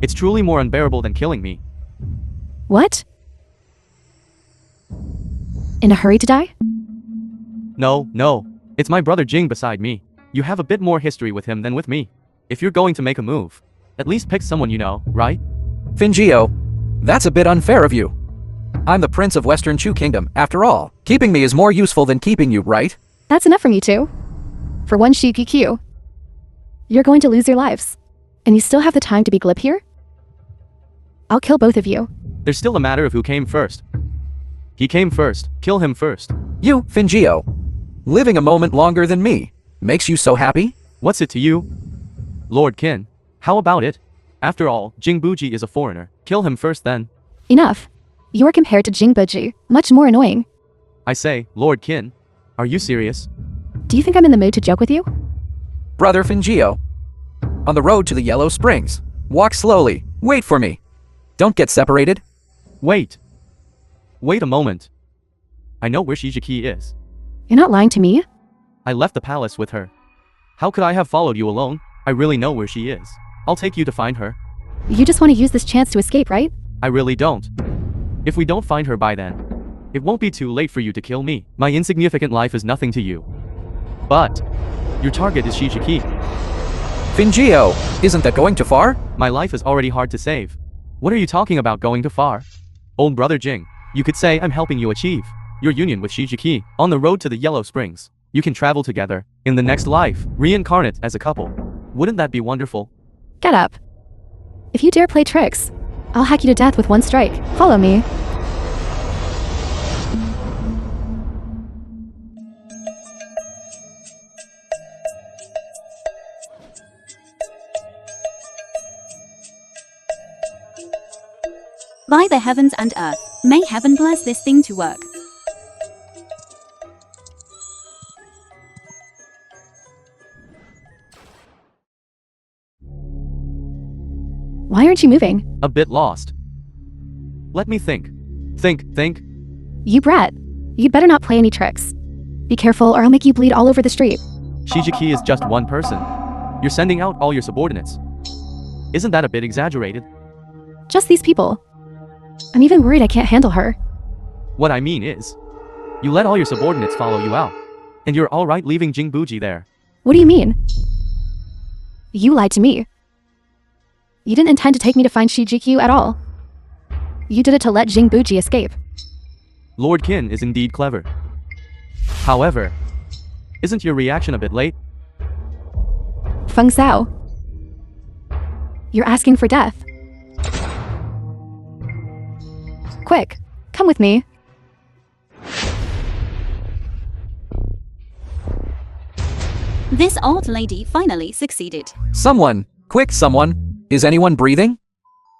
It's truly more unbearable than killing me. What? In a hurry to die? No. It's my brother Jing beside me. You have a bit more history with him than with me. If you're going to make a move, at least pick someone you know, right? Fingio, that's a bit unfair of you. I'm the Prince of Western Chu Kingdom, after all. Keeping me is more useful than keeping you, right? That's enough from you two. For one Shikikyu, you're going to lose your lives. And you still have the time to be glib here? I'll kill both of you. There's still a matter of who came first. He came first. Kill him first. You, Fingio, living a moment longer than me, makes you so happy? What's it to you? Lord Qin, how about it? After all, Jingbuji is a foreigner. Kill him first then. Enough. You're compared to Jingbuji, much more annoying. I say, Lord Qin, are you serious? Do you think I'm in the mood to joke with you? Brother Fingio, on the road to the Yellow Springs. Walk slowly. Wait for me. Don't get separated. Wait a moment. I know where Shijiki is. You're not lying to me? I left the palace with her. How could I have followed you alone? I really know where she is. I'll take you to find her. You just want to use this chance to escape, right? I really don't. If we don't find her by then, it won't be too late for you to kill me. My insignificant life is nothing to you. But your target is Shijiki. Fingio, isn't that going too far? My life is already hard to save. What are you talking about going too far? Old brother Jing, you could say I'm helping you achieve your union with Shijiki on the road to the Yellow Springs. You can travel together in the next life, reincarnate as a couple. Wouldn't that be wonderful? Get up. If you dare play tricks, I'll hack you to death with one strike. Follow me. By the heavens and earth, may heaven bless this thing to work. Why aren't you moving? A bit lost. Let me think. Think. You brat. You'd better not play any tricks. Be careful or I'll make you bleed all over the street. Shijiki is just one person. You're sending out all your subordinates. Isn't that a bit exaggerated? Just these people. I'm even worried I can't handle her. What I mean is, you let all your subordinates follow you out. And you're alright leaving Jingbuji there. What do you mean? You lied to me. You didn't intend to take me to find Shijikyu at all. You did it to let Jingbuji escape. Lord Qin is indeed clever. However, isn't your reaction a bit late? Feng Sao. You're asking for death. Quick, come with me. This old lady finally succeeded. Someone, quick someone, is anyone breathing?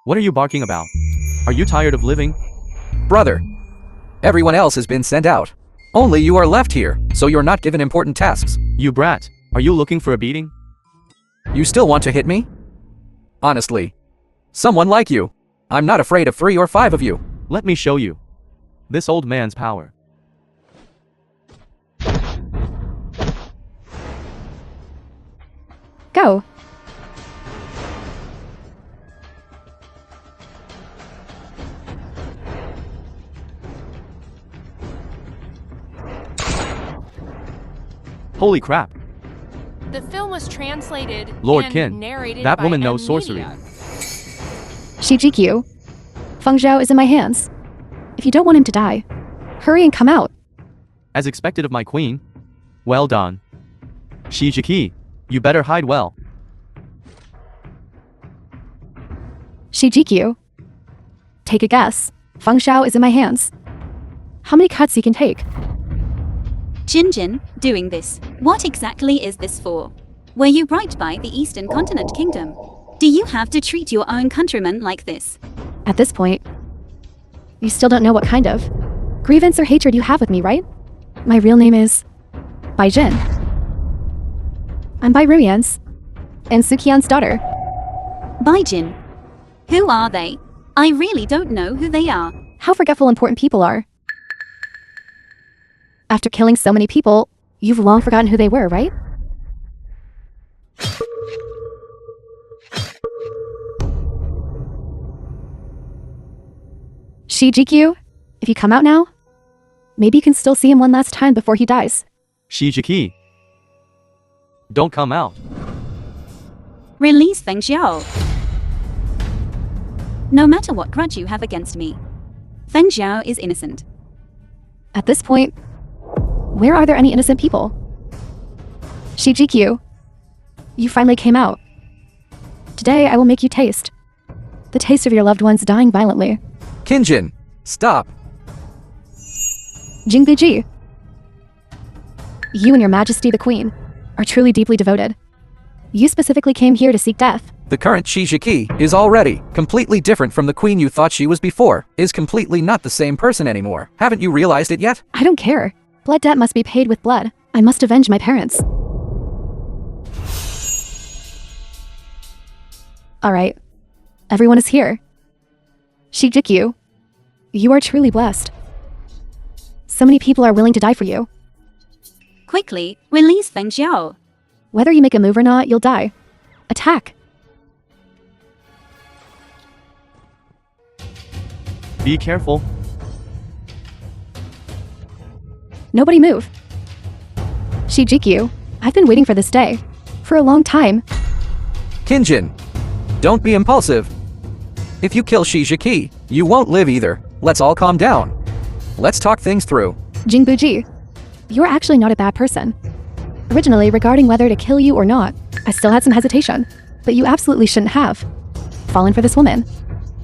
What are you barking about? Are you tired of living? Brother, everyone else has been sent out. Only you are left here, so you're not given important tasks. You brat, are you looking for a beating? You still want to hit me? Honestly, someone like you. I'm not afraid of 3 or 5 of you. Let me show you. This old man's power. Go. Holy crap. The film was translated Lord and Qin, narrated that by woman knows sorcery. Media. Shijikyu. Feng Zhao is in my hands. If you don't want him to die, hurry and come out. As expected of my queen. Well done. Shijiki, you better hide well. Shijikyu. Take a guess. Feng Zhao is in my hands. How many cuts you can take? Jinjin, doing this. What exactly is this for? Were you right by the Eastern Continent Kingdom? Do you have to treat your own countrymen like this? At this point, you still don't know what kind of grievance or hatred you have with me, right? My real name is Bai Jin. I'm Bai Ruyan's and Sukian's daughter. Baijin. Who are they? I really don't know who they are. How forgetful important people are. After killing so many people, you've long forgotten who they were, right? Shijikyu, if you come out now, maybe you can still see him one last time before he dies. Shijiki. Don't come out. Release Feng Xiao. No matter what grudge you have against me, Feng Xiao is innocent. At this point, where are there any innocent people? Shijikyu, you finally came out. Today I will make you taste the taste of your loved ones dying violently. Kinjin, stop. Jingbuji, you and your Majesty the Queen are truly deeply devoted. You specifically came here to seek death. The current Shijiki is already completely different from the queen you thought she was before, is completely not the same person anymore. Haven't you realized it yet? I don't care. Blood debt must be paid with blood. I must avenge my parents. Alright. Everyone is here. Shijikyu, you are truly blessed. So many people are willing to die for you. Quickly, release Feng Xiao. Whether you make a move or not, you'll die. Attack. Be careful. Nobody move. Shijikyu, I've been waiting for this day. For a long time. Kinjin, don't be impulsive. If you kill Shijiki, you won't live either. Let's all calm down. Let's talk things through. Jingbuji, you're actually not a bad person. Originally, regarding whether to kill you or not, I still had some hesitation. But you absolutely shouldn't have fallen for this woman.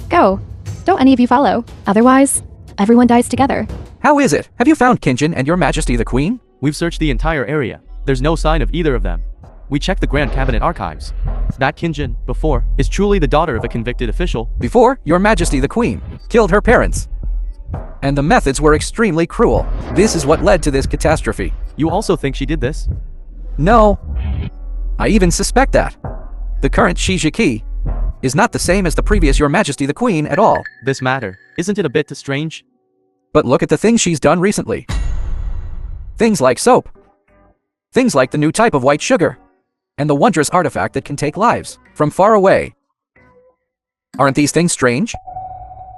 Go. Don't any of you follow. Otherwise, everyone dies together. How is it? Have you found Kinjin and your Majesty the Queen? We've searched the entire area. There's no sign of either of them. We checked the Grand Cabinet archives. That Kinjin, before, is truly the daughter of a convicted official. Before, your Majesty the Queen killed her parents. And the methods were extremely cruel. This is what led to this catastrophe. You also think she did this? No. I even suspect that. The current Shijiki is not the same as the previous Your Majesty the Queen at all. This matter, isn't it a bit too strange? But look at the things she's done recently. Things like soap. Things like the new type of white sugar. And the wondrous artifact that can take lives from far away. Aren't these things strange?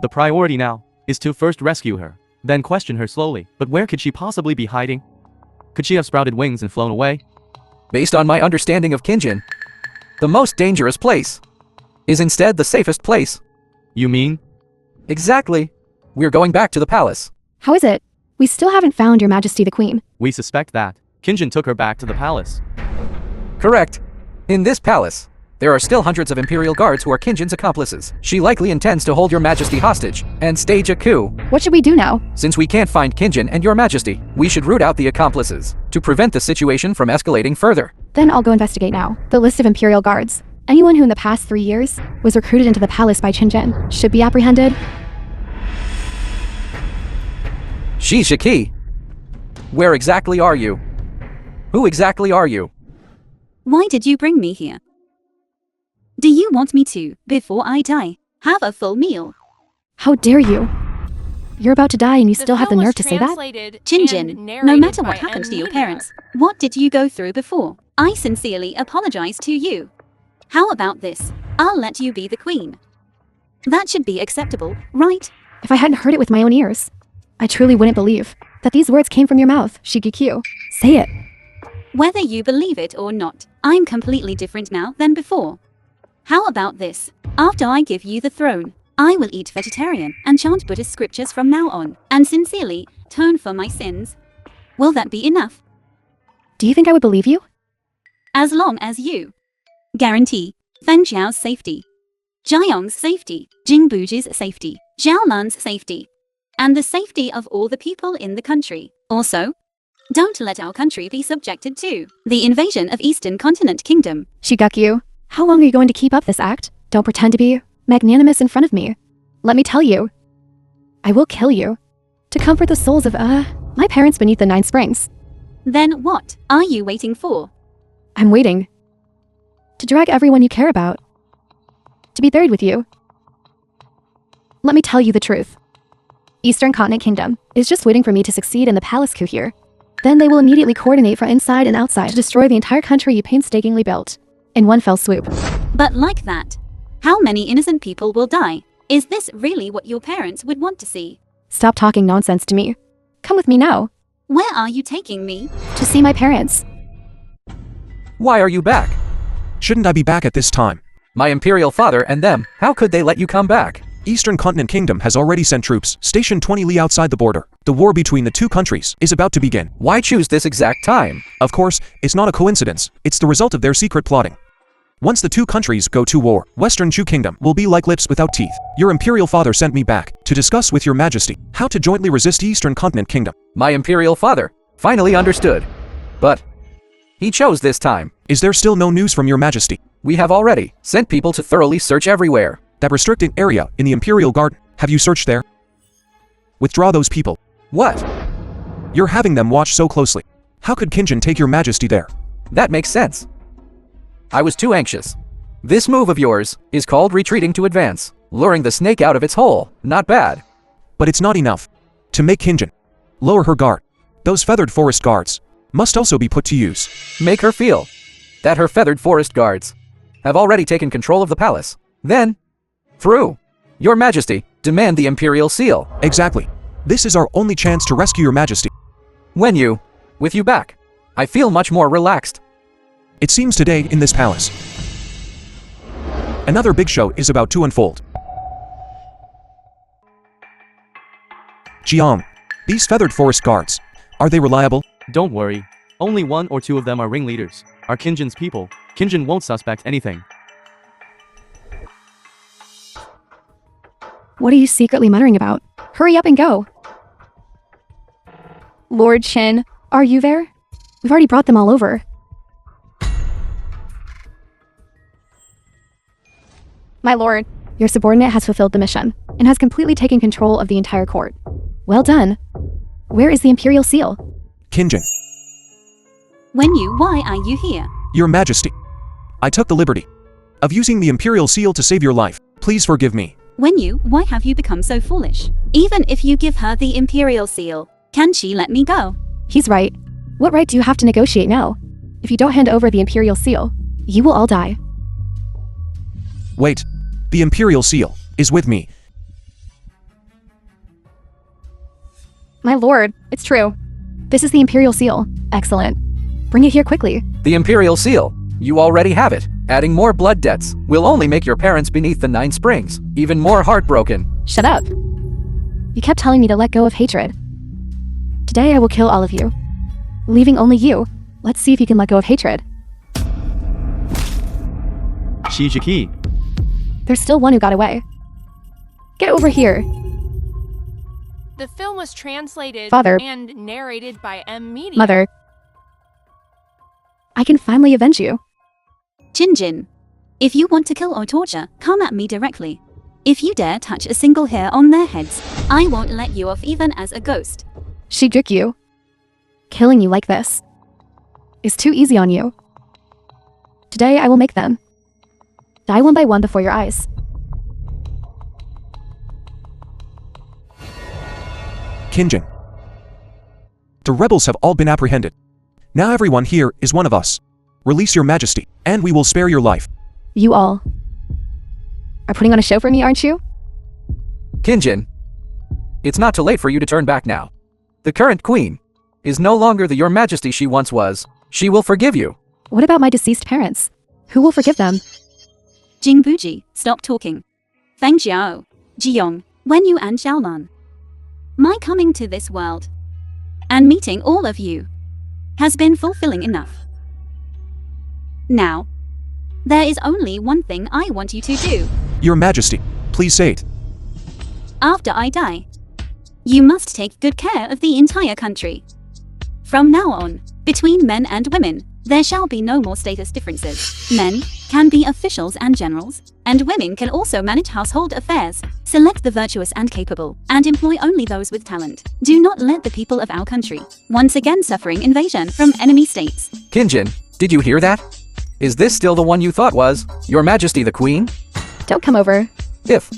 The priority now is to first rescue her, then question her slowly. But where could she possibly be hiding? Could she have sprouted wings and flown away? Based on my understanding of Kinjin, the most dangerous place is instead the safest place. You mean? Exactly. We're going back to the palace. How is it? We still haven't found your Majesty the Queen. We suspect that Kinjin took her back to the palace. Correct. In this palace, there are still hundreds of Imperial guards who are Kinjin's accomplices. She likely intends to hold your Majesty hostage and stage a coup. What should we do now? Since we can't find Kinjin and your Majesty, we should root out the accomplices to prevent the situation from escalating further. Then I'll go investigate now. The list of Imperial guards. Anyone who in the past 3 years was recruited into the palace by Qinjin should be apprehended. Shijiki, where exactly are you? Who exactly are you? Why did you bring me here? Do you want me to, before I die, have a full meal? How dare you? You're about to die and you still have the film was nerve to say that? translated and Jinjin, no narrated matter what by happened to your Amina. parents, what did you go through before? I sincerely apologize to you. How about this? I'll let you be the queen. That should be acceptable, right? If I hadn't heard it with my own ears, I truly wouldn't believe that these words came from your mouth, Shigikyu. Say it. Whether you believe it or not, I'm completely different now than before. How about this? After I give you the throne, I will eat vegetarian and chant Buddhist scriptures from now on, and sincerely turn from my sins. Will that be enough? Do you think I would believe you? As long as you guarantee Feng Xiao's safety, Jiayong's safety, Jingbuji's safety, Xiaolan's safety, and the safety of all the people in the country. Also, don't let our country be subjected to the invasion of Eastern Continent Kingdom. Shigakyu, how long are you going to keep up this act? Don't pretend to be magnanimous in front of me. Let me tell you, I will kill you to comfort the souls of, my parents beneath the 9 springs. Then what are you waiting for? I'm waiting to drag everyone you care about to be buried with you. Let me tell you the truth. Eastern Continent Kingdom is just waiting for me to succeed in the palace coup here. Then they will immediately coordinate from inside and outside to destroy the entire country you painstakingly built. In one fell swoop. But like that, how many innocent people will die? Is this really what your parents would want to see? Stop talking nonsense to me. Come with me now. Where are you taking me? To see my parents. Why are you back? Shouldn't I be back at this time? My imperial father and them, how could they let you come back? Eastern Continent Kingdom has already sent troops, stationed 20 li outside the border. The war between the two countries is about to begin. Why choose this exact time? Of course, it's not a coincidence. It's the result of their secret plotting. Once the two countries go to war, Western Chu Kingdom will be like lips without teeth. Your imperial father sent me back to discuss with your majesty how to jointly resist Eastern Continent Kingdom. My imperial father finally understood. But he chose this time. Is there still no news from your majesty? We have already sent people to thoroughly search everywhere. That restricted area in the Imperial Garden, have you searched there? Withdraw those people. What? You're having them watch so closely. How could Kinjin take your majesty there? That makes sense. I was too anxious. This move of yours is called retreating to advance, luring the snake out of its hole. Not bad. But it's not enough. To make Kinjin lower her guard, those feathered forest guards must also be put to use. Make her feel that her feathered forest guards have already taken control of the palace. Then, through your majesty, demand the imperial seal. Exactly. This is our only chance to rescue your majesty. With you back, I feel much more relaxed. It seems today in this palace, another big show is about to unfold. Jiang, these feathered forest guards, are they reliable? Don't worry. Only 1 or 2 of them are ringleaders. Are Kinjin's people. Kinjin won't suspect anything. What are you secretly muttering about? Hurry up and go. Lord Shin, are you there? We've already brought them all over. My lord, your subordinate has fulfilled the mission and has completely taken control of the entire court. Well done. Where is the imperial seal? Kinjin, Why are you here? your majesty, I took the liberty of using the imperial seal to save your life. Please forgive me. Why have you become so foolish? Even if you give her the imperial seal, can she let me go? He's right. What right do you have to negotiate now? If you don't hand over the imperial seal, you will all die. Wait, the imperial seal is with me. My lord, it's true. This is the imperial seal. Excellent. Bring it here quickly. The imperial seal. You already have it. Adding more blood debts will only make your parents beneath the 9 springs even more heartbroken. Shut up. You kept telling me to let go of hatred. Today I will kill all of you, leaving only you. Let's see if you can let go of hatred. Shijiki. There's still one who got away. Get over here. The film was translated Father. and narrated by M Media. Mother. I can finally avenge you. Jinjin. If you want to kill or torture, come at me directly. If you dare touch a single hair on their heads, I won't let you off even as a ghost. She took you. Killing you like this is too easy on you. Today I will make them die one by one before your eyes. Kinjin. The rebels have all been apprehended. Now everyone here is one of us. Release your majesty, and we will spare your life. You all are putting on a show for me, aren't you? Kinjin, it's not too late for you to turn back now. The current queen is no longer the your majesty she once was. She will forgive you. What about my deceased parents? Who will forgive them? Jingbuji, stop talking. Feng Jiao, Jiyong, Wenyu and Xiaolan. My coming to this world and meeting all of you has been fulfilling enough. Now, there is only one thing I want you to do. Your majesty, please say it. After I die, you must take good care of the entire country. From now on, between men and women, there shall be no more status differences. Men can be officials and generals, and women can also manage household affairs. Select the virtuous and capable, and employ only those with talent. Do not let the people of our country once again suffering invasion from enemy states. Kinjin, did you hear that? Is this still the one you thought was your majesty the queen? Don't come over. If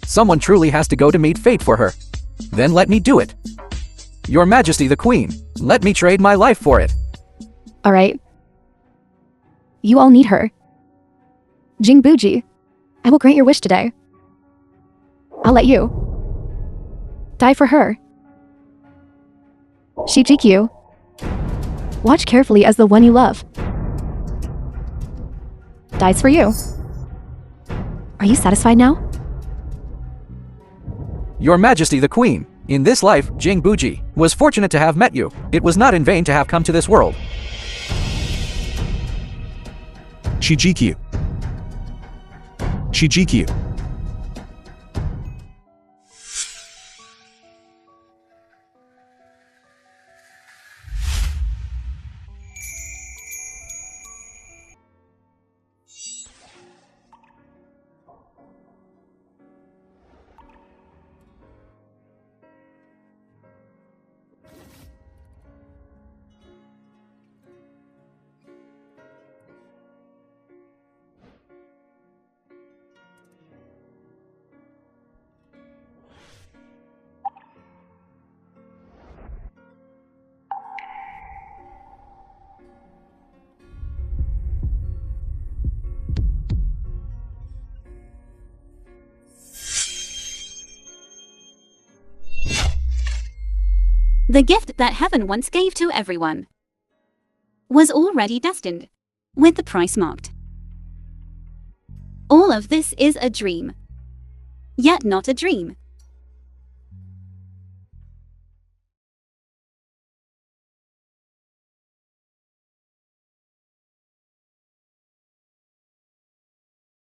Someone truly has to go to meet fate for her. Then let me do it. Your Majesty the Queen, let me trade my life for it. Alright. You all need her. Jingbuji, I will grant your wish today. I'll let you die for her. Shijikyu, watch carefully as the one you love dies for you. Are you satisfied now? Your Majesty the Queen, in this life, Jingbuji was fortunate to have met you. It was not in vain to have come to this world. Shijikyu. Shijikyu. The gift that heaven once gave to everyone was already destined, with the price marked. All of this is a dream, yet not a dream.